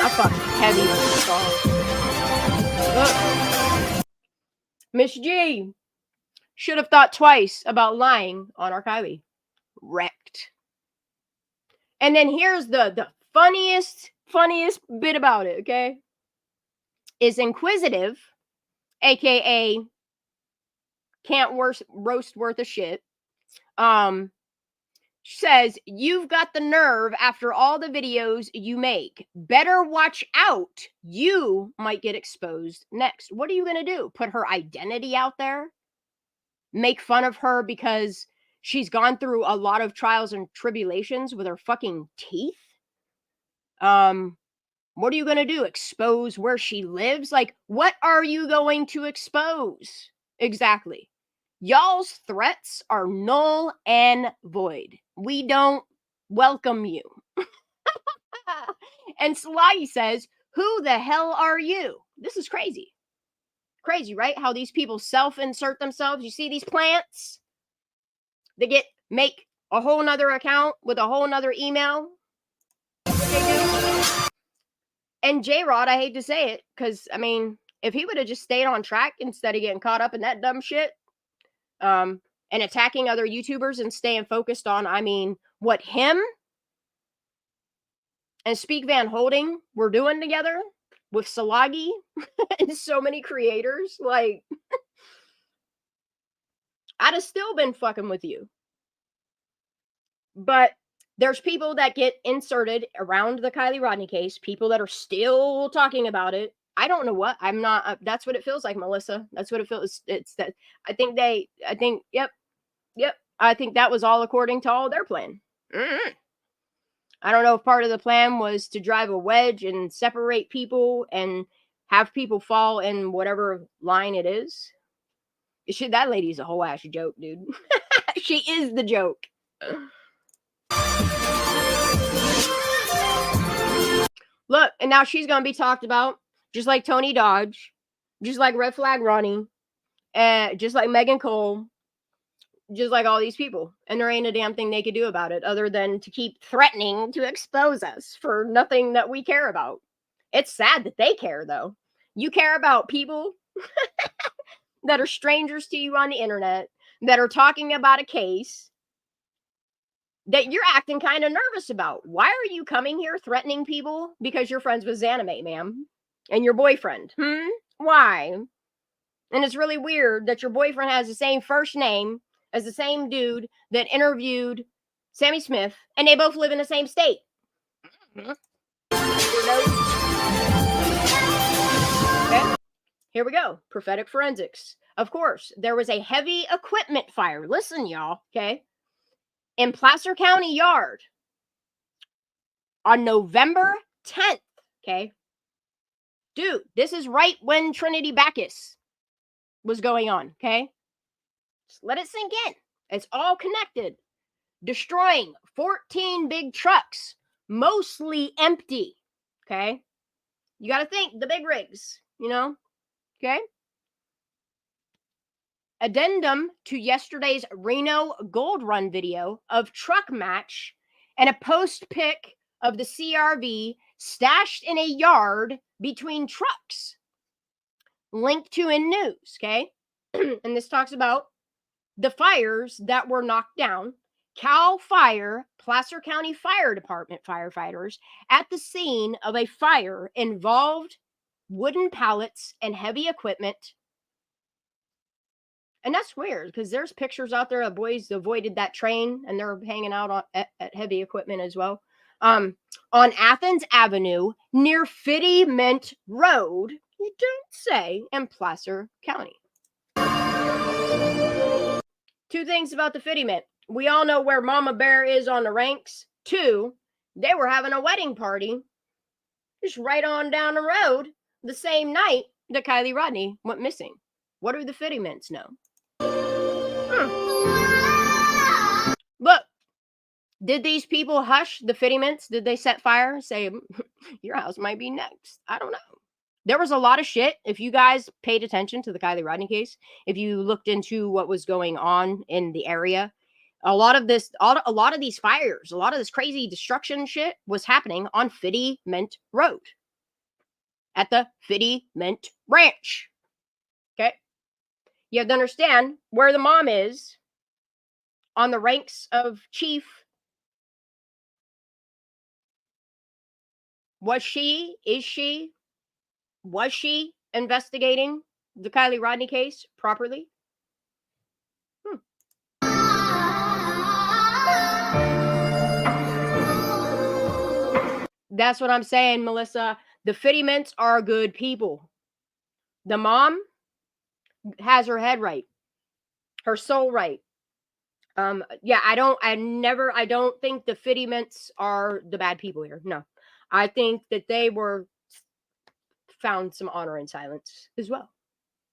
I fucking heavy with this song. Look, Miss G should have thought twice about lying on our Kylie. Wrecked. And then here's the funniest bit about it, okay? Is Inquisitive, aka can't roast worth a shit, says, you've got the nerve after all the videos you make. Better watch out. You might get exposed next. What are you going to do? Put her identity out there? Make fun of her because she's gone through a lot of trials and tribulations with her fucking teeth? What are you going to do? Expose where she lives? Like, what are you going to expose? Exactly. Y'all's threats are null and void. We don't welcome you. And Sly says, who the hell are you? This is crazy. Crazy, right? How these people self-insert themselves. You see these plants? They make a whole nother account with a whole nother email. And J-Rod, I hate to say it, because, I mean, if he would have just stayed on track instead of getting caught up in that dumb shit, and attacking other YouTubers and staying focused on, I mean, what him and Speak Van Holding were doing together with Salagi and so many creators, like, I'd have still been fucking with you. But there's people that get inserted around the Kylie Rodney case, people that are still talking about it. I don't know what. I'm not. That's what it feels like, Melissa. That's what it feels. It's that. Yep. I think that was all according to all their plan. Mm-hmm. I don't know if part of the plan was to drive a wedge and separate people and have people fall in whatever line it is. That lady's a whole ass joke, dude. She is the joke. Look, and now she's going to be talked about just like Tony Dodge, just like Red Flag Ronnie, just like Megan Cole, just like all these people. And there ain't a damn thing they could do about it other than to keep threatening to expose us for nothing that we care about. It's sad that they care, though. You care about people that are strangers to you on the internet, that are talking about a case that you're acting kind of nervous about. Why are you coming here threatening people because you're friends with Xanimate, ma'am? And your boyfriend? Why? And it's really weird that your boyfriend has the same first name as the same dude that interviewed Sammy Smith, and they both live in the same state. Okay. Here we go. Prophetic forensics. Of course, there was a heavy equipment fire. Listen, y'all, okay? In Placer County Yard on November 10th, okay? Dude, this is right when Trinity Bacchus was going on, okay? Just let it sink in. It's all connected. Destroying 14 big trucks, mostly empty, okay? You got to think, the big rigs, you know, okay? Addendum to yesterday's Reno Gold Run video of truck match and a post pic of the CRV stashed in a yard between trucks. Linked to in news, okay? And this talks about the fires that were knocked down. Cal Fire, Placer County Fire Department firefighters at the scene of a fire involved wooden pallets and heavy equipment. And that's weird because there's pictures out there of boys avoided that train and they're hanging out at heavy equipment as well. On Athens Avenue near Fitty Mint Road, you don't say, in Placer County. Two things about the Fitty Mint. We all know where Mama Bear is on the ranks. Two, they were having a wedding party just right on down the road the same night that Kylie Rodney went missing. What do the Fitty Mints know? Look, did these people hush the Fitty Mints? Did they set fire? Say, your house might be next. I don't know. There was a lot of shit. If you guys paid attention to the Kylie Rodney case, if you looked into what was going on in the area, a lot of these fires, a lot of this crazy destruction shit was happening on Fitty Mint Road at the Fitty Mint Ranch. Okay. You have to understand where the mom is on the ranks of chief. Was she investigating the Kylie Rodney case properly? That's what I'm saying, Melissa. The Fitty-Mints are good people. The mom has her head right, her soul right. Yeah, I don't think the Fitty-Mints are the bad people here. No. I think that they were found some honor in silence as well.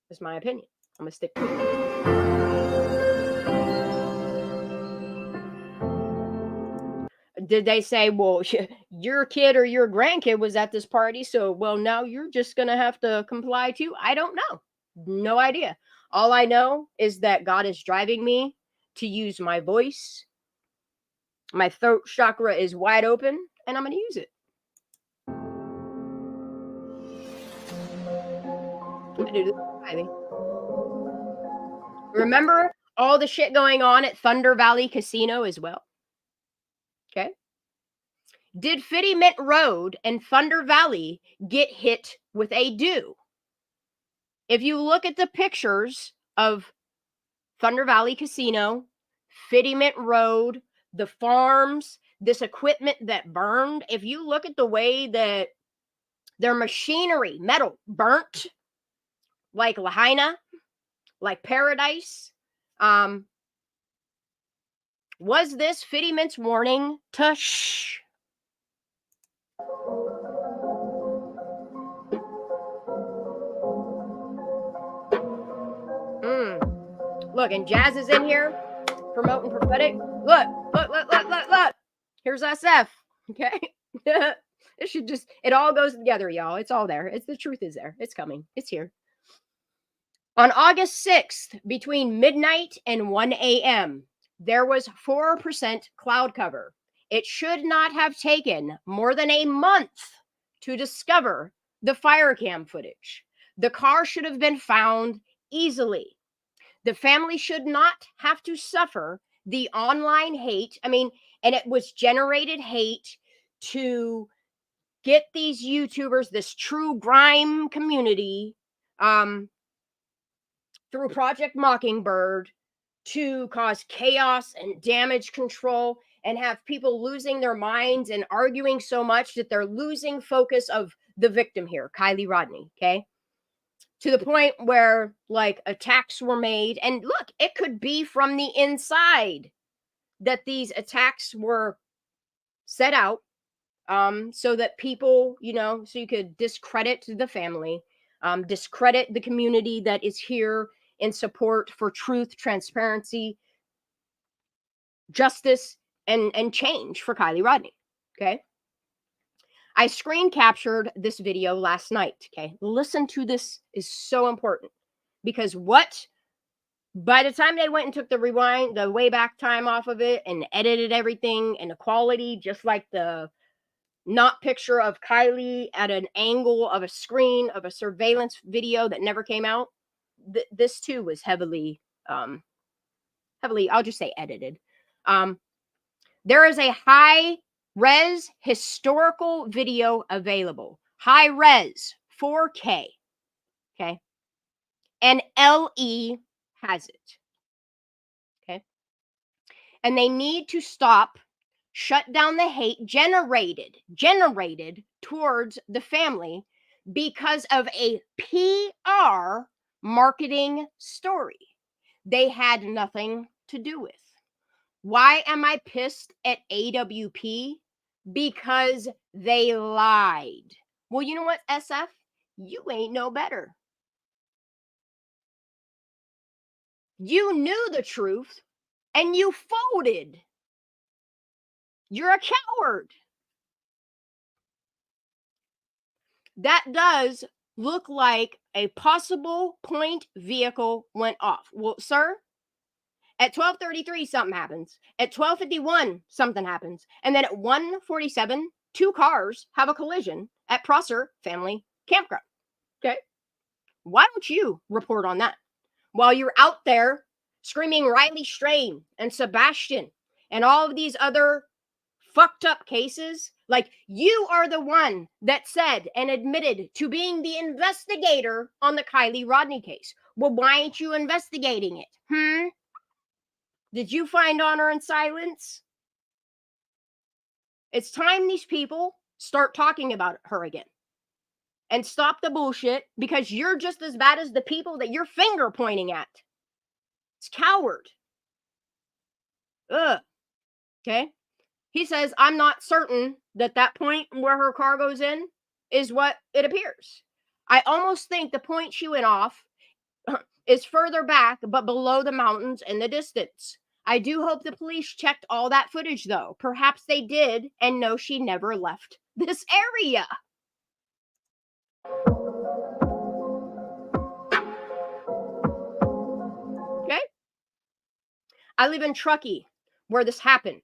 That's my opinion. I'm gonna stick to it. Did they say, well, your kid or your grandkid was at this party, so well now you're just gonna have to comply too? I don't know. No idea. All I know is that God is driving me to use my voice. My throat chakra is wide open, and I'm gonna use it. I do this, Kylie. Remember all the shit going on at Thunder Valley Casino as well? Okay. Did Fitty-Mint Road and Thunder Valley get hit with a dew? If you look at the pictures of Thunder Valley Casino, Fitty-Mint Road, the farms, this equipment that burned, if you look at the way that their machinery, metal, burnt, like Lahaina, like Paradise, was this Fitty-Mint's warning to shh? Look, and Jazz is in here promoting prophetic. Look. Here's SF. Okay. It should just, it all goes together, y'all. It's all there. It's the truth is there. It's coming. It's here. On August 6th, between midnight and 1 a.m., there was 4% cloud cover. It should not have taken more than a month to discover the fire cam footage. The car should have been found easily. The family should not have to suffer the online hate. I mean, and it was generated hate to get these YouTubers, this true grime community, through Project Mockingbird, to cause chaos and damage control and have people losing their minds and arguing so much that they're losing focus of the victim here, Kylie Rodney, okay? To the point where, like, attacks were made. And look, it could be from the inside that these attacks were set out, so that people, so you could discredit the family, discredit the community that is here in support for truth, transparency, justice, and change for Kylie Rodney, okay? I screen captured this video last night, okay? Listen to this, is so important, because by the time they went and took the rewind, the way back time off of it and edited everything and the quality, just like the not picture of Kylie at an angle of a screen of a surveillance video that never came out, this too was heavily, I'll just say edited. There is a high-res historical video available. High-res, 4K, okay? And LE has it, okay? And they need to shut down the hate generated towards the family because of a PR marketing story they had nothing to do with. Why am I pissed at AWP? Because they lied. Well, you know what, SF? You ain't no better. You knew the truth and you folded. You're a coward. That does look like a possible point vehicle went off. Well, sir, at 12:33, something happens. At 12:51, something happens. And then at 1:47, 2 cars have a collision at Prosser Family Campground. Okay? Why don't you report on that? While you're out there screaming Riley Strain and Sebastian and all of these other fucked up cases. Like, you are the one that said and admitted to being the investigator on the Kylie Rodney case. Well, why ain't you investigating it? Did you find honor in silence? It's time these people start talking about her again. And stop the bullshit, because you're just as bad as the people that you're finger pointing at. It's coward. Ugh. Okay? He says, I'm not certain that that point where her car goes in is what it appears. I almost think the point she went off is further back, but below the mountains in the distance. I do hope the police checked all that footage, though. Perhaps they did and know she never left this area. Okay? I live in Truckee, where this happened.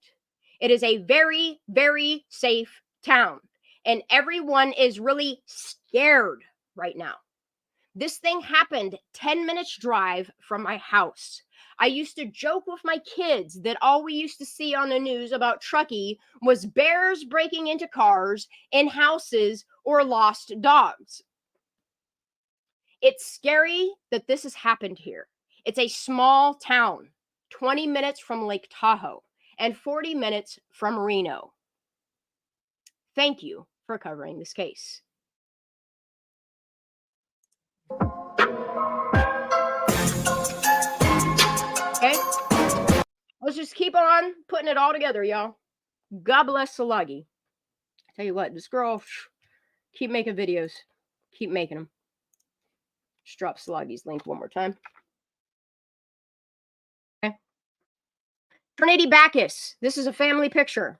It is a very, very safe town, and everyone is really scared right now. This thing happened 10 minutes drive from my house. I used to joke with my kids that all we used to see on the news about Truckee was bears breaking into cars, in houses, or lost dogs. It's scary that this has happened here. It's a small town, 20 minutes from Lake Tahoe and 40 minutes from Reno. Thank you for covering this case. Okay? Let's just keep on putting it all together, y'all. God bless Salagi. I tell you what, this girl, keep making videos. Keep making them. Just drop Salagi's link one more time. Okay. Trinity Backus. This is a family picture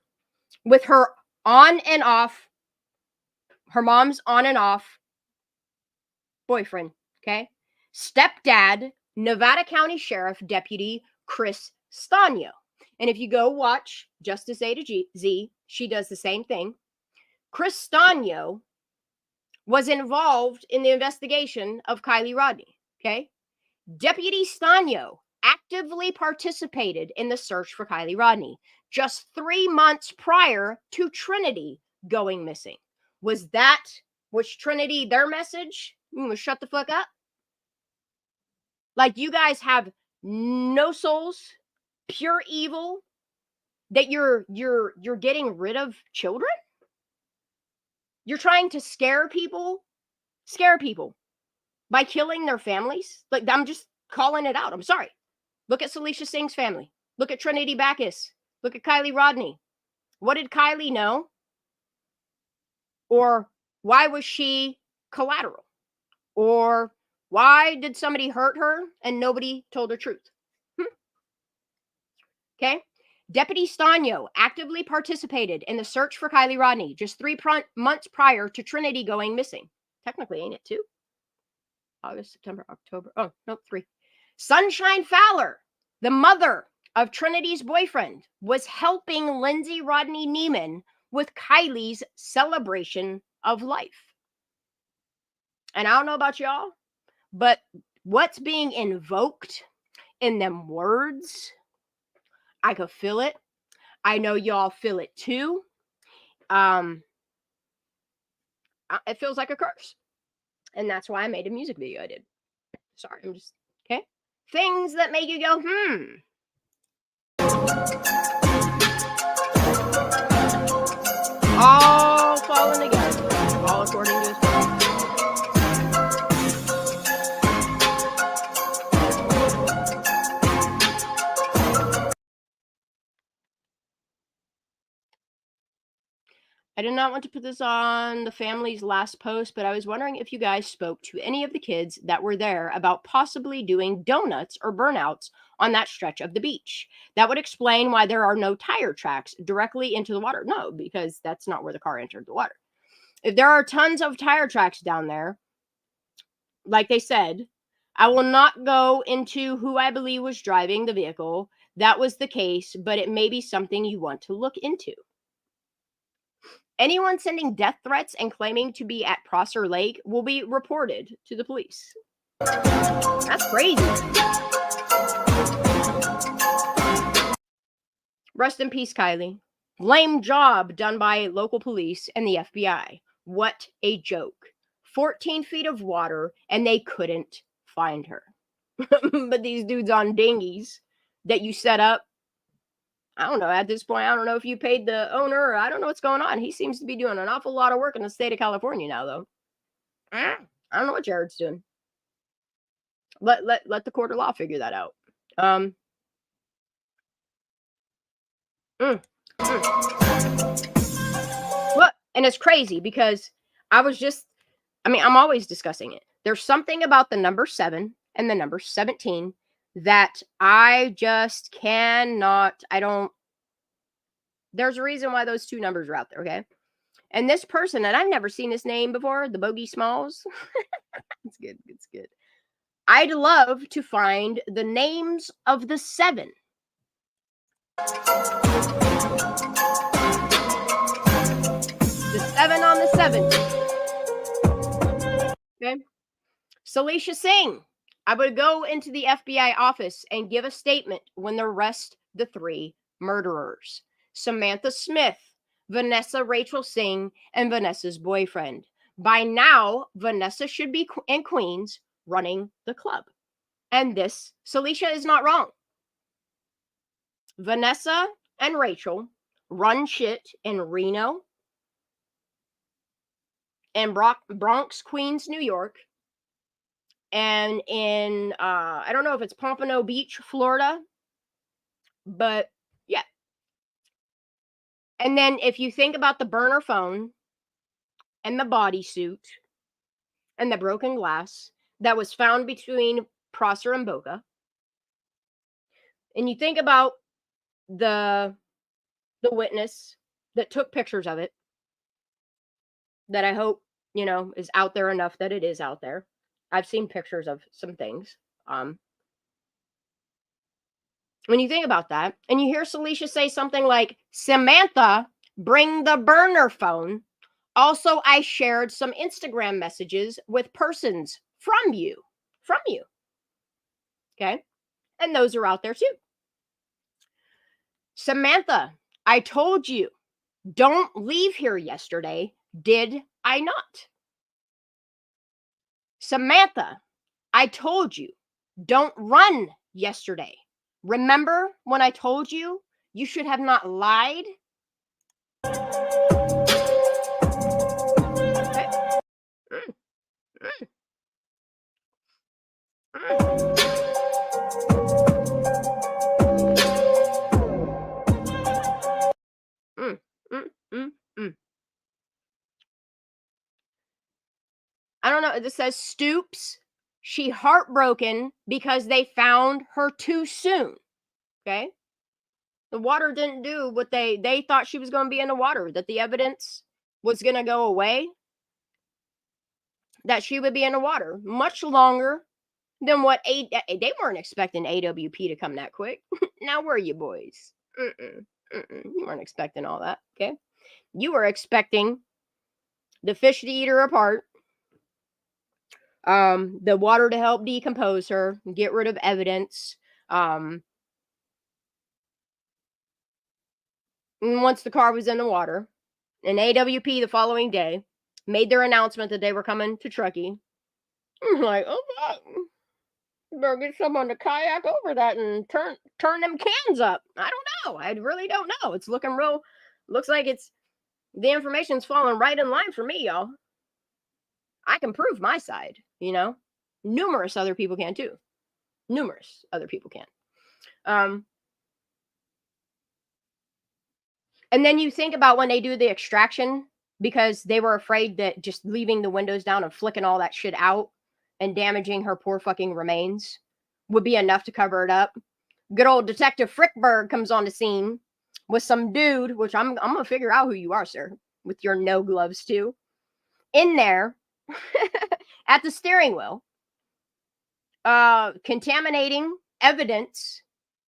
with her on and off, her mom's on and off boyfriend, okay? Stepdad, Nevada County Sheriff Deputy Chris Stagno. And if you go watch Justice A to Z, she does the same thing. Chris Stagno was involved in the investigation of Kylie Rodney, okay? Deputy Stagno actively participated in the search for Kylie Rodney just 3 months prior to Trinity going missing. Was Trinity their message? Shut the fuck up. Like, you guys have no souls, pure evil, that you're getting rid of children? You're trying to scare people by killing their families? Like, I'm just calling it out. I'm sorry. Look at Salisha Singh's family. Look at Trinity Backus. Look at Kylie Rodney. What did Kylie know? Or why was she collateral? Or why did somebody hurt her and nobody told the truth? Okay. Deputy Stagno actively participated in the search for Kylie Rodney just 3 months prior to Trinity going missing. Technically, ain't it 2? August, September, October. Oh, no, 3. Sunshine Fowler, the mother of Trinity's boyfriend, was helping Lindsay Rodney Neiman with Kylie's celebration of life. And I don't know about y'all, but what's being invoked in them words, I could feel it. I know y'all feel it too. It feels like a curse. And that's why I made a music video I did. Sorry, I'm just, okay? Things that make you go, All falling together. All according to his plan. I did not want to put this on the family's last post, but I was wondering if you guys spoke to any of the kids that were there about possibly doing donuts or burnouts on that stretch of the beach. That would explain why there are no tire tracks directly into the water. No, because that's not where the car entered the water. If there are tons of tire tracks down there, like they said, I will not go into who I believe was driving the vehicle. That was the case, but it may be something you want to look into. Anyone sending death threats and claiming to be at Prosser Lake will be reported to the police. That's crazy. Rest in peace, Kylie. Lame job done by local police and the FBI. What a joke. 14 feet of water and they couldn't find her. But these dudes on dinghies that you set up, I don't know. At this point, I don't know if you paid the owner or I don't know what's going on. He seems to be doing an awful lot of work in the state of California now, though. I don't know what Jared's doing. Let the court of law figure that out. Look, and it's crazy because I'm always discussing it. There's something about the number 7 and the number 17 that I just cannot, there's a reason why those two numbers are out there, okay? And this person, and I've never seen this name before, the Bogey Smalls. It's good. It's good. I'd love to find the names of the 7. The 7 on the 7. Okay. Salisha Singh. I would go into the FBI office and give a statement when they arrest the 3 murderers. Samantha Smith, Vanessa Rachel Singh, and Vanessa's boyfriend. By now, Vanessa should be in Queens running the club. And this, Salisha is not wrong. Vanessa and Rachel run shit in Reno and Bronx, Queens, New York, and in, I don't know if it's Pompano Beach, Florida, but yeah. And then if you think about the burner phone and the bodysuit and the broken glass that was found between Prosser and Boca, and you think about the witness that took pictures of it, that I hope, is out there enough that it is out there. I've seen pictures of some things. When you think about that, and you hear Salisha say something like, Samantha, bring the burner phone. Also, I shared some Instagram messages with persons from you. Okay? And those are out there too. Samantha, I told you, don't leave here yesterday. Did I not? Samantha, I told you, don't run yesterday. Remember when I told you you should have not lied? I don't know. This says Stoops. She heartbroken because they found her too soon. Okay. The water didn't do what they thought she was going to be in the water, that the evidence was going to go away, that she would be in the water much longer than what they weren't expecting AWP to come that quick. Now, were you boys? You weren't expecting all that. Okay. You were expecting the fish to eat her apart, the water to help decompose her, get rid of evidence. And once the car was in the water, and AWP the following day made their announcement that they were coming to Truckee. I'm like, oh God, you better get someone to kayak over that and turn them cans up. I don't know. I really don't know. It's looking real. Looks like the information's falling right in line for me, y'all. I can prove my side, Numerous other people can too. Numerous other people can. And then you think about when they do the extraction, because they were afraid that just leaving the windows down and flicking all that shit out and damaging her poor fucking remains would be enough to cover it up. Good old Detective Frickberg comes on the scene with some dude, which I'm going to figure out who you are, sir, with your no gloves too, in there at the steering wheel, contaminating evidence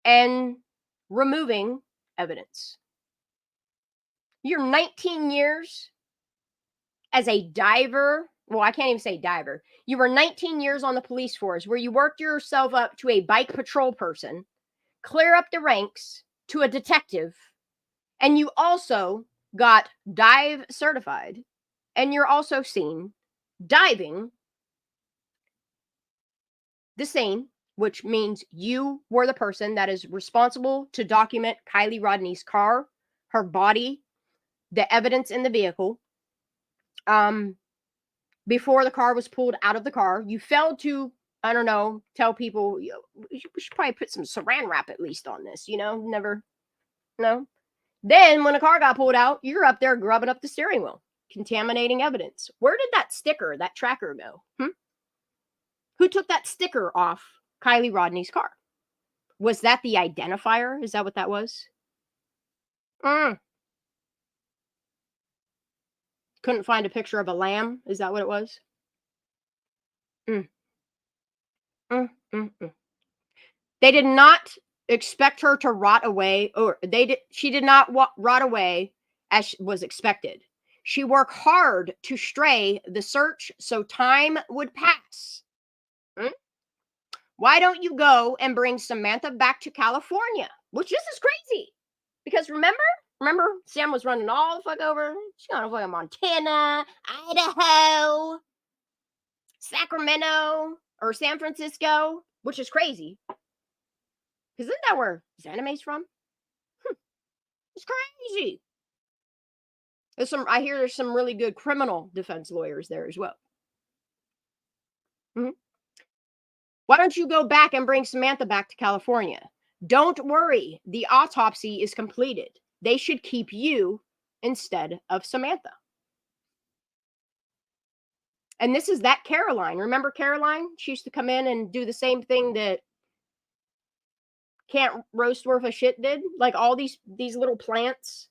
and removing evidence. You're 19 years as a diver. Well, I can't even say diver. You were 19 years on the police force where you worked yourself up to a bike patrol person, clear up the ranks to a detective, And you also got dive certified, and you're also seen diving the scene, which means you were the person that is responsible to document Kylie Rodney's car, her body, the evidence in the vehicle. Before the car was pulled out of the car, you failed to, I don't know, tell people, we should probably put some saran wrap at least on this, never, no. Then when the car got pulled out, you're up there grubbing up the steering wheel, contaminating evidence. Where did that sticker, that tracker go? Who took that sticker off Kylie Rodney's car? Was that the identifier? Is that what that was? Couldn't find a picture of a lamb? Is that what it was? They did not expect her to rot away, or she did not rot away as was expected. She worked hard to stray the search so time would pass. Why don't you go and bring Samantha back to California? Which this is crazy. Because remember Sam was running all the fuck over. She's going to fucking Montana, Idaho, Sacramento, or San Francisco, which is crazy. Because isn't that where Xanime's from? It's crazy. I hear there's some really good criminal defense lawyers there as well. Why don't you go back and bring Samantha back to California? Don't worry, the autopsy is completed. They should keep you instead of Samantha. And this is that Caroline. Remember Caroline? She used to come in and do the same thing that Can't Roast Worth a Shit did. Like all these little plants.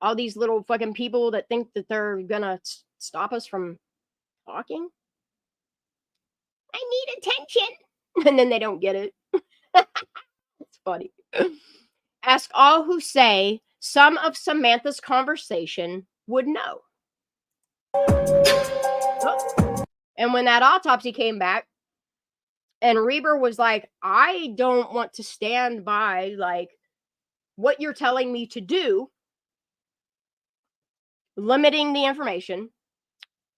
All these little fucking people that think that they're gonna stop us from talking. I need attention. And then they don't get it. It's funny. Ask all who say some of Samantha's conversation would know. And when that autopsy came back, and Reber was like, I don't want to stand by like what you're telling me to do, limiting the information,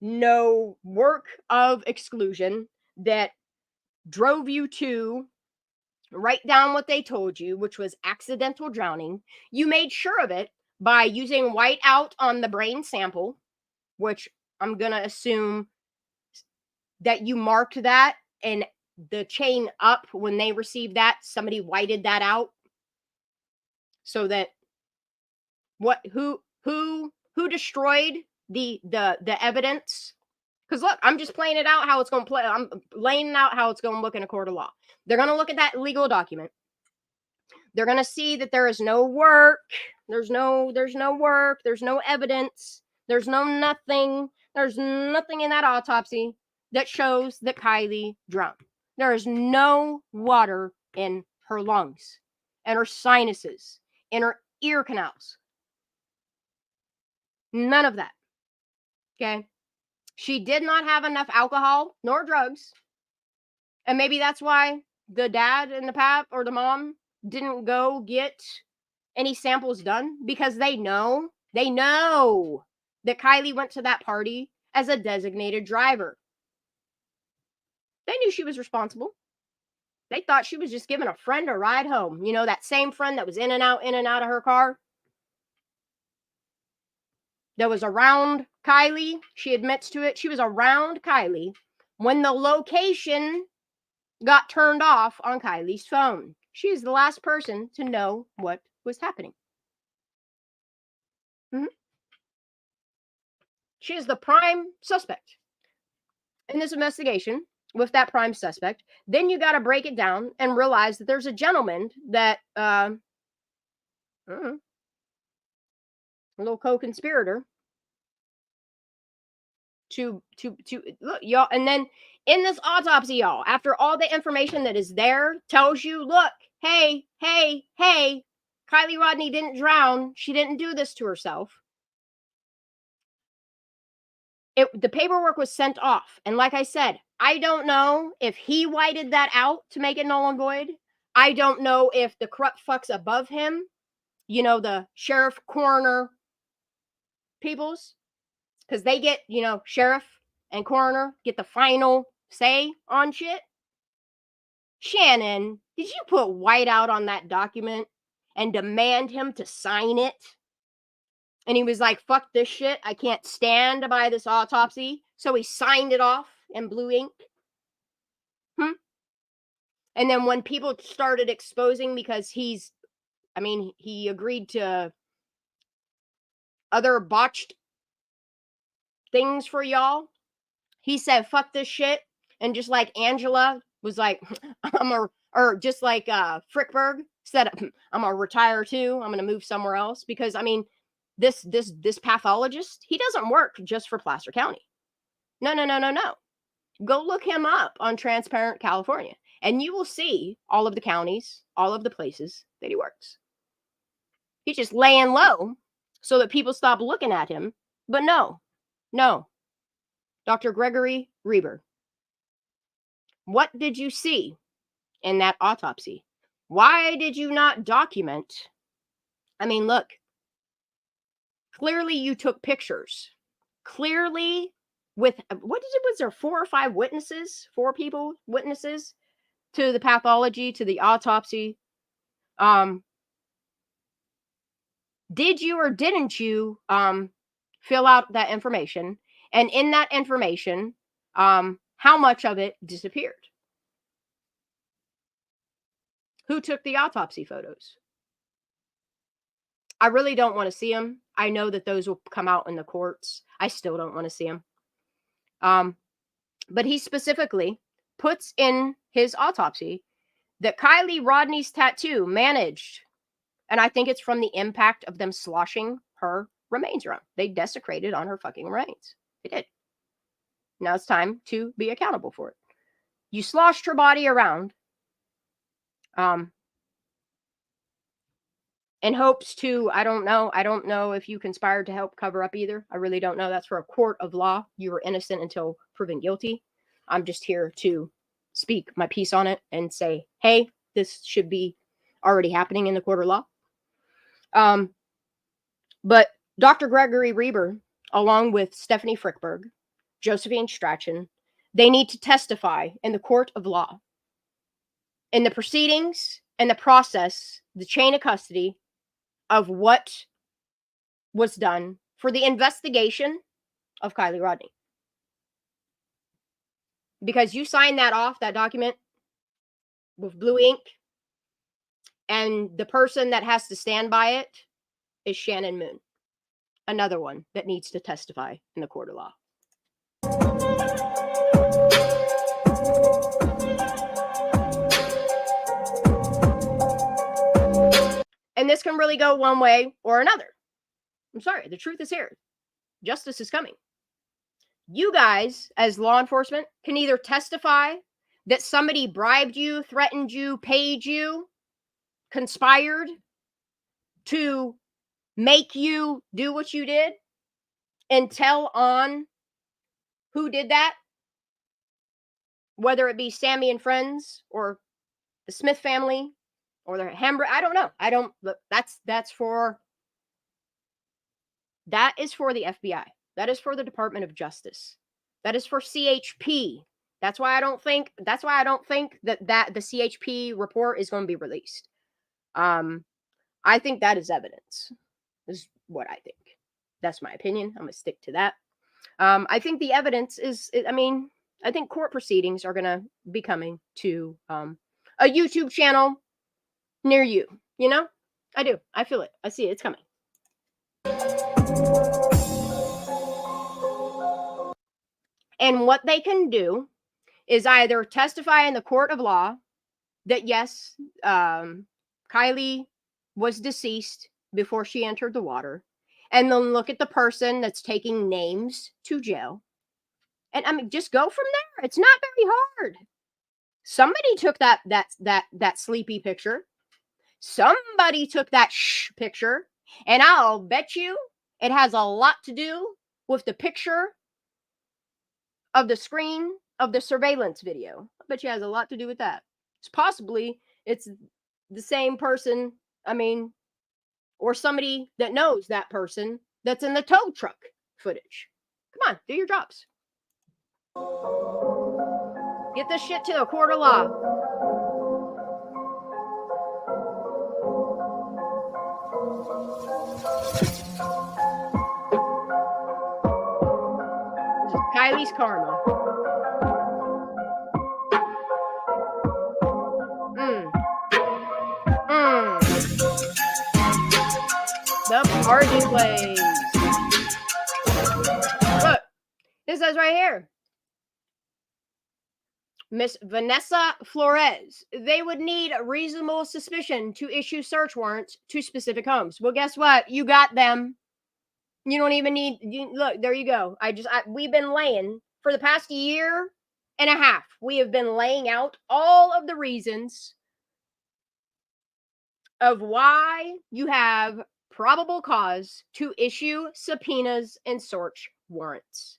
no work of exclusion that drove you to write down what they told you, which was accidental drowning. You made sure of it by using whiteout on the brain sample, which I'm going to assume that you marked that, and the chain up when they received that, somebody whited that out so that who destroyed the evidence. Because look, I'm just playing it out how it's going to play. I'm laying out how it's going to look in a court of law. They're going to look at that legal document. They're going to see that there is no work. There's no work. There's no evidence. There's no nothing. There's nothing in that autopsy that shows that Kylie drowned. There is no water in her lungs, and her sinuses, in her ear canals. None of that. Okay? She did not have enough alcohol nor drugs. And maybe that's why the dad and the pap or the mom didn't go get any samples done, because they know that Kylie went to that party as a designated driver. They knew she was responsible. They thought she was just giving a friend a ride home. You know, that same friend that was in and out of her car. That was around Kylie. She admits to it. She was around Kylie when the location got turned off on Kylie's phone. She is the last person to know what was happening. She is the prime suspect in this investigation with that prime suspect. Then you got to break it down and realize that there's a gentleman that, a little co-conspirator to look, y'all. And then in this autopsy, y'all, after all the information that is there tells you, look, hey, Kylie Rodney didn't drown. She didn't do this to herself. The paperwork was sent off. And like I said, I don't know if he whited that out to make it null and void. I don't know if the corrupt fucks above him you know, the sheriff, coroner peoples, because they get, you know, sheriff and coroner get the final say on shit. Shannon, did you put whiteout on that document and demand him to sign it? And he was like, fuck this shit. I can't stand by this autopsy. So he signed it off in blue ink. And then when people started exposing, because he agreed to other botched things for y'all, he said, fuck this shit. And just like Angela was like, or just like Frickberg said, I'm gonna retire too. I'm gonna move somewhere else. Because I mean, this pathologist, he doesn't work just for Placer County. No. Go look him up on Transparent California, and you will see all of the counties, all of the places that he works. He's just laying low so that people stop looking at him. But no. Dr. Gregory Reber, what did you see in that autopsy? Why did you not document? I mean, look, clearly you took pictures. Clearly, with was there 4 or 5 witnesses? 4 people, witnesses to the pathology, to the autopsy. Did you or didn't you fill out that information? And in that information, how much of it disappeared? Who took the autopsy photos? I really don't want to see them. I know that those will come out in the courts. I still don't want to see them. But he specifically puts in his autopsy that Kylie Rodney's tattoo managed, and I think it's from the impact of them sloshing her remains around. They desecrated on her fucking remains. They did. Now it's time to be accountable for it. You sloshed her body around in hopes to, I don't know if you conspired to help cover up either. I really don't know. That's for a court of law. You were innocent until proven guilty. I'm just here to speak my piece on it and say, hey, this should be already happening in the court of law. But Dr. Gregory Reber, along with Stephanie Frickberg, Josephine Strachan, they need to testify in the court of law, in the proceedings and the process, the chain of custody of what was done for the investigation of Kylie Rodney. Because you signed that off, that document, with blue ink, and the person that has to stand by it is Shannon Moon, another one that needs to testify in the court of law. And this can really go one way or another. I'm sorry, the truth is here. Justice is coming. You guys, as law enforcement, can either testify that somebody bribed you, threatened you, paid you, conspired to make you do what you did, and tell on who did that, whether it be Sammy and friends or the Smith family or the Hamburg. I don't know. That is for the FBI. That is for the Department of Justice. That is for CHP. That's why I don't think that the CHP report is going to be released. I think that is evidence. Is what I think. That's my opinion. I'm going to stick to that. I think the evidence is, I think court proceedings are going to be coming to a YouTube channel near you. You know? I do. I feel it. I see it. It's coming. And what they can do is either testify in the court of law that, yes, Kylie was deceased before she entered the water, and then look at the person that's taking names to jail. And just go from there. It's not very hard. Somebody took that sleepy picture. Somebody took that picture, and I'll bet you it has a lot to do with the picture of the screen of the surveillance video. I bet you it has a lot to do with that. It's the same person, or somebody that knows that person that's in the tow truck footage. Come on, do your jobs. Get this shit to a court of law. This is Kylie's karma. The party place. Look, it says right here. Miss Vanessa Flores. They would need a reasonable suspicion to issue search warrants to specific homes. Well, guess what? You got them. You don't even need. Look, there you go. We've been laying for the past year and a half. We have been laying out all of the reasons of why you have probable cause to issue subpoenas and search warrants.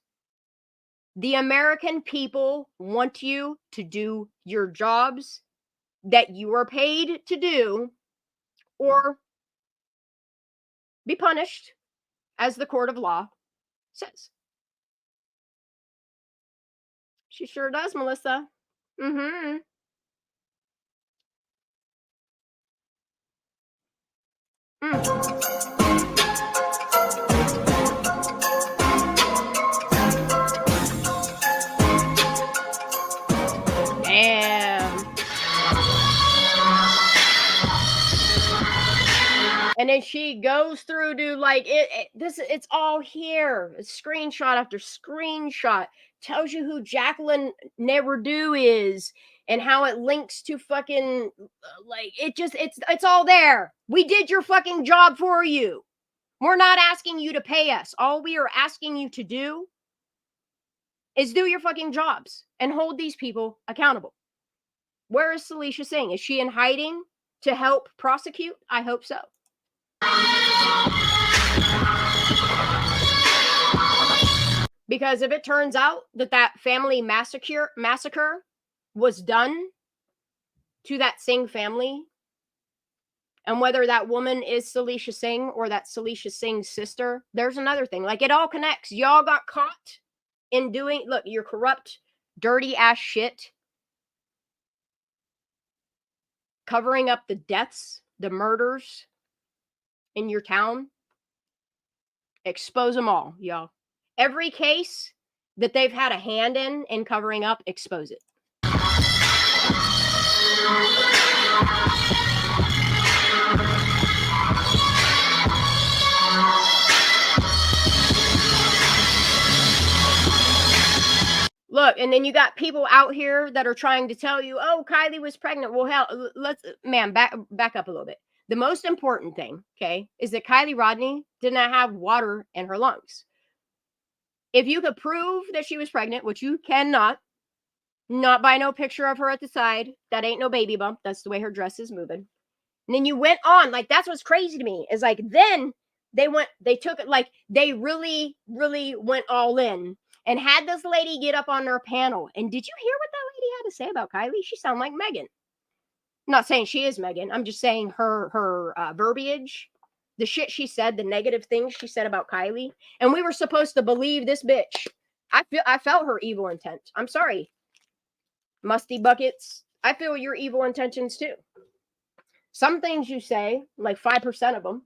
The American people want you to do your jobs that you are paid to do, or be punished, as the court of law says. She sure does, Melissa. Mm-hmm. Damn. And then she goes through to like it's all here. It's screenshot after screenshot. Tells you who Jacqueline Neverdo is and how it links to fucking like it's all there. We did your fucking job for you. We're not asking you to pay us. All we are asking you to do is do your fucking jobs and hold these people accountable. Where is Celicia Singh? Is she in hiding to help prosecute? I hope so. Because if it turns out that family massacre was done to that Singh family, and whether that woman is Celicia Singh or that Celicia Singh's sister, there's another thing. Like, it all connects. Y'all got caught in doing, look, your corrupt, dirty ass shit, covering up the deaths, the murders in your town. Expose them all, y'all. Every case that they've had a hand in covering up, expose it. Look, and then you got people out here that are trying to tell you, oh, Kylie was pregnant. Well, hell, back up a little bit. The most important thing, okay, is that Kylie Rodney did not have water in her lungs. If you could prove that she was pregnant, which you cannot, not by no picture of her at the side, that ain't no baby bump. That's the way her dress is moving. And then you went on, like, that's what's crazy to me, is like, then they took it, like, they really, really went all in and had this lady get up on their panel. And did you hear what that lady had to say about Kylie? She sounded like Megan. I'm not saying she is Megan. I'm just saying her verbiage, the shit she said, the negative things she said about Kylie. And we were supposed to believe this bitch. I felt her evil intent. I'm sorry. Musty buckets. I feel your evil intentions too. Some things you say, like 5% of them,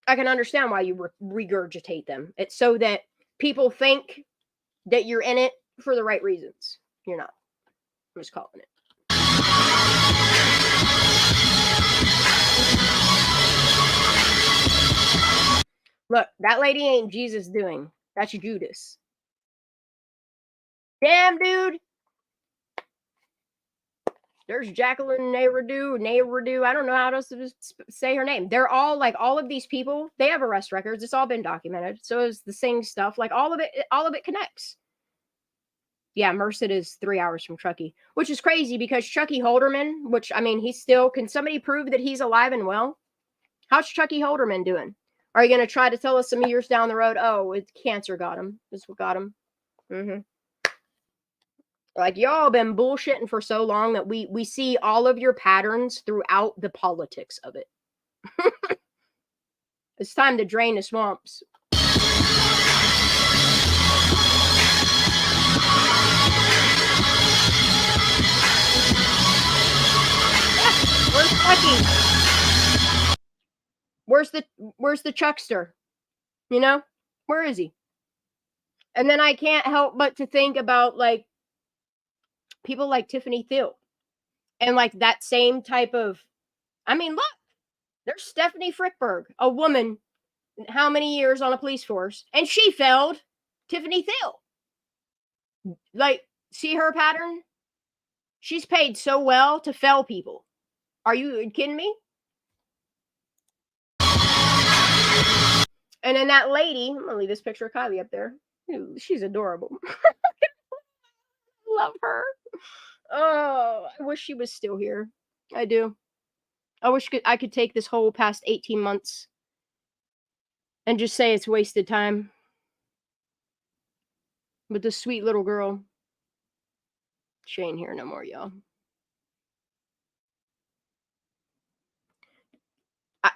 I can understand why you regurgitate them. It's so that people think that you're in it for the right reasons. You're not. I'm just calling it. Look, that lady ain't Jesus doing. That's Judas. Damn, dude. There's Jacqueline Neverdo. I don't know how else to say her name. They're all like, all of these people, they have arrest records. It's all been documented. So is the Singh stuff. Like, all of it connects. Yeah, Merced is 3 hours from Chucky, which is crazy because Chucky Holderman, which, I mean, he's still, can somebody prove that he's alive and well? How's Chucky Holderman doing? Are you going to try to tell us some years down the road, oh, cancer got him? This is what got him. Like, y'all been bullshitting for so long that we see all of your patterns throughout the politics of it. It's time to drain the swamps. Where's Chucky? Where's the Chuckster? You know? Where is he? And then I can't help but to think about, like, people like Tiffany Thiel. And, like, that same type of... I mean, look! There's Stephanie Frickberg, a woman, how many years on a police force, and she failed. Tiffany Thiel. Like, see her pattern? She's paid so well to fail people. Are you kidding me? And then that lady, I'm gonna leave this picture of Kylie up there. She's adorable. Love her. Oh, I wish she was still here. I do. I wish I could take this whole past 18 months and just say it's wasted time. But this sweet little girl, she ain't here no more, y'all.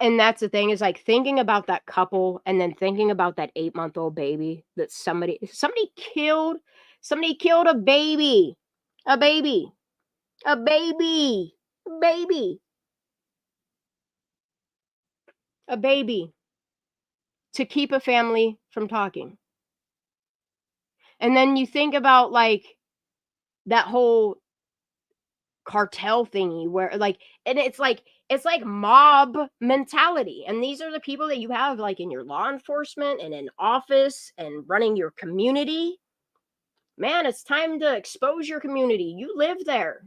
And that's the thing, is like thinking about that couple and then thinking about that 8-month-old baby that somebody killed a baby. A baby. A baby. A baby. A baby. To keep a family from talking. And then you think about, like, that whole cartel thingy where, like, and it's like mob mentality. And these are the people that you have, like, in your law enforcement and in office and running your community. Man, it's time to expose your community. You live there.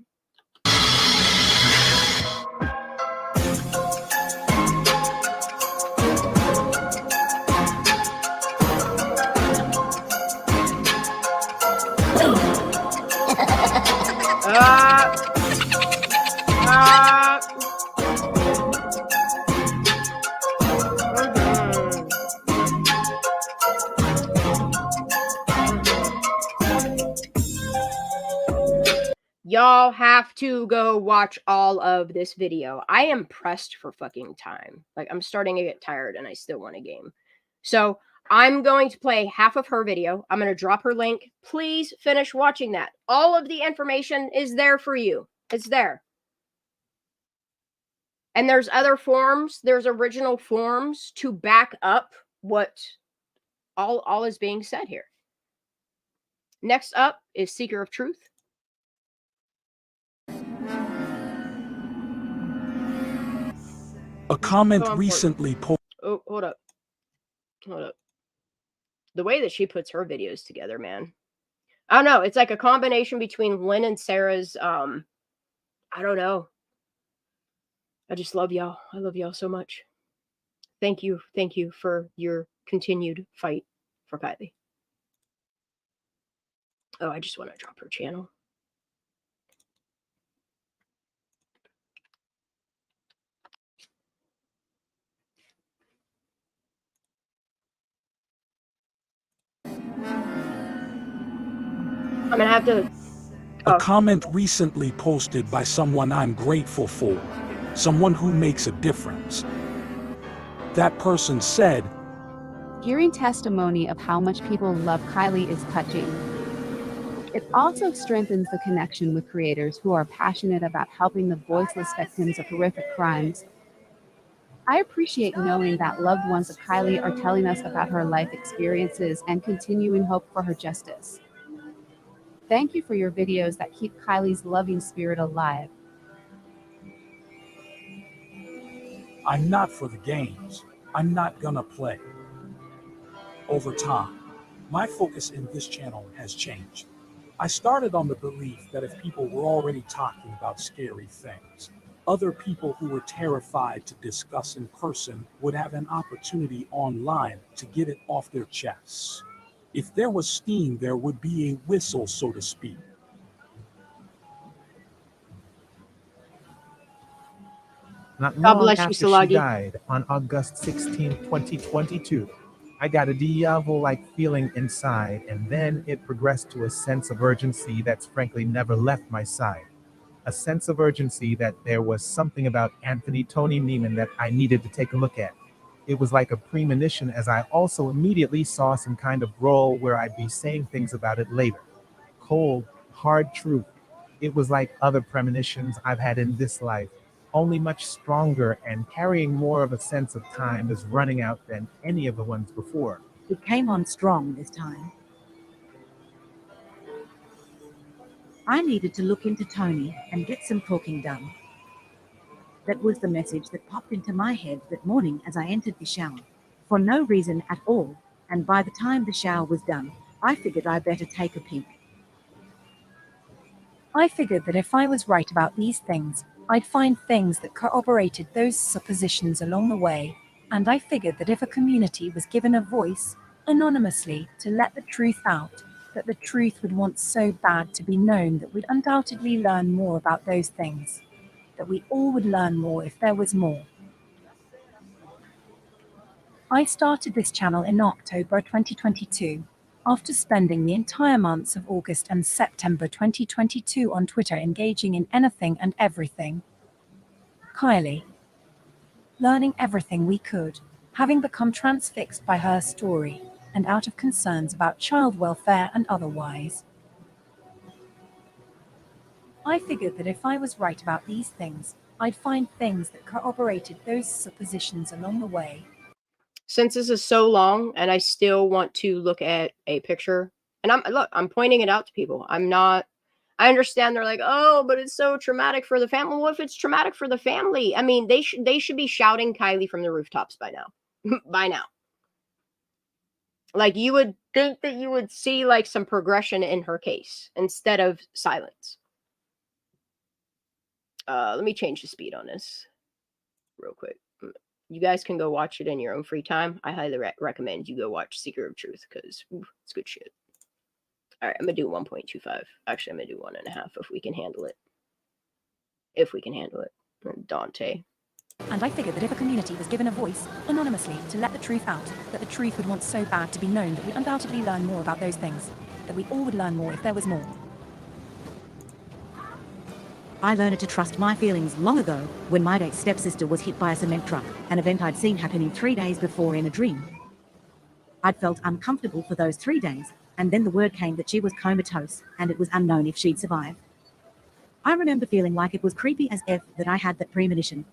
Y'all have to go watch all of this video. I am pressed for fucking time. Like, I'm starting to get tired and I still want a game. So I'm going to play half of her video. I'm going to drop her link. Please finish watching that. All of the information is there for you. It's there. And there's other forms. There's original forms to back up what all is being said here. Next up is Seeker of Truth. A comment recently posted. Oh, hold up. The way that she puts her videos together, man. I don't know. It's like a combination between Lynn and Sarah's, I don't know. I just love y'all. I love y'all so much. Thank you. Thank you for your continued fight for Kylie. Oh, I just want to drop her channel. I'm going to have to... A comment recently posted by someone I'm grateful for. Someone who makes a difference. That person said, "Hearing testimony of how much people love Kylie is touching. It also strengthens the connection with creators who are passionate about helping the voiceless victims of horrific crimes. I appreciate knowing that loved ones of Kylie are telling us about her life experiences and continuing hope for her justice. Thank you for your videos that keep Kylie's loving spirit alive." I'm not for the games. I'm not gonna play. Over time, my focus in this channel has changed. I started on the belief that if people were already talking about scary things, other people who were terrified to discuss in person would have an opportunity online to get it off their chests. If there was steam, there would be a whistle, so to speak. Not God long bless you, after she Salagi. died on August 16, 2022, I got a devil-like feeling inside, and then it progressed to a sense of urgency that's frankly never left my side. A sense of urgency that there was something about Anthony Tony Neiman that I needed to take a look at. It was like a premonition, as I also immediately saw some kind of role where I'd be saying things about it later. Cold, hard truth. It was like other premonitions I've had in this life, only much stronger and carrying more of a sense of time is running out than any of the ones before. It came on strong this time. I needed to look into Tony and get some talking done. That was the message that popped into my head that morning as I entered the shower. For no reason at all, and by the time the shower was done, I figured I better take a peek. I figured that if I was right about these things, I'd find things that corroborated those suppositions along the way, and I figured that if a community was given a voice, anonymously, to let the truth out, that the truth would want so bad to be known that we'd undoubtedly learn more about those things, that we all would learn more if there was more. I started this channel in October 2022, after spending the entire months of August and September 2022 on Twitter engaging in anything and everything. Kylie. Learning everything we could, having become transfixed by her story, and out of concerns about child welfare and otherwise. I figured that if I was right about these things, I'd find things that corroborated those suppositions along the way. Since this is so long and I still want to look at a picture, and I'm pointing it out to people. I understand they're like, oh, but it's so traumatic for the family. Well, if it's traumatic for the family, I mean, they should be shouting Kylie from the rooftops by now. By now. Like, you would think that you would see like some progression in her case instead of silence. Let me change the speed on this real quick. You guys can go watch it in your own free time. I highly recommend you go watch Secret of Truth because it's good shit. All right, I'm going to do 1.25. Actually, I'm going to do 1.5 if we can handle it. If we can handle it. Dante. And I figured that if a community was given a voice, anonymously, to let the truth out, that the truth would want so bad to be known that we'd undoubtedly learn more about those things, that we all would learn more if there was more. I learned to trust my feelings long ago when my stepsister was hit by a cement truck, an event I'd seen happening 3 days before in a dream. I'd felt uncomfortable for those 3 days, and then the word came that she was comatose, and it was unknown if she'd survive. I remember feeling like it was creepy as F that I had that premonition.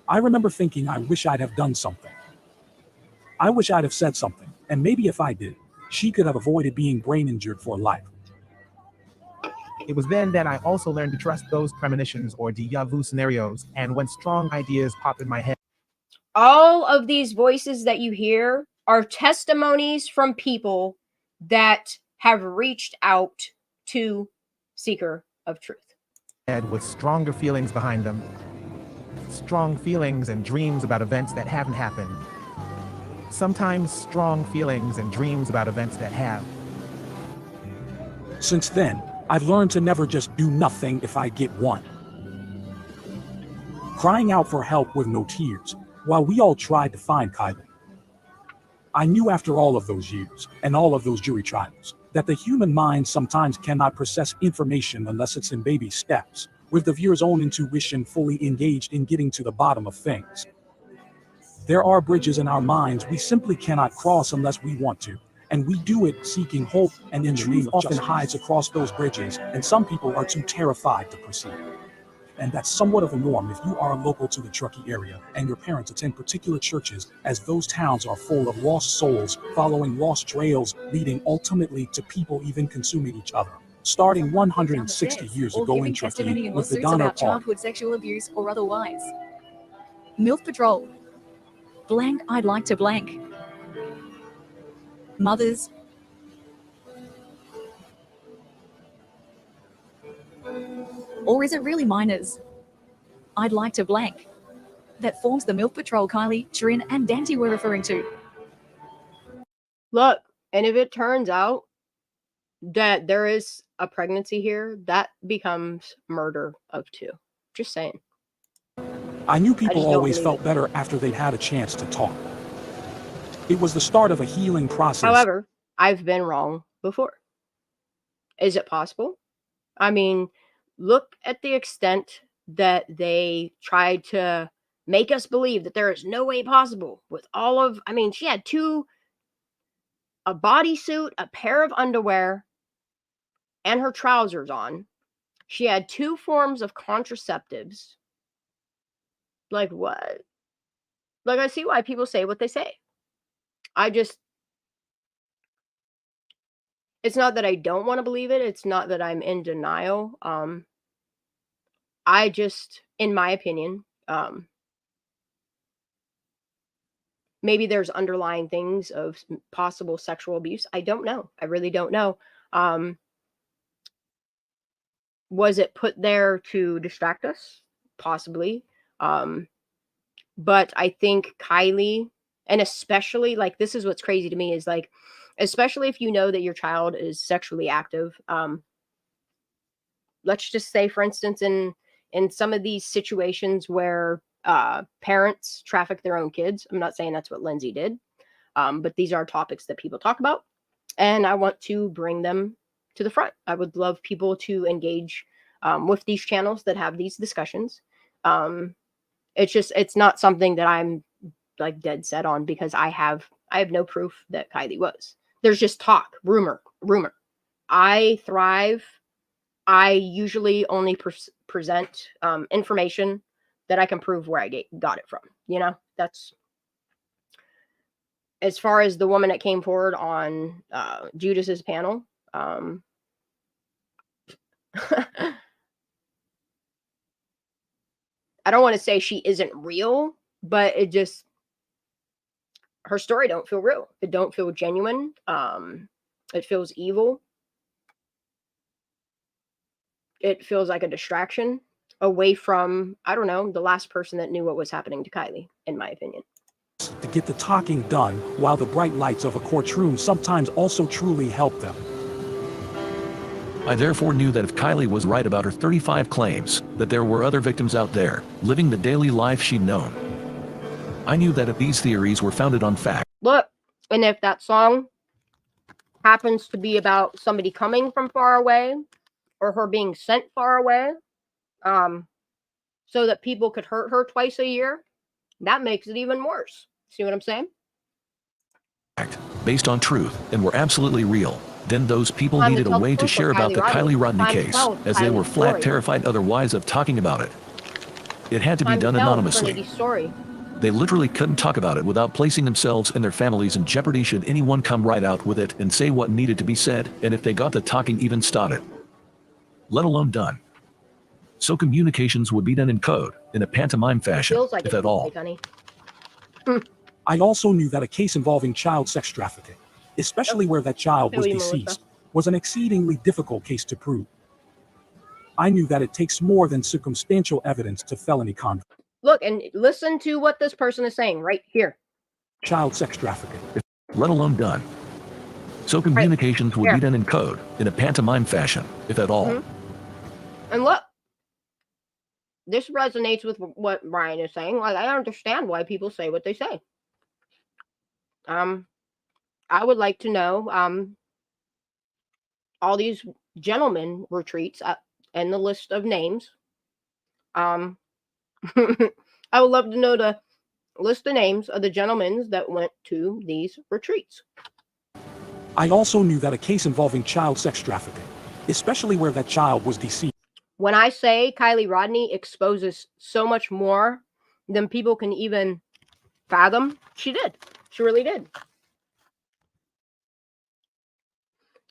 I remember thinking I wish I'd have done something. I wish I'd have said something, and maybe if I did, she could have avoided being brain injured for life. It was then that I also learned to trust those premonitions or déjà vu scenarios, and when strong ideas pop in my head. All of these voices that you hear are testimonies from people that have reached out to Seeker of Truth. With stronger feelings behind them. Strong feelings and dreams about events that haven't happened. Sometimes strong feelings and dreams about events that have. Since then, I've learned to never just do nothing if I get one. Crying out for help with no tears, while we all tried to find Kylie. I knew after all of those years, and all of those jury trials, that the human mind sometimes cannot process information unless it's in baby steps, with the viewer's own intuition fully engaged in getting to the bottom of things. There are bridges in our minds we simply cannot cross unless we want to. And we do it seeking hope, and the truth often hides across those bridges, and some people are too terrified to proceed. And that's somewhat of a norm if you are local to the Truckee area and your parents attend particular churches, as those towns are full of lost souls following lost trails, leading ultimately to people even consuming each other. Starting 160 years ago in Truckee with the Donner Park. Childhood sexual abuse or otherwise. MILF Patrol. Blank, I'd like to blank. Mothers. Or is it really minors? I'd like to blank. That forms the MILF Patrol Kylie, Shirin, and Dante we're referring to. Look, and if it turns out that there is a pregnancy here, that becomes murder of two. Just saying. I knew people always felt better after they'd had a chance to talk. It was the start of a healing process. However, I've been wrong before. Is it possible? I mean, look at the extent that they tried to make us believe that there is no way possible with all of, I mean, she had a bodysuit, a pair of underwear, and her trousers on. She had 2 forms of contraceptives. Like, what? Like, I see why people say what they say. It's not that I don't want to believe it. It's not that I'm in denial. I just, in my opinion, maybe there's underlying things of possible sexual abuse. I don't know. I really don't know. Was it put there to distract us? Possibly. But I think Kylie, and especially, like, this is what's crazy to me, is like, especially if you know that your child is sexually active. Let's just say, for instance, in some of these situations where parents traffic their own kids. I'm not saying that's what Lindsay did, but these are topics that people talk about, and I want to bring them to the front. I would love people to engage with these channels that have these discussions. It's not something that I'm like dead set on, because I have no proof that Kylie was. There's just talk, rumor. I thrive. I usually only present information that I can prove where I got it from. You know, that's as far as the woman that came forward on Judas's panel. I don't want to say she isn't real, but it just, her story don't feel real. It don't feel genuine. It feels evil. It feels like a distraction away from, I don't know, the last person that knew what was happening to Kylie, in my opinion. To get the talking done, while the bright lights of a courtroom sometimes also truly help them. I therefore knew that if Kylie was right about her 35 claims, that there were other victims out there, living the daily life she'd known. I knew that if these theories were founded on fact. Look, and if that song happens to be about somebody coming from far away, or her being sent far away, so that people could hurt her twice a year, that makes it even worse. See what I'm saying? Based on truth, and were absolutely real, then those people needed a way to share about the Kylie Rodney case, as they were flat terrified otherwise of talking about it. It had to be done anonymously. They literally couldn't talk about it without placing themselves and their families in jeopardy should anyone come right out with it and say what needed to be said, and if they got the talking even started, let alone done. So communications would be done in code, in a pantomime fashion, if at all. I also knew that a case involving child sex trafficking, especially where that child was deceased, was an exceedingly difficult case to prove. I knew that it takes more than circumstantial evidence to felony convict. Look, and listen to what this person is saying right here. Child sex trafficking. Let alone done. So communications would be done in code, in a pantomime fashion, if at all. And look, this resonates with what Brian is saying. Like, I understand why people say what they say. I would like to know all these gentlemen retreats and the list of names. I would love to know the list of names of the gentlemen that went to these retreats. I also knew that a case involving child sex trafficking, especially where that child was deceased. When I say Kylie Rodney exposes so much more than people can even fathom, she did. She really did.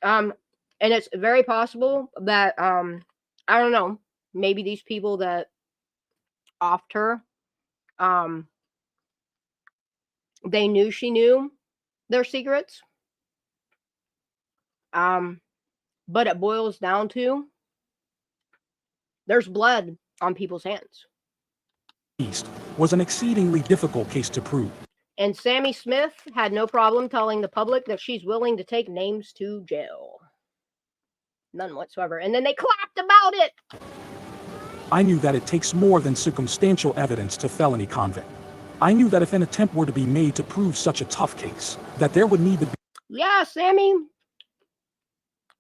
And it's very possible that, I don't know, maybe these people that offed her, they knew she knew their secrets. But it boils down to, there's blood on people's hands. Was an exceedingly difficult case to prove. And Sammy Smith had no problem telling the public that she's willing to take names to jail. None whatsoever. And then they clapped about it. I knew that it takes more than circumstantial evidence to felony convict. I knew that if an attempt were to be made to prove such a tough case, that there would need to be. Yeah, Sammy.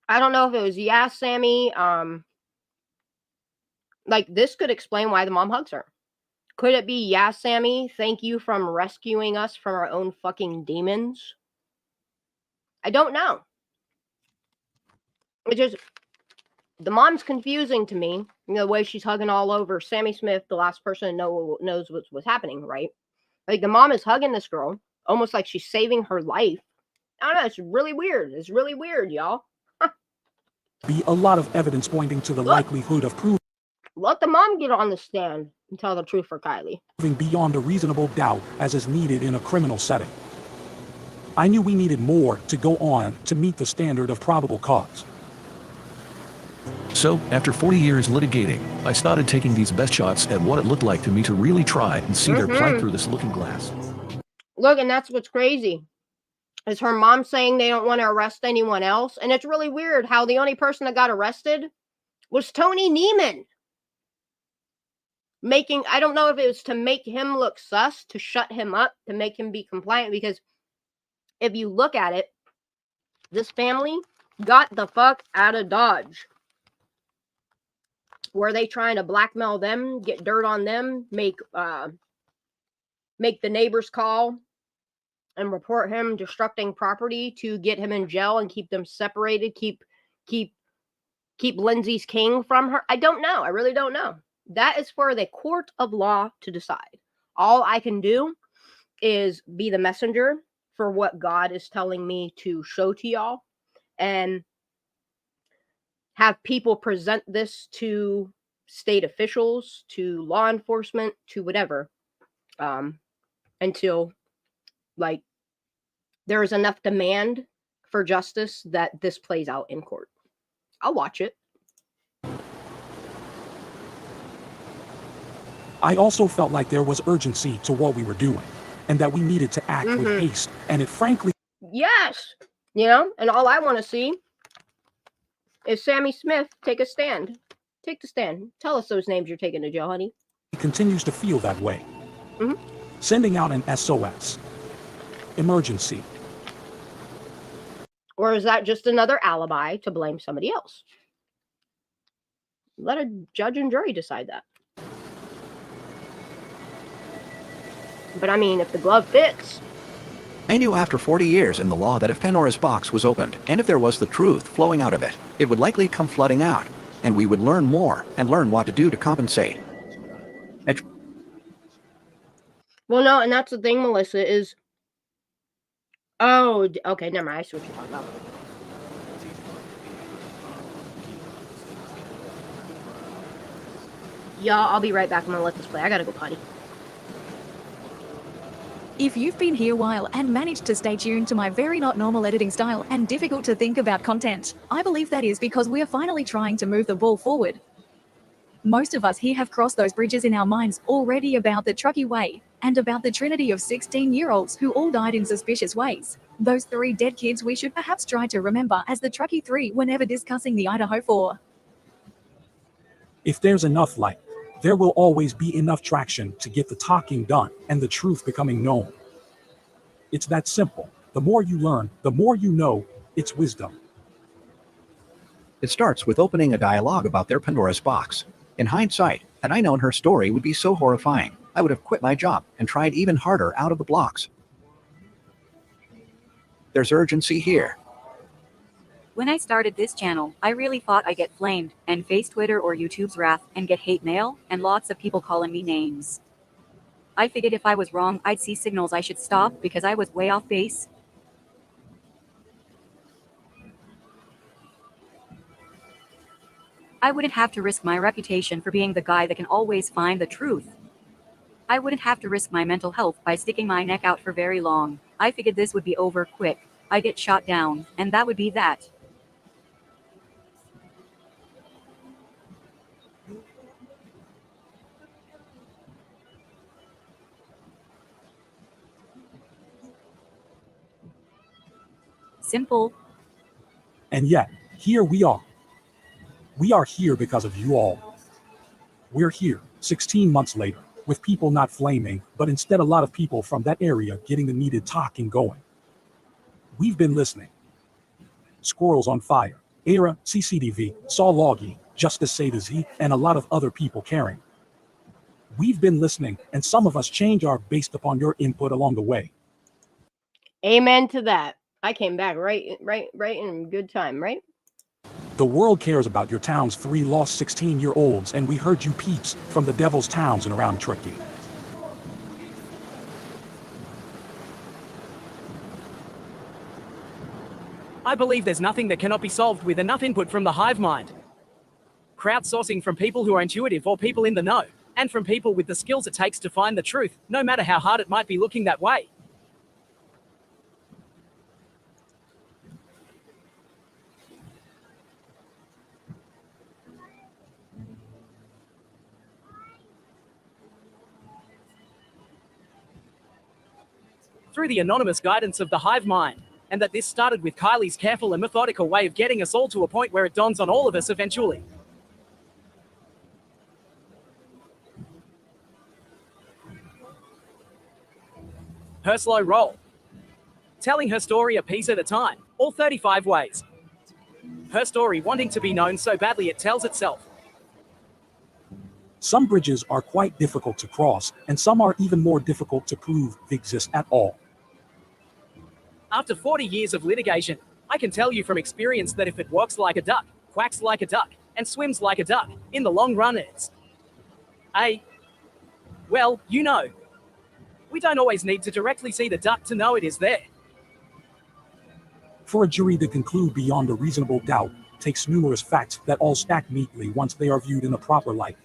I don't know if it was Sammy. Like, this could explain why the mom hugs her. Could it be, Sammy, thank you from rescuing us from our own fucking demons? I don't know. It just, the mom's confusing to me. You know, the way she's hugging all over Sammy Smith, the last person knows what's happening, right? Like, the mom is hugging this girl, almost like she's saving her life. I don't know, it's really weird. It's really weird, y'all. Be a lot of evidence pointing to the likelihood of proving. Let the mom get on the stand and tell the truth for Kylie. Beyond a reasonable doubt as is needed in a criminal setting. I knew we needed more to go on to meet the standard of probable cause. So, after 40 years litigating, I started taking these best shots at what it looked like to me to really try and see their plight through this looking glass. Look, and that's what's crazy. Is her mom saying they don't want to arrest anyone else. And it's really weird how the only person that got arrested was Tony Neiman. I don't know if it was to make him look sus, to shut him up, to make him be compliant. Because if you look at it, this family got the fuck out of Dodge. Were they trying to blackmail them, get dirt on them, make the neighbors call and report him destructing property to get him in jail and keep them separated, keep Lindsay's king from her? I don't know. I really don't know. That is for the court of law to decide. All I can do is be the messenger for what God is telling me to show to y'all, and have people present this to state officials, to law enforcement, to whatever, until like there is enough demand for justice that this plays out in court. I'll watch it. I also felt like there was urgency to what we were doing, and that we needed to act with haste. And it frankly... Yes! You know, and all I want to see is Sammy Smith take a stand. Take the stand. Tell us those names you're taking to jail, honey. He continues to feel that way. Sending out an SOS. Emergency. Or is that just another alibi to blame somebody else? Let a judge and jury decide that. But I mean, if the glove fits. I knew after 40 years in the law that if Pandora's box was opened, and if there was the truth flowing out of it, it would likely come flooding out, and we would learn more and learn what to do to compensate. Well, no, and that's the thing, Melissa, is... Oh, okay, never mind. I see what you're talking about. Y'all, I'll be right back. I'm gonna let this play. I gotta go potty. If you've been here a while and managed to stay tuned to my very not normal editing style and difficult to think about content, I believe that is because we are finally trying to move the ball forward. Most of us here have crossed those bridges in our minds already about the Truckee Way and about the trinity of 16-year-olds who all died in suspicious ways. Those 3 dead kids we should perhaps try to remember as the Truckee 3 whenever discussing the Idaho 4. If there's enough light, there will always be enough traction to get the talking done and the truth becoming known. It's that simple. The more you learn, the more you know. It's wisdom. It starts with opening a dialogue about their Pandora's box. In hindsight, had I known her story would be so horrifying, I would have quit my job and tried even harder out of the blocks. There's urgency here. When I started this channel, I really thought I'd get flamed and face Twitter or YouTube's wrath and get hate mail and lots of people calling me names. I figured if I was wrong, I'd see signals I should stop because I was way off base. I wouldn't have to risk my reputation for being the guy that can always find the truth. I wouldn't have to risk my mental health by sticking my neck out for very long. I figured this would be over quick. I'd get shot down, and that would be that. Simple. And yet, here we are. We are here because of you all. We're here, 16 months later, with people not flaming, but instead a lot of people from that area getting the needed talking going. We've been listening. Squirrels on Fire, ERA, CCTV, Saw Logie, Justice Say to Z, and a lot of other people caring. We've been listening, and some of us change our based upon your input along the way. Amen to that. I came back right in good time, right? The world cares about your town's 3 lost 16-year-olds, and we heard you peeps from the devil's towns and around Turkey. I believe there's nothing that cannot be solved with enough input from the hive mind. Crowdsourcing from people who are intuitive or people in the know, and from people with the skills it takes to find the truth, no matter how hard it might be looking that way. Through the anonymous guidance of the hive mind, and that this started with Kylie's careful and methodical way of getting us all to a point where it dawns on all of us eventually. Her slow roll. Telling her story a piece at a time, all 35 ways. Her story wanting to be known so badly it tells itself. Some bridges are quite difficult to cross, and some are even more difficult to prove exist at all. After 40 years of litigation, I can tell you from experience that if it walks like a duck, quacks like a duck, and swims like a duck, in the long run it's well, you know. We don't always need to directly see the duck to know it is there. For a jury to conclude beyond a reasonable doubt takes numerous facts that all stack neatly once they are viewed in a proper light.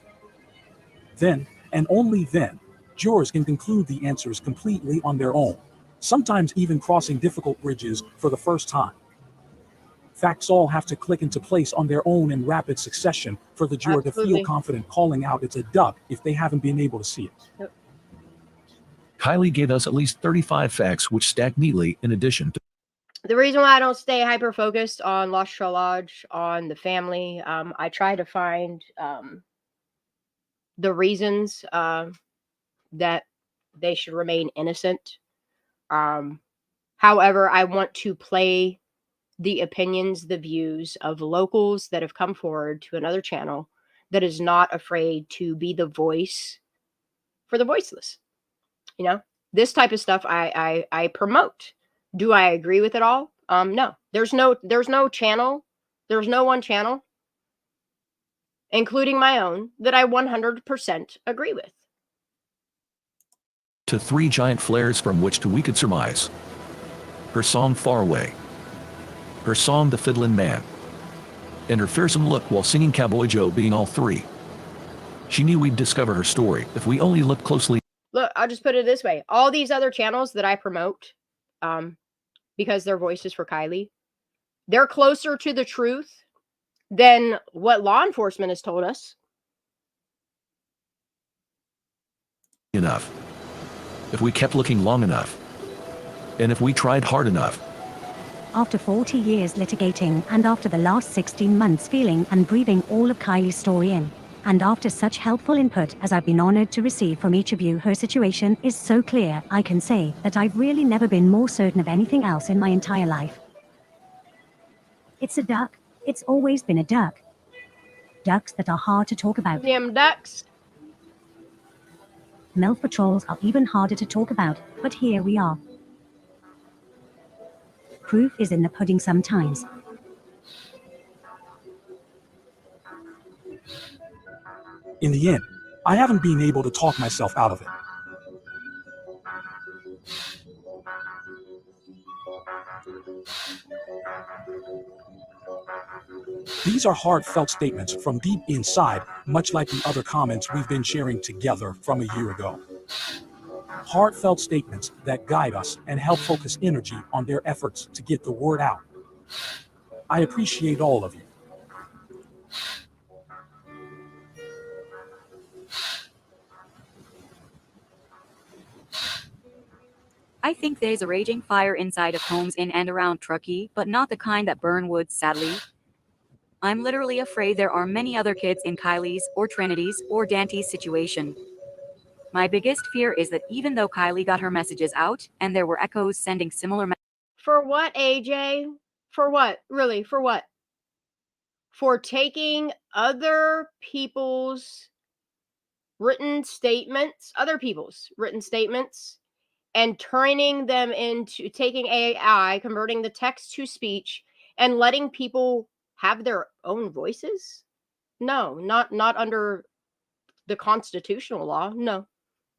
Then, and only then, jurors can conclude the answers completely on their own, sometimes even crossing difficult bridges for the first time. Facts all have to click into place on their own in rapid succession for the juror to feel confident calling out it's a duck if they haven't been able to see it. Yep. Kylie gave us at least 35 facts which stack neatly in addition to The reason why I don't stay hyper focused on Lost Trail Lodge, on the family, I try to find the reasons that they should remain innocent. However, I want to play the opinions, the views of locals that have come forward to another channel that is not afraid to be the voice for the voiceless. You know, this type of stuff I promote. Do I agree with it all? No. There's no channel. There's no one channel, including my own, that I 100% agree with. 3 giant flares from which we could surmise. Her song Far Away. Her song The Fiddlin' Man. And her fearsome look while singing Cowboy Joe being all 3. She knew we'd discover her story if we only looked closely. Look, I'll just put it this way. All these other channels that I promote, because they're voices for Kylie, they're closer to the truth than what law enforcement has told us. Enough. If we kept looking long enough. And if we tried hard enough. After 40 years litigating, and after the last 16 months feeling and breathing all of Kylie's story in, and after such helpful input as I've been honored to receive from each of you, her situation is so clear, I can say that I've really never been more certain of anything else in my entire life. It's a duck. It's always been a duck. Ducks that are hard to talk about. Damn ducks. MILF patrols are even harder to talk about, but here we are. Proof is in the pudding sometimes. In the end, I haven't been able to talk myself out of it. These are heartfelt statements from deep inside, much like the other comments we've been sharing together from a year ago. Heartfelt statements that guide us and help focus energy on their efforts to get the word out. I appreciate all of you. I think there's a raging fire inside of homes in and around Truckee, but not the kind that burn wood, sadly. I'm literally afraid there are many other kids in Kylie's or Trinity's or Dante's situation. My biggest fear is that even though Kylie got her messages out and there were echoes sending similar For what, AJ? For what? Really, for what? For taking other people's written statements, and turning them into taking AI, converting the text to speech, and letting people have their own voices? No, not under the constitutional law. No.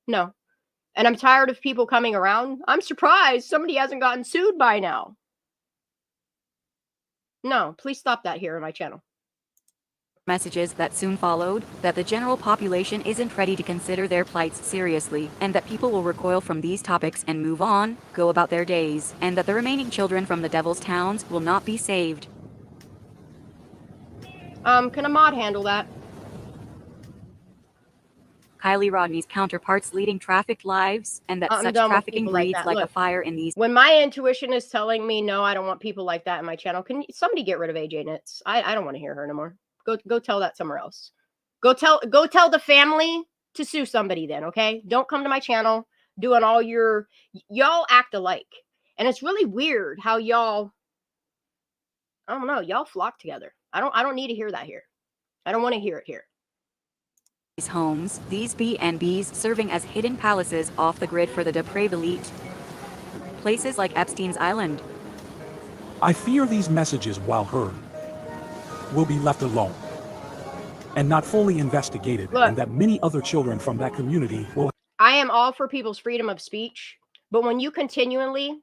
And I'm tired of people coming around. I'm surprised somebody hasn't gotten sued by now. No, please stop that here on my channel. messages that soon followed, that the general population isn't ready to consider their plights seriously, and that people will recoil from these topics and move on, go about their days, and that the remaining children from the Devil's Towns will not be saved. Can a mod handle that? Kylie Rodney's counterparts leading trafficked lives, and that such trafficking breeds like a fire in these. When my intuition is telling me, no, I don't want people like that in my channel, can somebody get rid of AJ Nitz? I don't want to hear her no more. Go tell that somewhere else. Go tell the family to sue somebody then, okay? Don't come to my channel doing all your... Y'all act alike. And it's really weird how y'all... I don't know. Y'all flock together. I don't need to hear that here. I don't want to hear it here. These homes, these B&Bs serving as hidden palaces off the grid for the depraved elite. Places like Epstein's Island. I fear these messages, while heard, will be left alone and not fully investigated, and that many other children from that community will... I am all for people's freedom of speech, but when you continually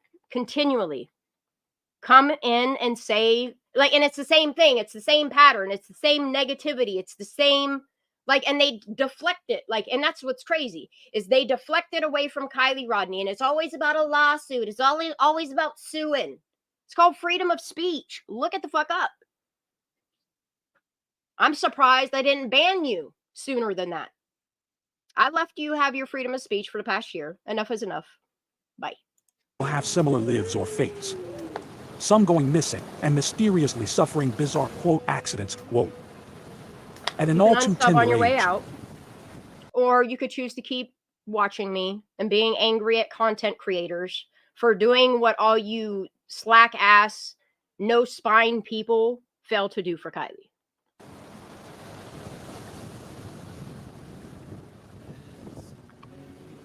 come in and say, like, and it's the same thing, it's the same pattern, it's the same negativity, it's the same, like, and they deflect it, like, and that's what's crazy, is they deflect it away from Kylie Rodney, and it's always about a lawsuit, it's always about suing. It's called freedom of speech. Look at the fuck up. I'm surprised I didn't ban you sooner than that. I left you have your freedom of speech for the past year. Enough is enough. Bye. have similar lives or fates. Some going missing and mysteriously suffering bizarre, quote, accidents, whoa. At an all too tender on your way age. out, or you could choose to keep watching me and being angry at content creators for doing what all you slack ass, no spine people fail to do for Kylie.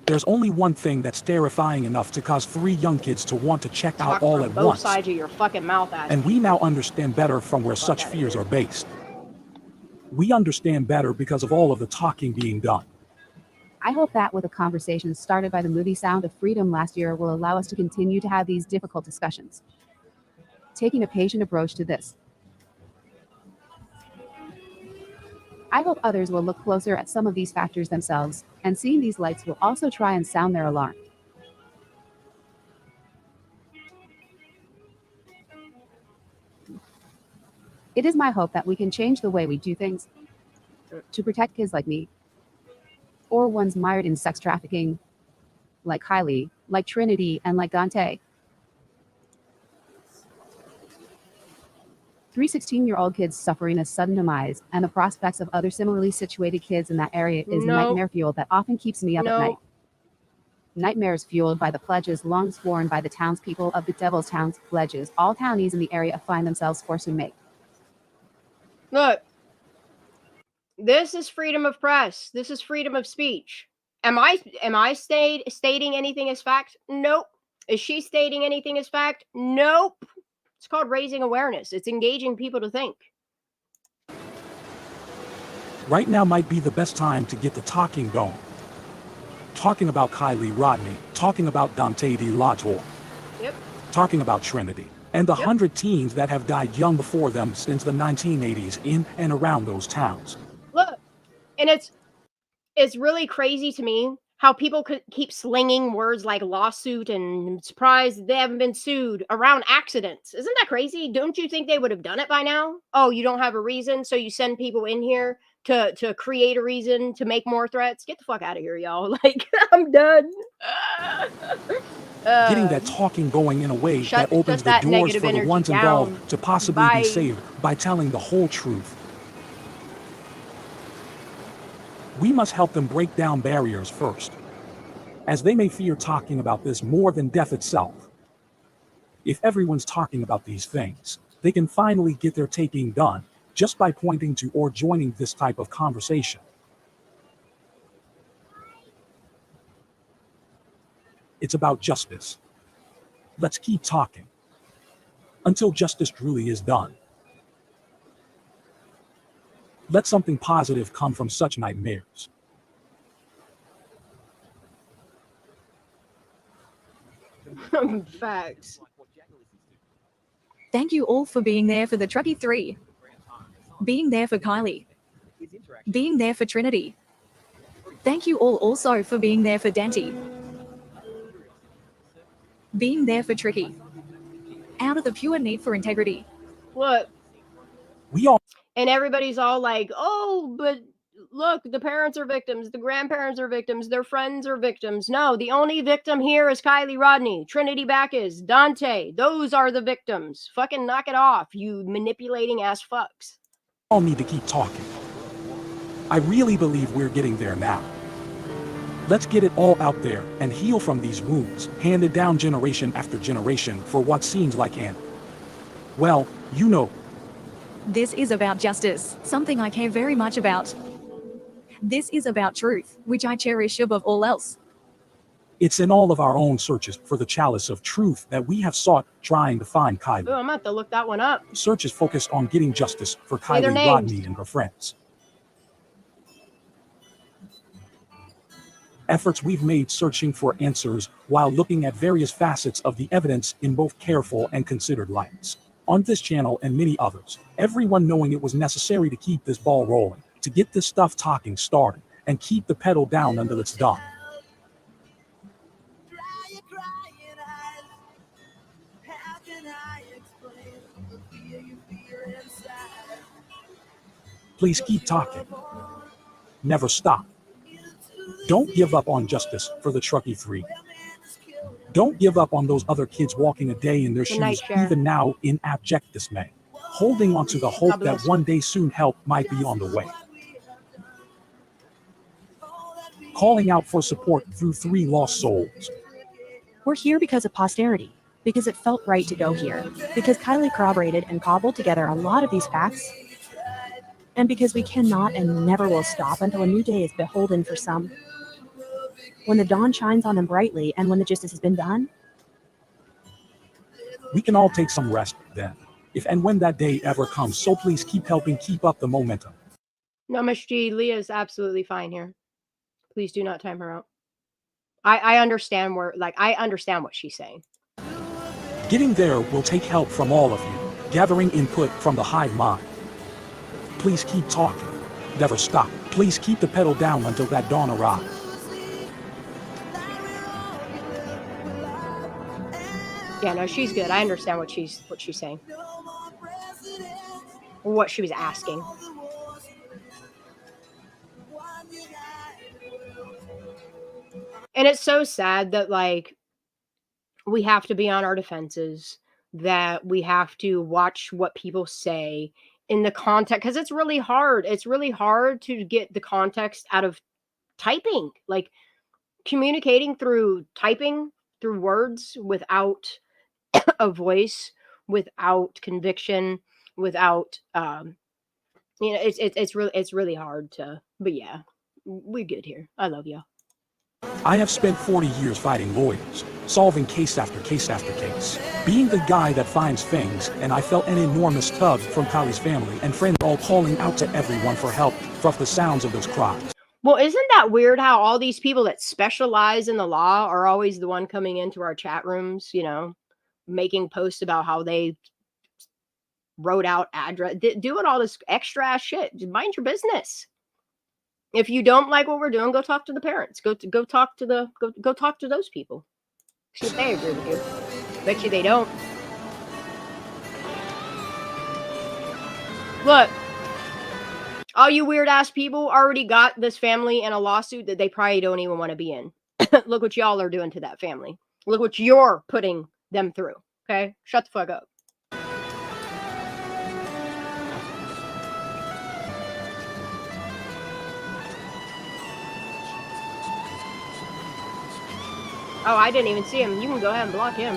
There's only one thing that's terrifying enough to cause 3 young kids to want to check out Talk all from at both once. sides of your fucking mouth at And we now understand better from where such fears are based. We understand better because of all of the talking being done. I hope that with a conversation started by the movie Sound of Freedom last year will allow us to continue to have these difficult discussions. Taking a patient approach to this. I hope others will look closer at some of these factors themselves, and seeing these lights will also try and sound their alarm. It is my hope that we can change the way we do things to protect kids like me, or ones mired in sex trafficking, like Kylie, like Trinity, and like Dante. 3 16-year-old kids suffering a sudden demise, and the prospects of other similarly situated kids in that area is nightmare fuel that often keeps me up at night. Nightmares fueled by the pledges long sworn by the townspeople of the Devil's Towns, pledges all townies in the area find themselves forced to make. Look, this is freedom of press. This is freedom of speech. Am I stating anything as fact? Nope. Is she stating anything as fact? Nope. It's called raising awareness. It's engaging people to think. Right now might be the best time to get the talking going. Talking about Kylie Rodney, talking about Dante DeLatorre, Yep. talking about Trinity, and the 100 teens that have died young before them since the 1980s in and around those towns. Look, and it's really crazy to me how people could keep slinging words like lawsuit and surprised they haven't been sued around accidents. Isn't that crazy? Don't you think they would have done it by now? Oh, you don't have a reason, so you send people in here to create a reason to make more threats? Get the fuck out of here, y'all. Like, I'm done. Getting that talking going in a way that opens the doors for the ones involved to possibly be saved by telling the whole truth. We must help them break down barriers first, as they may fear talking about this more than death itself. If everyone's talking about these things, they can finally get their taking done just by pointing to or joining this type of conversation. It's about justice. Let's keep talking until justice truly is done. Let something positive come from such nightmares. Facts. Thank you all for being there for the Truckee 3. Being there for Kylie. Being there for Trinity. Thank you all also for being there for Dante. Being there for Tricky. Out of the pure need for integrity. Look. We all. And everybody's all like, oh, but look, the parents are victims, the grandparents are victims, their friends are victims. No, the only victim here is Kylie Rodney, Trinity Backus, Dante. Those are the victims. Fucking knock it off, you manipulating ass fucks. All need to keep talking. I really believe we're getting there now. Let's get it all out there and heal from these wounds, handed down generation after generation for what seems like well, you know. This is about justice, something I care very much about. This is about truth, which I cherish above all else. It's in all of our own searches for the chalice of truth that we have sought trying to find Kylie. Oh, I'm about to look that one up. Search is focused on getting justice for Say their Kylie names. Rodney and her friends. Efforts we've made searching for answers while looking at various facets of the evidence in both careful and considered lights. On this channel and many others, everyone knowing it was necessary to keep this ball rolling, to get this stuff talking started, and keep the pedal down until it's done. Please keep talking. Never stop. Don't give up on justice for the Truckee 3. Don't give up on those other kids walking a day in their shoes, even now in abject dismay, holding on to the hope that one day soon help might be on the way. Calling out for support through 3 lost souls. We're here because of posterity, because it felt right to go here, because Kylie corroborated and cobbled together a lot of these facts, and because we cannot and never will stop until a new day is beholden for some. When the dawn shines on them brightly and when the justice has been done, we can all take some rest then, if and when that day ever comes. So please keep helping keep up the momentum. No, Miss G, Leah is absolutely fine here. Please do not time her out. I understand I understand what she's saying. Getting there will take help from all of you, gathering input from the hive mind. Please keep talking. Never stop. Please keep the pedal down until that dawn arrives. Yeah, no, she's good. I understand what she's saying. Or what she was asking. And it's so sad that we have to be on our defenses, that we have to watch what people say in the context, because it's really hard. It's really hard to get the context out of typing, communicating through typing, through words, without a voice, without conviction, without it's really hard to. But yeah, we're good here. I love you. I have spent 40 years fighting lawyers, solving case after case after case, being the guy that finds things, and I felt an enormous tug from Kylie's family and friends all calling out to everyone for help from the sounds of those cries. Well, isn't that weird how all these people that specialize in the law are always the one coming into our chat rooms, making posts about how they wrote out address, doing all this extra ass shit. Just mind your business. If you don't like what we're doing, go talk to the parents. Go talk to those people. See if they agree with you. Bet you they don't. Look, all you weird ass people already got this family in a lawsuit that they probably don't even want to be in. Look what y'all are doing to that family. Look what you're putting them through. Okay? Shut the fuck up. Oh, I didn't even see him. You can go ahead and block him.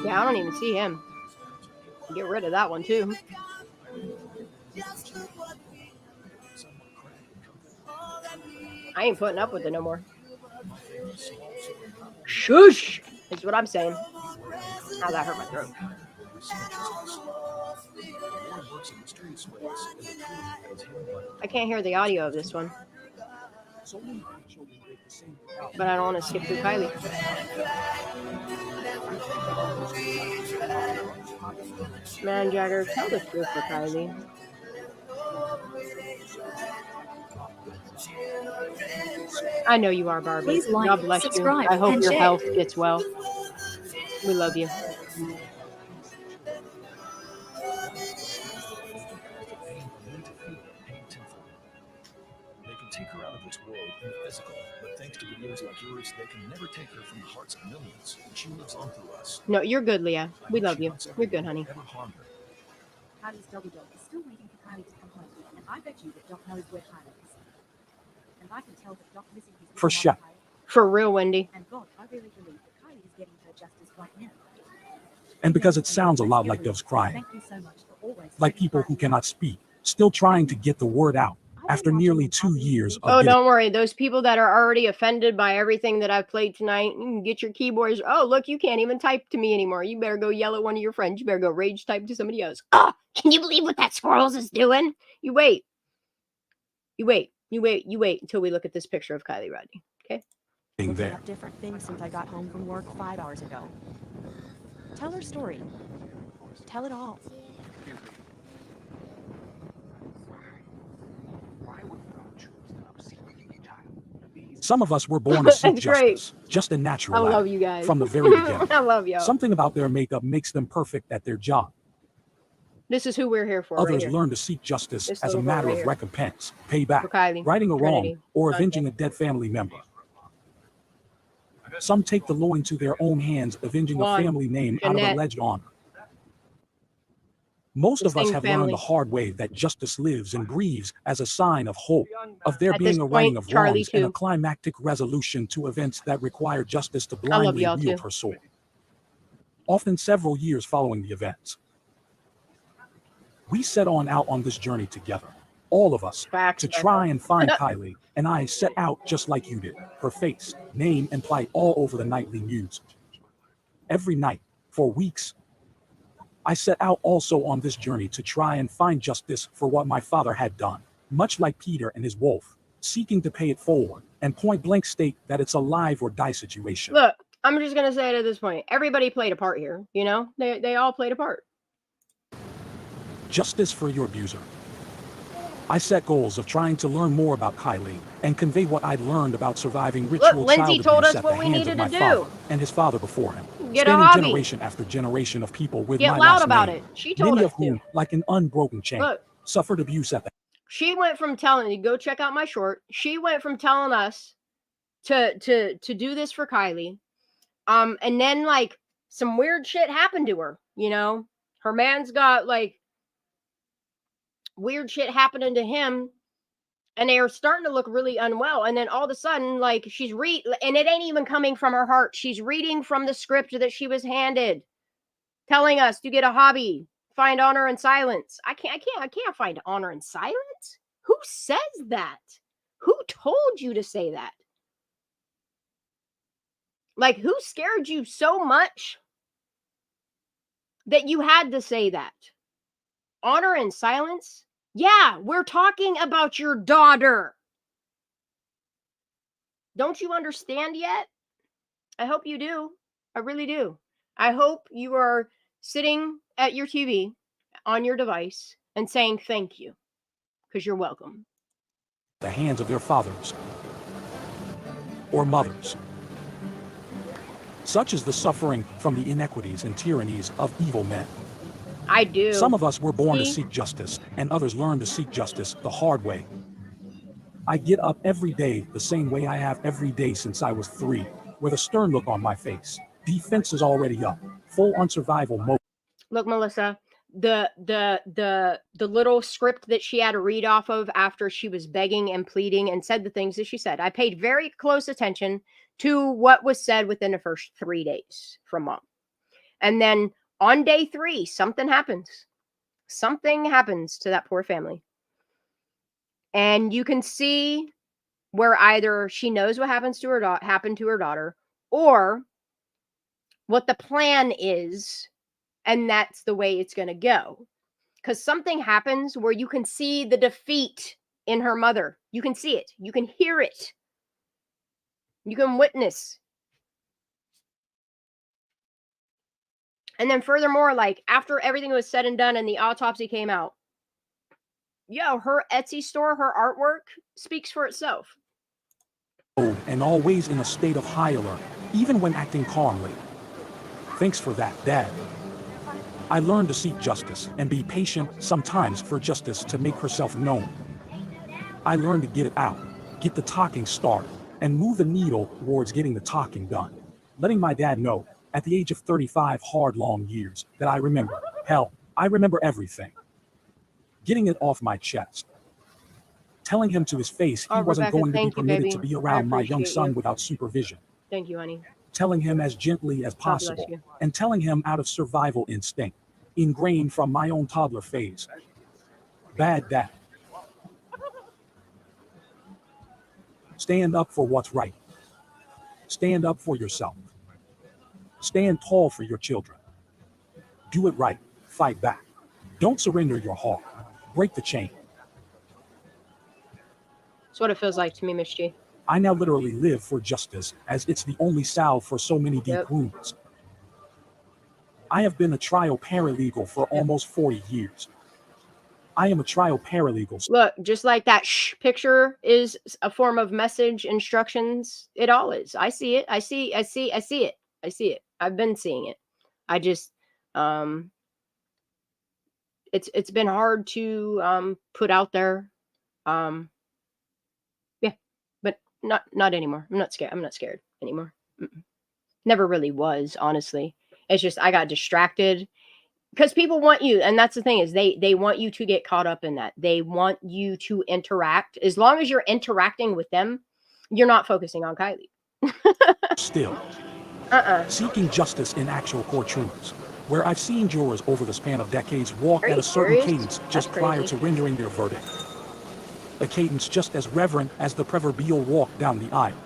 Yeah, I don't even see him. Get rid of that one too. I ain't putting up with it no more. Shush! Is what I'm saying. How that hurt my throat. I can't hear the audio of this one. But I don't want to skip through Kylie. Man, Jagger, tell the truth for Kylie. I know you are, Barbie. Please like, God bless subscribe, you. I hope and your share. health gets well. We love you. They can take her out of this world in the physical, but thanks to videos like yours, they can never take her from the hearts of millions. She lives on through us. No, you're good, Leah. We love you. You're good, honey. Kylie's doggy dog is still waiting for Kylie to come home, and I bet you that Doc knows where Kylie is. And I can tell that Doc missing his For sure. For real, Wendy. And God, I really believe that Kylie is getting her justice right now. And because it sounds a lot like doves crying, Thank you so much for always. like people who cannot speak, still trying to get the word out after nearly 2 years of Oh, getting don't worry. Those people that are already offended by everything that I've played tonight, you can get your keyboards. Oh, look, you can't even type to me anymore. You better go yell at one of your friends. You better go rage type to somebody else. Oh, can you believe what that squirrels is doing? You wait. You wait. You wait. You wait until we look at this picture of Kylie Rodney. Okay? being Looking there. up different things since I got home from work 5 hours ago. Tell her story. Tell it all. Some of us were born to seek That's great. justice, just a I natural love at it, you guys. from the very beginning. I love y'all. Something about their makeup makes them perfect at their job. This is who we're here for. Others right here. learn to seek justice This as a little girl matter right of here. recompense, payback, For Kylie, righting a wrong, Trinity, or Sunday. avenging a dead family member. Some take the law into their own hands, avenging Juan, a family name out of Jeanette. alleged honor. Most The of us same have family. learned the hard way that justice lives and breathes as a sign of hope, of there At being this a point, righting of Charlie wrongs and a too. climactic resolution to events that require justice to I love blindly y'all wield too. her sword. Often several years following the events. We set out on this journey together, all of us, Facts, to Becca. try and find Kylie, and I set out just like you did, her face, name, and plight all over the nightly news. Every night, for weeks, I set out also on this journey to try and find justice for what my father had done, much like Peter and his wolf, seeking to pay it forward, and point blank state that it's a live or die situation. Look, I'm just gonna say it at this point. Everybody played a part here. You know, they all played a part. Justice for your abuser. I set goals of trying to learn more about Kylie and convey what I'd learned about surviving ritual Lindsay child told abuse us at what the we hands needed of my to father do. and his father before him, Get a spanning hobby. generation after generation of people with Get my loud last about name, it. She told many us of whom, like an unbroken chain, Look. suffered abuse at the She went from telling you go check out my short. She went from telling us to do this for Kylie, and then like some weird shit happened to her. You know, her man's got like weird shit happening to him, and they are starting to look really unwell. And then all of a sudden, like she's and it ain't even coming from her heart. She's reading from the script that she was handed, telling us to get a hobby, find honor in silence. I can't find honor in silence. Who says that? Who told you to say that? Like, who scared you so much that you had to say that? Honor in silence? Yeah, we're talking about your daughter. Don't you understand yet? I hope you do. I really do. I hope you are sitting at your TV on your device and saying thank you, because you're welcome. hands of their fathers or mothers. Such is the suffering from the inequities and tyrannies of evil men. I do. Some of us were born to See? seek justice, and others learn to seek justice the hard way. I get up every day the same way I have every day since I was 3, with a stern look on my face. Defense is already up, full on survival mode. Look, Melissa, the little script that she had to read off of after she was begging and pleading and said the things that she said. I paid very close attention to what was said within the first 3 days from mom. And then on day 3, something happens. Something happens to that poor family. And you can see where either she knows what happened to her daughter, or what the plan is, and that's the way it's going to go. Because something happens where you can see the defeat in her mother. You can see it. You can hear it. You can witness. And then furthermore, like after everything was said and done and the autopsy came out, her Etsy store, her artwork speaks for itself. And always in a state of high alert, even when acting calmly. Thanks for that, Dad. I learned to seek justice and be patient sometimes for justice to make herself known. I learned to get it out, get the talking started, and move the needle towards getting the talking done. Letting my dad know, at the age of 35 hard, long years, that I remember. Hell, I remember everything. Getting it off my chest. Telling him to his face he wasn't Rebecca, going to be permitted to be around my young son you. without supervision. Thank you, honey. Telling him as gently as possible, and telling him out of survival instinct, ingrained from my own toddler phase. Bad dad. Stand up for what's right. Stand up for yourself. Stand tall for your children. Do it right. Fight back. Don't surrender your heart. Break the chain. That's what it feels like to me, Miss G. I now literally live for justice, as it's the only salve for so many deep wounds. I have been a trial paralegal for almost 40 years. I am a trial paralegal. Look, just like that picture is a form of message instructions, it all is. I see it. I see it. I've been seeing it. I just it's been hard to put out there. But not anymore. I'm not scared. I'm not scared anymore. Never really was, honestly. It's just I got distracted because people want you, and that's the thing is they want you to get caught up in that. They want you to interact. As long as you're interacting with them, you're not focusing on Kylie. Still, seeking justice in actual courtrooms, where I've seen jurors over the span of decades walk at a certain cadence just prior to rendering their verdict. A cadence just as reverent as the proverbial walk down the aisle.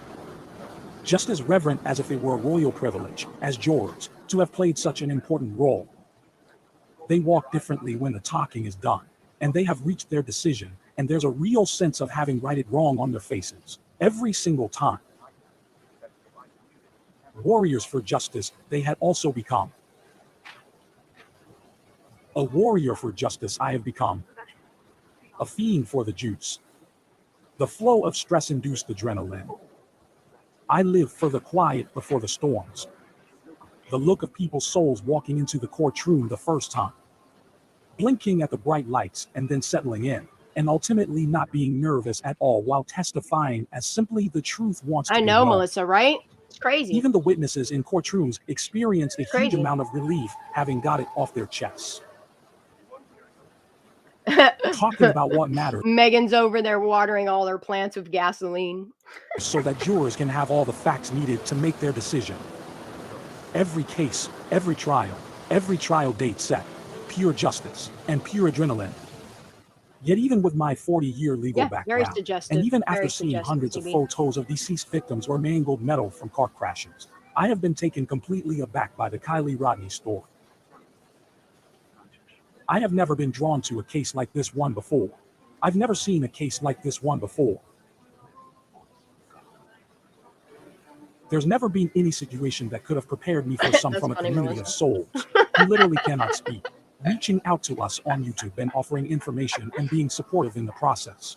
Just as reverent as if it were a royal privilege, as jurors, to have played such an important role. They walk differently when the talking is done, and they have reached their decision, and there's a real sense of having righted wrong on their faces, every single time. Warriors for justice, they had also become. A warrior for justice I have become. A fiend for the juice. The flow of stress-induced adrenaline. I live for the quiet before the storms. The look of people's souls walking into the courtroom the first time. Blinking at the bright lights and then settling in, and ultimately not being nervous at all while testifying as simply the truth wants to be known. Melissa, right? It's crazy. Even the witnesses in courtrooms experience a huge amount of relief having got it off their chests. Talking about what matters. Megan's over there watering all her plants with gasoline. So that jurors can have all the facts needed to make their decision. Every case, every trial date set, pure justice and pure adrenaline. Yet even with my 40-year legal background, and even after seeing hundreds of photos of deceased victims or mangled metal from car crashes, I have been taken completely aback by the Kylie Rodney story. I have never been drawn to a case like this one before. I've never seen a case like this one before. There's never been any situation that could have prepared me for some from a community of souls who literally cannot speak, reaching out to us on YouTube and offering information and being supportive in the process.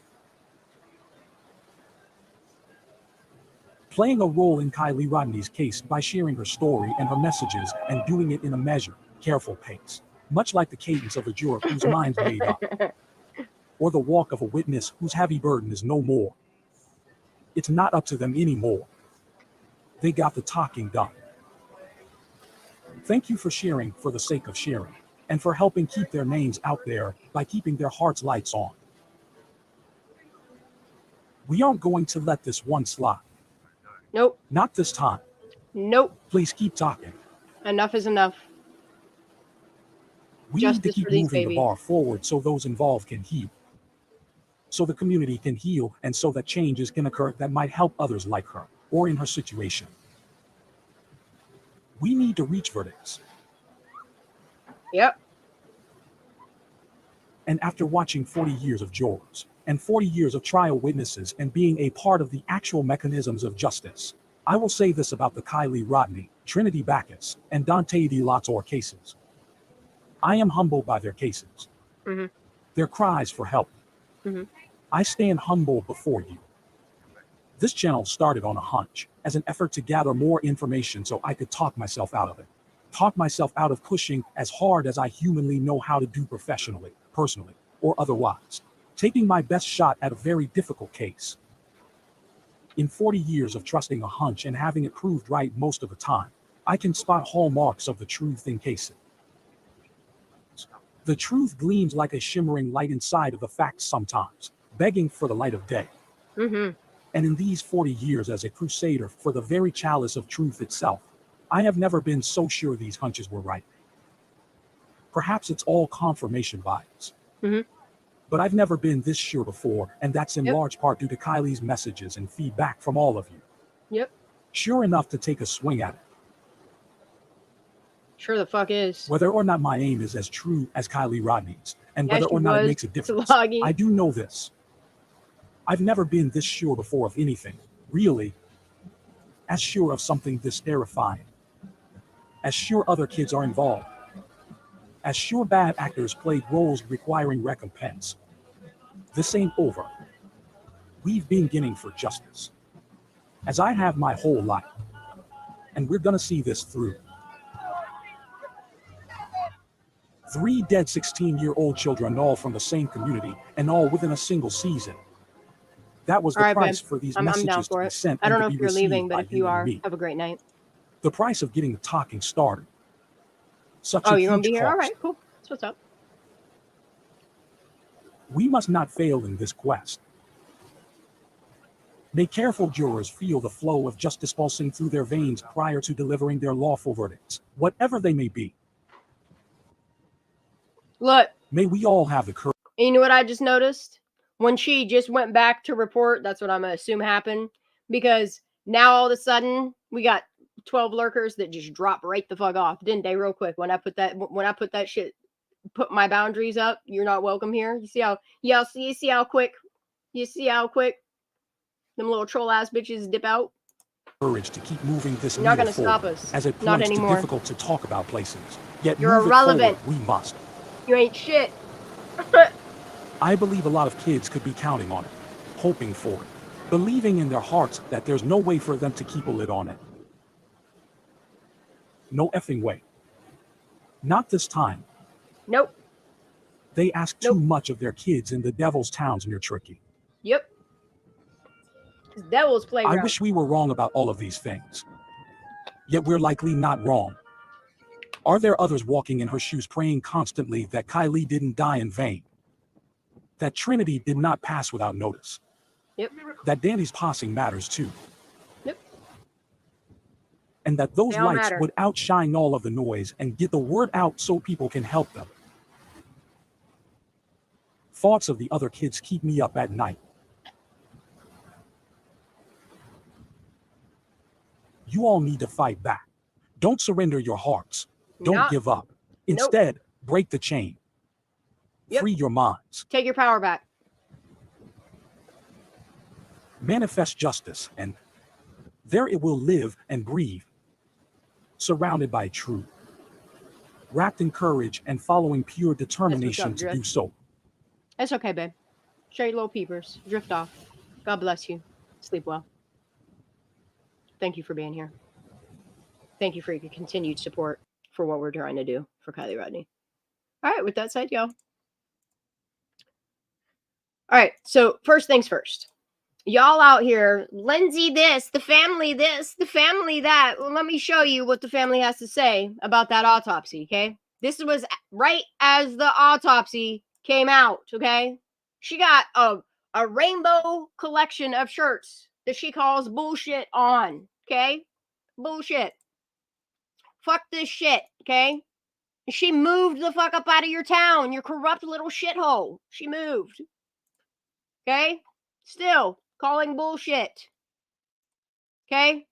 Playing a role in Kylie Rodney's case by sharing her story and her messages and doing it in a measured, careful pace. Much like the cadence of a juror whose mind's made up, or the walk of a witness whose heavy burden is no more. It's not up to them anymore. They got the talking done. Thank you for sharing for the sake of sharing. and for helping keep their names out there by keeping their hearts' lights on. We aren't going to let this one slide. Nope. Not this time. Nope. Please keep talking. Enough is enough. We need to Justice keep for these moving the babies. bar forward so those involved can heal. So the community can heal, and so that changes can occur that might help others like her or in her situation. We need to reach verdicts. Yep. And after watching 40 years of jurors and 40 years of trial witnesses and being a part of the actual mechanisms of justice, I will say this about the Kylie Rodney, Trinity Backus, and Dante De La Torre cases. I am humbled by their cases, their cries for help. I stand humble before you. This channel started on a hunch as an effort to gather more information so I could talk myself out of it. Talk myself out of pushing as hard as I humanly know how to do professionally, personally, or otherwise. Taking my best shot at a very difficult case. In 40 years of trusting a hunch and having it proved right most of the time, I can spot hallmarks of the truth in cases. The truth gleams like a shimmering light inside of the facts sometimes, begging for the light of day. And in these 40 years as a crusader for the very chalice of truth itself, I have never been so sure these hunches were right. Perhaps it's all confirmation bias. But I've never been this sure before, and that's in large part due to Kylie's messages and feedback from all of you. Yep. Sure enough to take a swing at it. Sure the fuck is. Whether or not my aim is as true as Kylie Rodney's, and whether or not it makes a difference, Sloggy. I do know this. I've never been this sure before of anything, really, as sure of something this terrifying. As sure other kids are involved. As sure bad actors played roles requiring recompense. This ain't over. We've been ginning for justice, as I have my whole life, and we're gonna see this through. 3 dead 16-year-old children, all from the same community, and all within a single season. That was the All right, price babe. for these I'm down messages to for be it. sent I don't and know to if be you're leaving, received but by if you you and are, me. have a great night. The price of getting the talking started. Such Oh, a you're gonna huge be here? All cost. right, cool. That's what's up. We must not fail in this quest. May careful jurors feel the flow of justice pulsing through their veins prior to delivering their lawful verdicts, whatever they may be. Look. May we all have the courage. And you know what I just noticed? When she just went back to report, that's what I'm going to assume happened. Because now all of a sudden, we got 12 lurkers that just drop right the fuck off, didn't they? Real quick. When I put that shit, put my boundaries up, you're not welcome here. You see how, you see how quick them little troll ass bitches dip out? Courage to keep moving this You're not needle going to stop forward, us. as it Not proves too anymore. difficult to talk about places. Yet You're move irrelevant. it forward, we must. You ain't shit. I believe a lot of kids could be counting on it, hoping for it, believing in their hearts that there's no way for them to keep a lid on it. No effing way. Not this time. Nope. They ask too much of their kids in the devil's towns near Tricky. Yep. Devil's playground. I wish we were wrong about all of these things. Yet we're likely not wrong. Are there others walking in her shoes praying constantly that Kylie didn't die in vain? That Trinity did not pass without notice? Yep. That Danny's passing matters too? Yep. And that those They all lights matter. would outshine all of the noise and get the word out so people can help them? Thoughts of the other kids keep me up at night. You all need to fight back. Don't surrender your hearts. Don't Not- give up. Nope. Instead, break the chain. Yep. Free your minds. Take your power back. Manifest justice, and there it will live and breathe. Surrounded by truth. Wrapped in courage and following pure determination to do Drift. so. It's okay, babe. Share your little peepers. Drift off. God bless you. Sleep well. Thank you for being here. Thank you for your continued support for what we're trying to do for Kylie Rodney. All right, with that said, y'all. All right, so first things first. Y'all out here, Lindsay this, the family that. Well, let me show you what the family has to say about that autopsy, okay? This was right as the autopsy came out, okay? She got a rainbow collection of shirts that she calls bullshit on, okay? Bullshit. Fuck this shit, okay? She moved the fuck up out of your town, your corrupt little shithole. She moved. Okay? Still calling bullshit. Okay?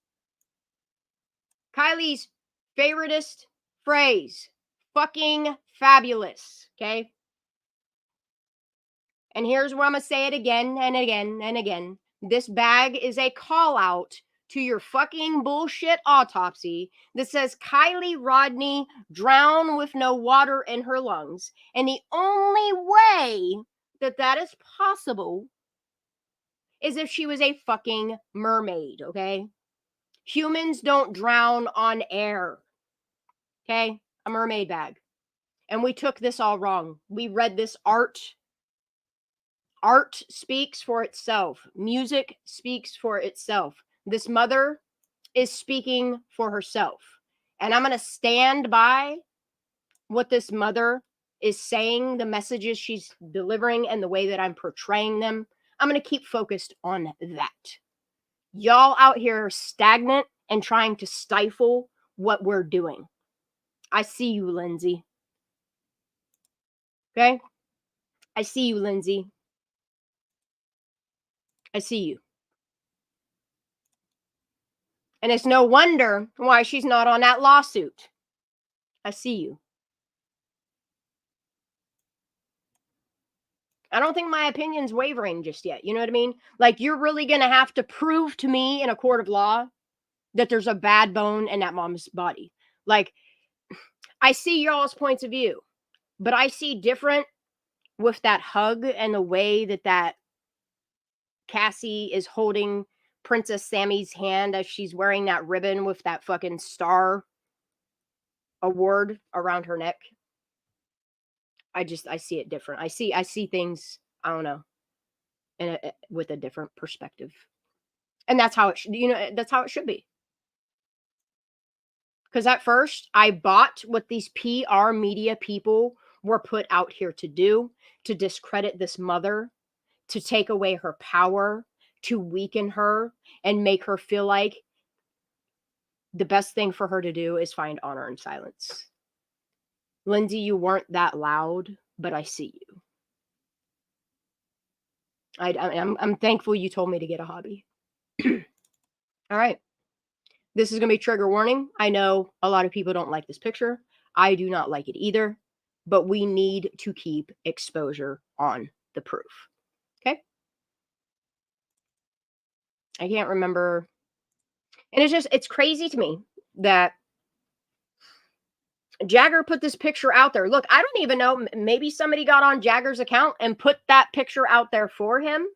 Kylie's favoritist phrase. Fucking fabulous. Okay? And here's where I'm going to say it again and again and again. This bag is a call out to your fucking bullshit autopsy that says Kylie Rodney drowned with no water in her lungs. And the only way that that is possible is if she was a fucking mermaid, okay? Humans don't drown on air, okay? A mermaid bag. And we took this all wrong. We read this art. Art speaks for itself. Music speaks for itself. This mother is speaking for herself. And I'm going to stand by what this mother is saying, the messages she's delivering, and the way that I'm portraying them. I'm going to keep focused on that. Y'all out here are stagnant and trying to stifle what we're doing. I see you, Lindsay. Okay? I see you, Lindsay. I see you. And it's no wonder why she's not on that lawsuit. I see you. I don't think my opinion's wavering just yet. You know what I mean? Like, you're really going to have to prove to me in a court of law that there's a bad bone in that mom's body. Like, I see y'all's points of view, but I see different with that hug and the way that Cassie is holding Princess Sammy's hand as she's wearing that ribbon with that fucking star award around her neck. I see it different. I see things, I don't know, with a different perspective. And that's how it should, that's how it should be. Because at first I bought what these PR media people were put out here to do, to discredit this mother, to take away her power, to weaken her, and make her feel like the best thing for her to do is find honor in silence. Lindsay, you weren't that loud, but I see you. I'm thankful you told me to get a hobby. All right. This is going to be trigger warning. I know a lot of people don't like this picture. I do not like it either, but we need to keep exposure on the proof. Okay? I can't remember. And it's crazy to me that Jagger put this picture out there. Look, I don't even know. Maybe somebody got on Jagger's account and put that picture out there for him.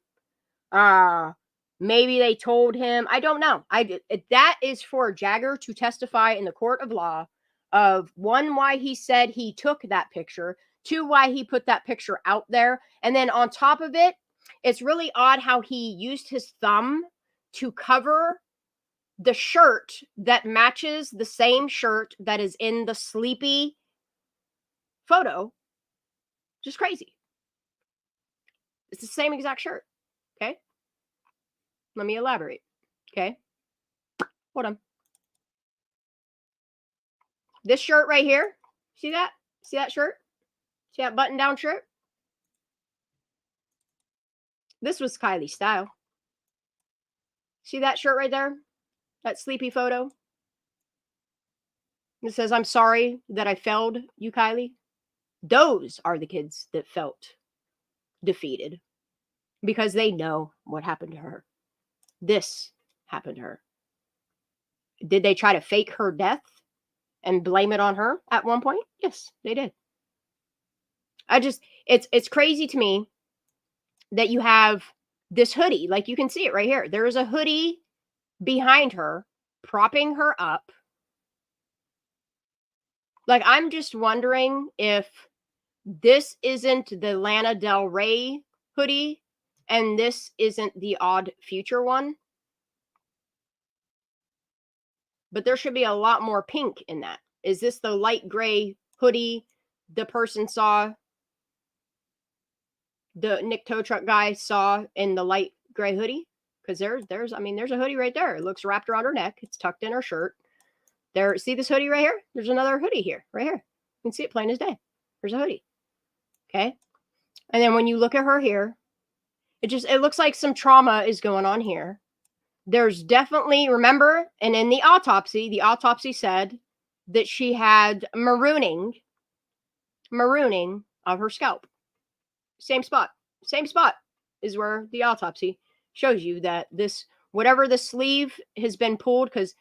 Maybe they told him. I don't know. That is for Jagger to testify in the court of law of, one, why he said he took that picture, two, why he put that picture out there. And then on top of it, it's really odd how he used his thumb to cover the shirt that matches the same shirt that is in the sleepy photo. Just crazy. It's the same exact shirt. Okay. Let me elaborate. Okay. Hold on. This shirt right here. See that? See that shirt? See that button down shirt? This was Kylie's style. See that shirt right there? That sleepy photo? It says, "I'm sorry that I failed you, Kylie." Those are the kids that felt defeated because they know what happened to her. This happened to her. Did they try to fake her death and blame it on her at one point? Yes, they did. It's crazy to me that you have this hoodie. Like, you can see it right here. There is a hoodie behind her, propping her up. Like, I'm just wondering if this isn't the Lana Del Rey hoodie and this isn't the Odd Future one. But there should be a lot more pink in that. Is this the light gray hoodie the person saw, the Nick tow truck guy saw in the light gray hoodie? Because there's a hoodie right there. It looks wrapped around her neck. It's tucked in her shirt. There, see this hoodie right here? There's another hoodie here, right here. You can see it plain as day. There's a hoodie. Okay. And then when you look at her here, it looks like some trauma is going on here. There's definitely, remember, and in the autopsy said that she had marooning of her scalp. Same spot is where the autopsy shows you that this, whatever the sleeve has been pulled, because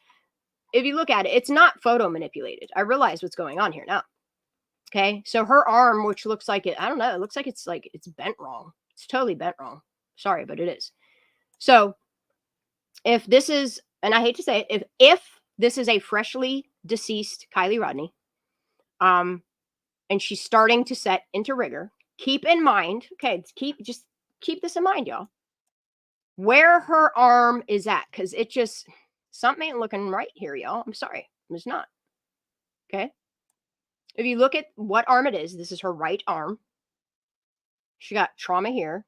if you look at it, it's not photo manipulated. I realize what's going on here now. Okay, so her arm, which looks like it, I don't know, it looks like it's bent wrong. It's totally bent wrong. Sorry, but it is. So if this is, and I hate to say it, if this is a freshly deceased Kylie Rodney, and she's starting to set into rigor, keep in mind, okay, just keep this in mind, y'all, where her arm is at, because it just, something ain't looking right here, y'all. I'm sorry, it's not. Okay. If you look at what arm it is, this is her right arm. She got trauma here.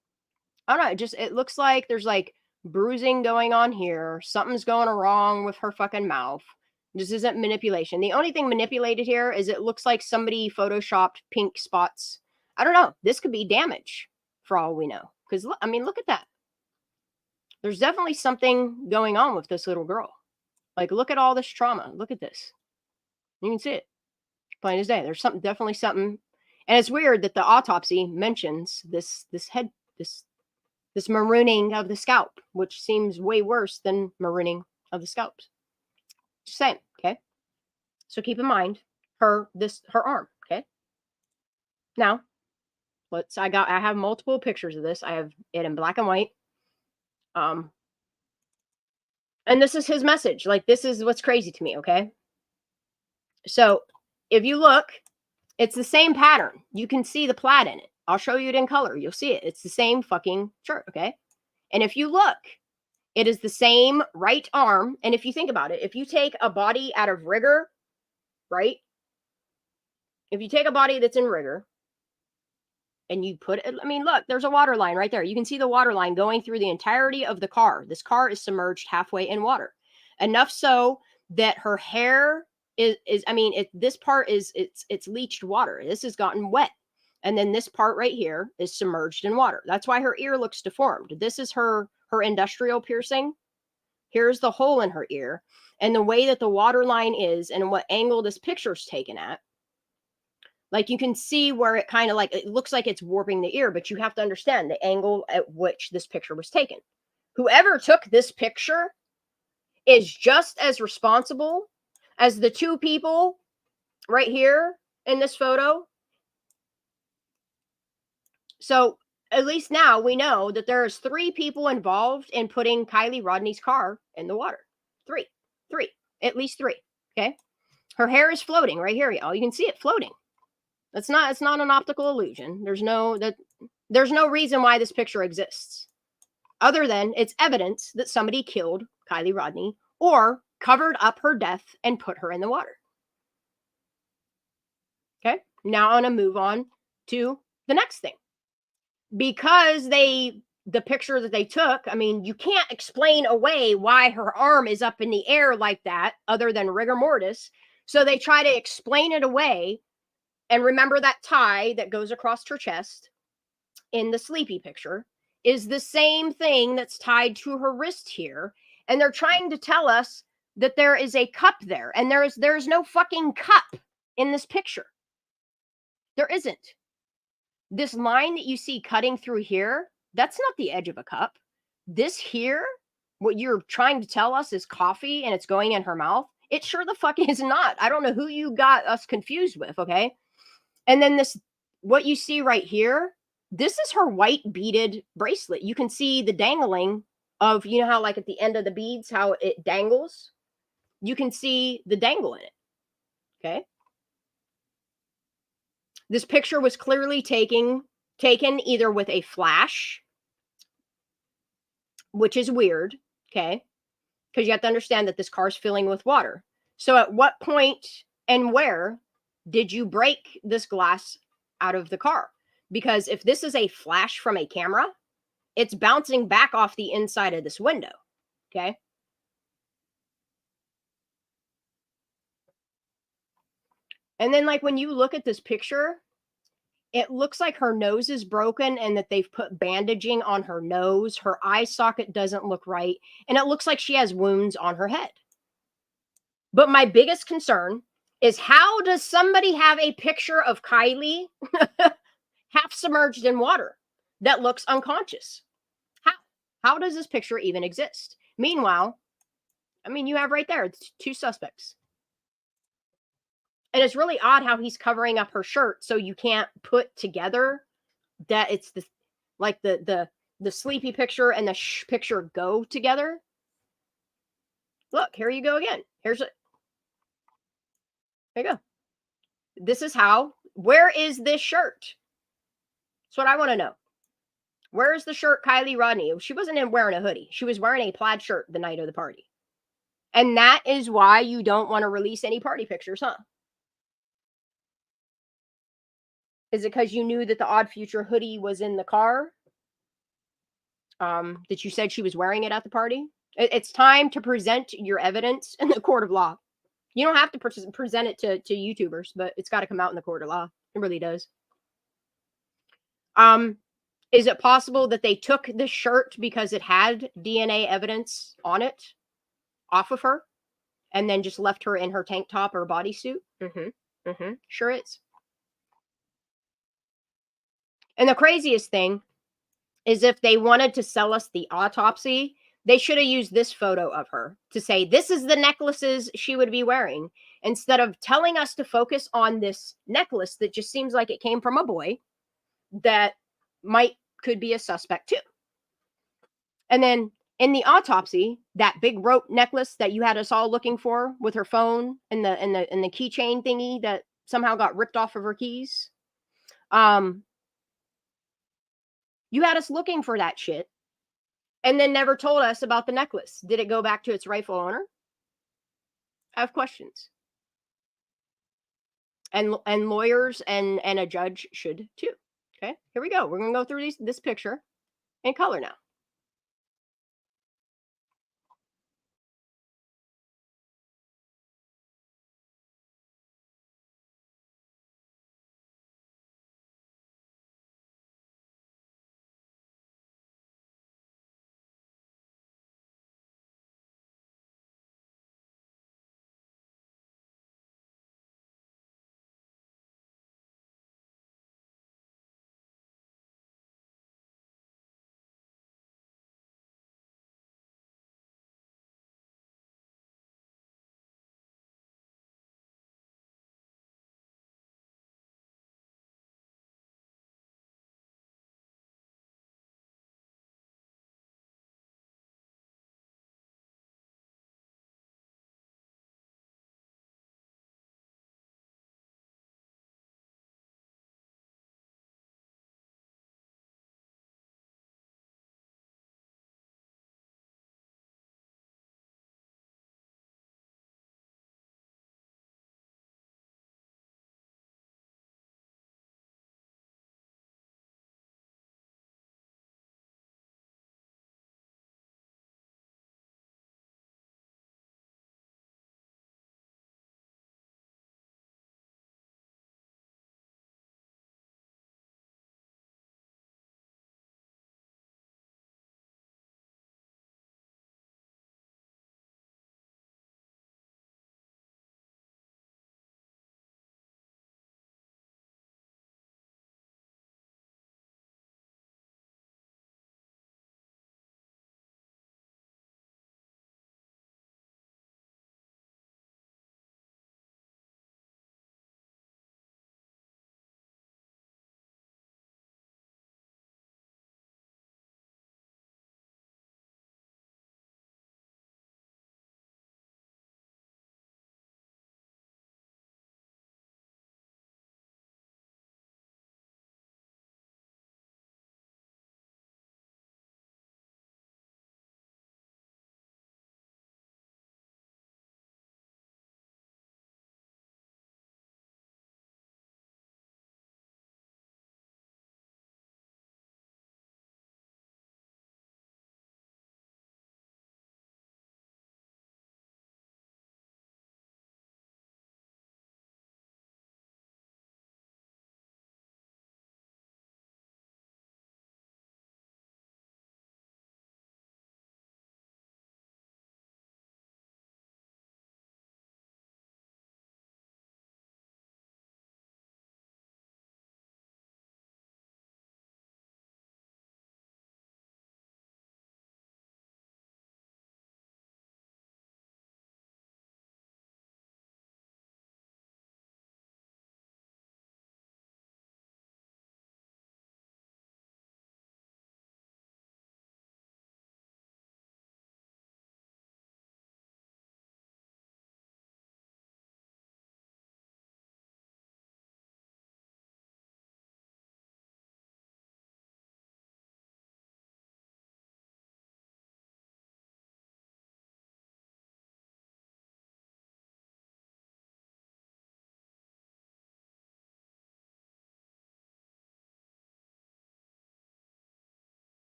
I don't know. It looks like there's like bruising going on here. Something's going wrong with her fucking mouth. This isn't manipulation. The only thing manipulated here is it looks like somebody photoshopped pink spots. I don't know. This could be damage for all we know. Because, I mean, look at that. There's definitely something going on with this little girl. Like, look at all this trauma. Look at this. You can see it. Plain as day. There's definitely something. And it's weird that the autopsy mentions this marooning of the scalp, which seems way worse than marooning of the scalps. Just saying, okay? So keep in mind her arm, okay? Now, I have multiple pictures of this. I have it in black and white. And this is his message. Like, this is what's crazy to me, okay? So if you look, it's the same pattern. You can see the plaid in it. I'll show you it in color. You'll see it. It's the same fucking shirt, okay? And if you look, it is the same right arm. And if you think about it, if you take a body out of rigor, right? If you take a body that's in rigor and you put it, I mean, look, there's a water line right there. You can see the water line going through the entirety of the car. This car is submerged halfway in water. Enough so that her hair this part is, it's leached water. This has gotten wet. And then this part right here is submerged in water. That's why her ear looks deformed. This is her industrial piercing. Here's the hole in her ear. And the way that the water line is and what angle this picture's taken at, like you can see where it kind of like, it looks like it's warping the ear, but you have to understand the angle at which this picture was taken. Whoever took this picture is just as responsible as the two people right here in this photo. So at least now we know that there's 3 people involved in putting Kylie Rodney's car in the water. 3, at least 3. Okay. Her hair is floating right here, y'all. You can see it floating. It's not an optical illusion. There's no reason why this picture exists other than it's evidence that somebody killed Kylie Rodney or covered up her death and put her in the water. Okay. Now I'm going to move on to the next thing. Because the picture that they took, I mean, you can't explain away why her arm is up in the air like that other than rigor mortis. So they try to explain it away. And remember that tie that goes across her chest in the sleepy picture is the same thing that's tied to her wrist here. And they're trying to tell us that there is a cup there. And there's no fucking cup in this picture. There isn't. This line that you see cutting through here, that's not the edge of a cup. This here, what you're trying to tell us is coffee and it's going in her mouth. It sure the fuck is not. I don't know who you got us confused with, okay? And then what you see right here, this is her white beaded bracelet. You can see the dangling of, you know how like at the end of the beads, how it dangles? You can see the dangle in it, okay? This picture was clearly taken either with a flash, which is weird, okay? Because you have to understand that this car is filling with water. So at what point and where Did you break this glass out of the car? Because if this is a flash from a camera, it's bouncing back off the inside of this window. Okay. And then, like, when you look at this picture, it looks like her nose is broken and that they've put bandaging on her nose. Her eye socket doesn't look right. And it looks like she has wounds on her head. But my biggest concern is, how does somebody have a picture of Kylie half submerged in water that looks unconscious? How does this picture even exist? Meanwhile, I mean, you have right there, it's 2 suspects. And it's really odd how he's covering up her shirt so you can't put together that it's the, like, the sleepy picture and the picture go together. Look, here you go again. Here's it. There you go. This is how. Where is this shirt? That's what I want to know. Where is the shirt Kylie Rodney? She wasn't wearing a hoodie. She was wearing a plaid shirt the night of the party. And that is why you don't want to release any party pictures, huh? Is it because you knew that the Odd Future hoodie was in the car? That you said she was wearing it at the party? It's time to present your evidence in the court of law. You don't have to present it to YouTubers, but it's got to come out in the court of law. It really does. Is it possible that they took this shirt because it had DNA evidence on it off of her and then just left her in her tank top or bodysuit? Sure is. And the craziest thing is, if they wanted to sell us the autopsy, they should have used this photo of her to say, this is the necklaces she would be wearing, instead of telling us to focus on this necklace that just seems like it came from a boy that could be a suspect too. And then in the autopsy, that big rope necklace that you had us all looking for with her phone and the keychain thingy that somehow got ripped off of her keys. You had us looking for that shit and then never told us about the necklace. Did it go back to its rightful owner? I have questions. And lawyers and a judge should too. Okay, here we go. We're going to go through this picture in color now.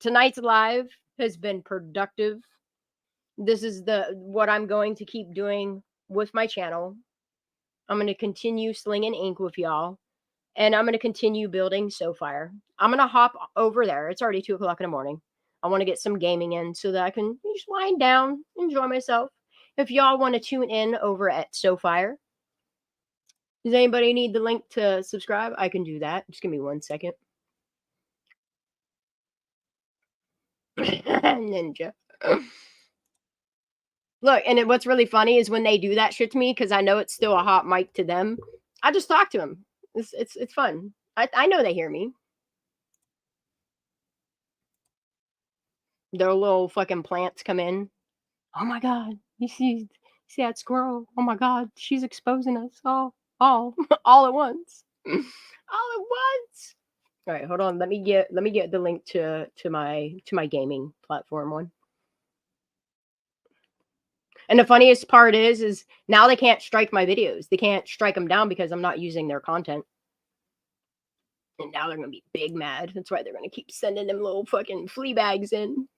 tonight's live has been productive. This is what I'm going to keep doing with my channel. I'm going to continue slinging ink with y'all. And I'm going to continue building SoFire. I'm going to hop over there. It's already 2 o'clock in the morning. I want to get some gaming in so that I can just wind down, enjoy myself. If y'all want to tune in over at SoFire, does anybody need the link to subscribe? I can do that. Just give me 1 second. Ninja. Look, and what's really funny is when they do that shit to me, because I know it's still a hot mic to them, I just talk to them. It's fun. I know they hear me. Their little fucking plants come in. Oh my god, you see that squirrel? Oh my god, she's exposing us all at once. All at once. All right, hold on. Let me get the link to my gaming platform one. And the funniest part is now they can't strike my videos. They can't strike them down because I'm not using their content. And now they're gonna be big mad. That's why they're gonna keep sending them little fucking flea bags in.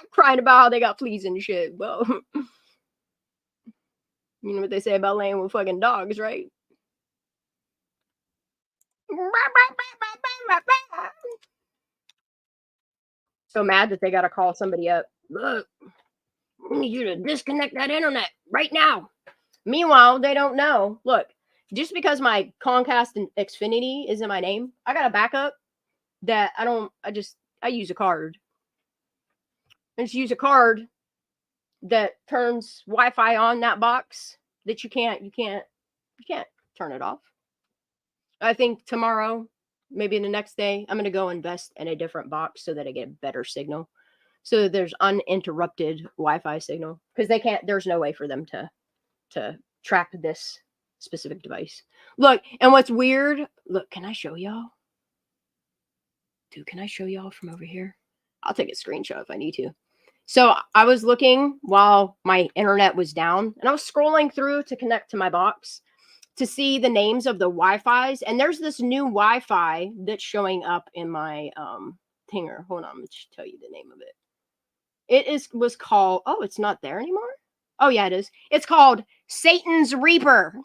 Crying about how they got fleas and shit. Well, you know what they say about laying with fucking dogs, right? So mad that they gotta call somebody up. Look, we need you to disconnect that internet right now. Meanwhile, they don't know. Look, just because my Comcast and Xfinity is in my name, I got a backup that I use a card. I just use a card that turns Wi-Fi on that box that you can't turn it off. I think tomorrow, maybe the next day, I'm going to go invest in a different box so that I get a better signal. So that there's uninterrupted Wi-Fi signal, because there's no way for them to track this specific device. Look, and what's weird, look, can I show y'all? Dude, can I show y'all from over here? I'll take a screenshot if I need to. So I was looking while my internet was down, and I was scrolling through to connect to my box to see the names of the Wi-Fis. And there's this new Wi-Fi that's showing up in my thinger. Hold on, let me tell you the name of it. It was called, oh, it's not there anymore? Oh, yeah, it is. It's called Satan's Reaper,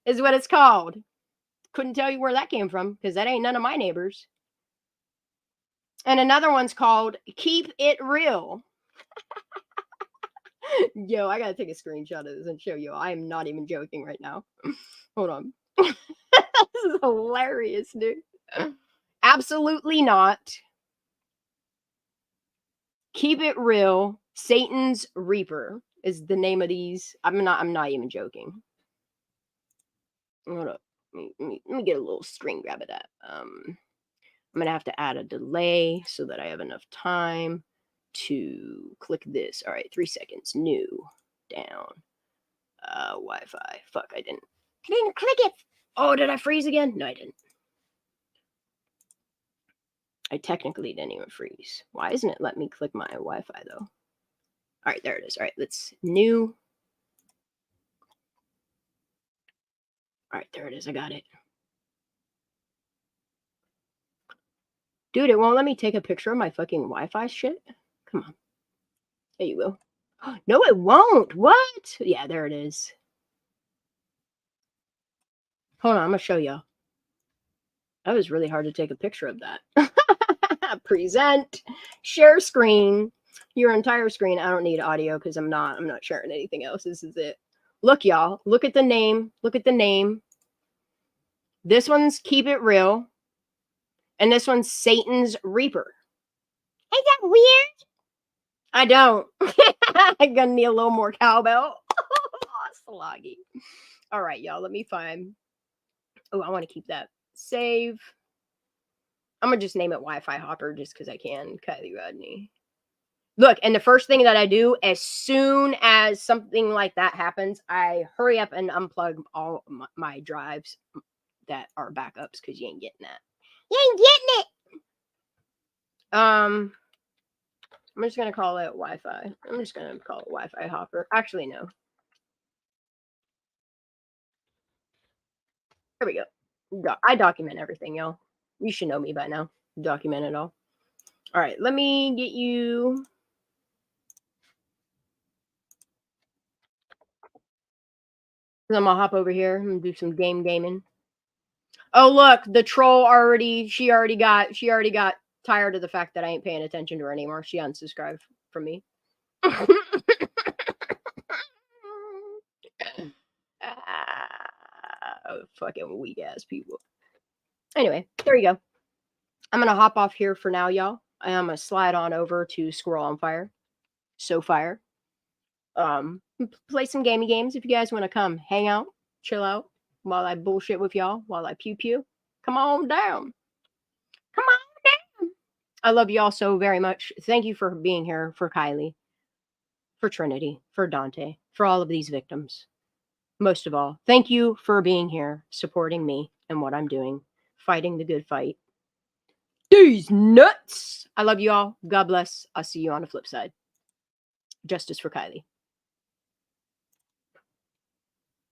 is what it's called. Couldn't tell you where that came from, because that ain't none of my neighbors. And another one's called Keep It Real. Yo, I gotta take a screenshot of this and show you. I am not even joking right now. Hold on. This is hilarious, dude. Absolutely not. Keep It Real. Satan's Reaper is the name of these. I'm not even joking. Hold up. Let me get a little screen grab of that. I'm gonna have to add a delay so that I have enough time to click this. All right, 3 seconds. New. Down. Wi-Fi. Fuck, I didn't click it. Oh, did I freeze again? No, I didn't. I technically didn't even freeze. Why isn't it letting me click my Wi-Fi though? All right, there it is. All right, let's new. All right, there it is. I got it. Dude, it won't let me take a picture of my fucking Wi-Fi shit. Come on. There you go. No, it won't. What? Yeah, there it is. Hold on, I'm gonna show y'all. That was really hard to take a picture of that. Present, share screen, your entire screen. I don't need audio because I'm not sharing anything else. This is it. Look, y'all. Look at the name. Look at the name. This one's Keep It Real, and this one's Satan's Reaper. Ain't that weird? I don't. I'm gonna need a little more cowbell. Sloggy. All right, y'all. Let me find. Oh, I want to keep that. Save. I'm gonna just name it Wi-Fi Hopper just because I can. Kylie Rodney. Look, and the first thing that I do as soon as something like that happens, I hurry up and unplug all my drives that are backups because you ain't getting that. You ain't getting it. I'm just gonna call it Wi-Fi. I'm just gonna call it Wi-Fi Hopper. Actually, no. There we go. I document everything, y'all. You should know me by now. Document it all. All right, let me get you. I'm gonna hop over here and do some gaming. Oh look, the troll she already got tired of the fact that I ain't paying attention to her anymore. She unsubscribed from me. Fucking weak ass people. Anyway, there you go. I'm gonna hop off here for now, y'all. I'm gonna slide on over to Squirrel on Fire. So fire. Play some gamey games if you guys want to come hang out, chill out while I bullshit with y'all, while I pew pew. Come on down. Come on down. I love y'all so very much. Thank you for being here for Kylie, for Trinity, for Dante, for all of these victims. Most of all, thank you for being here, supporting me and what I'm doing, fighting the good fight. These nuts. I love you all. God bless. I'll see you on the flip side. Justice for Kylie.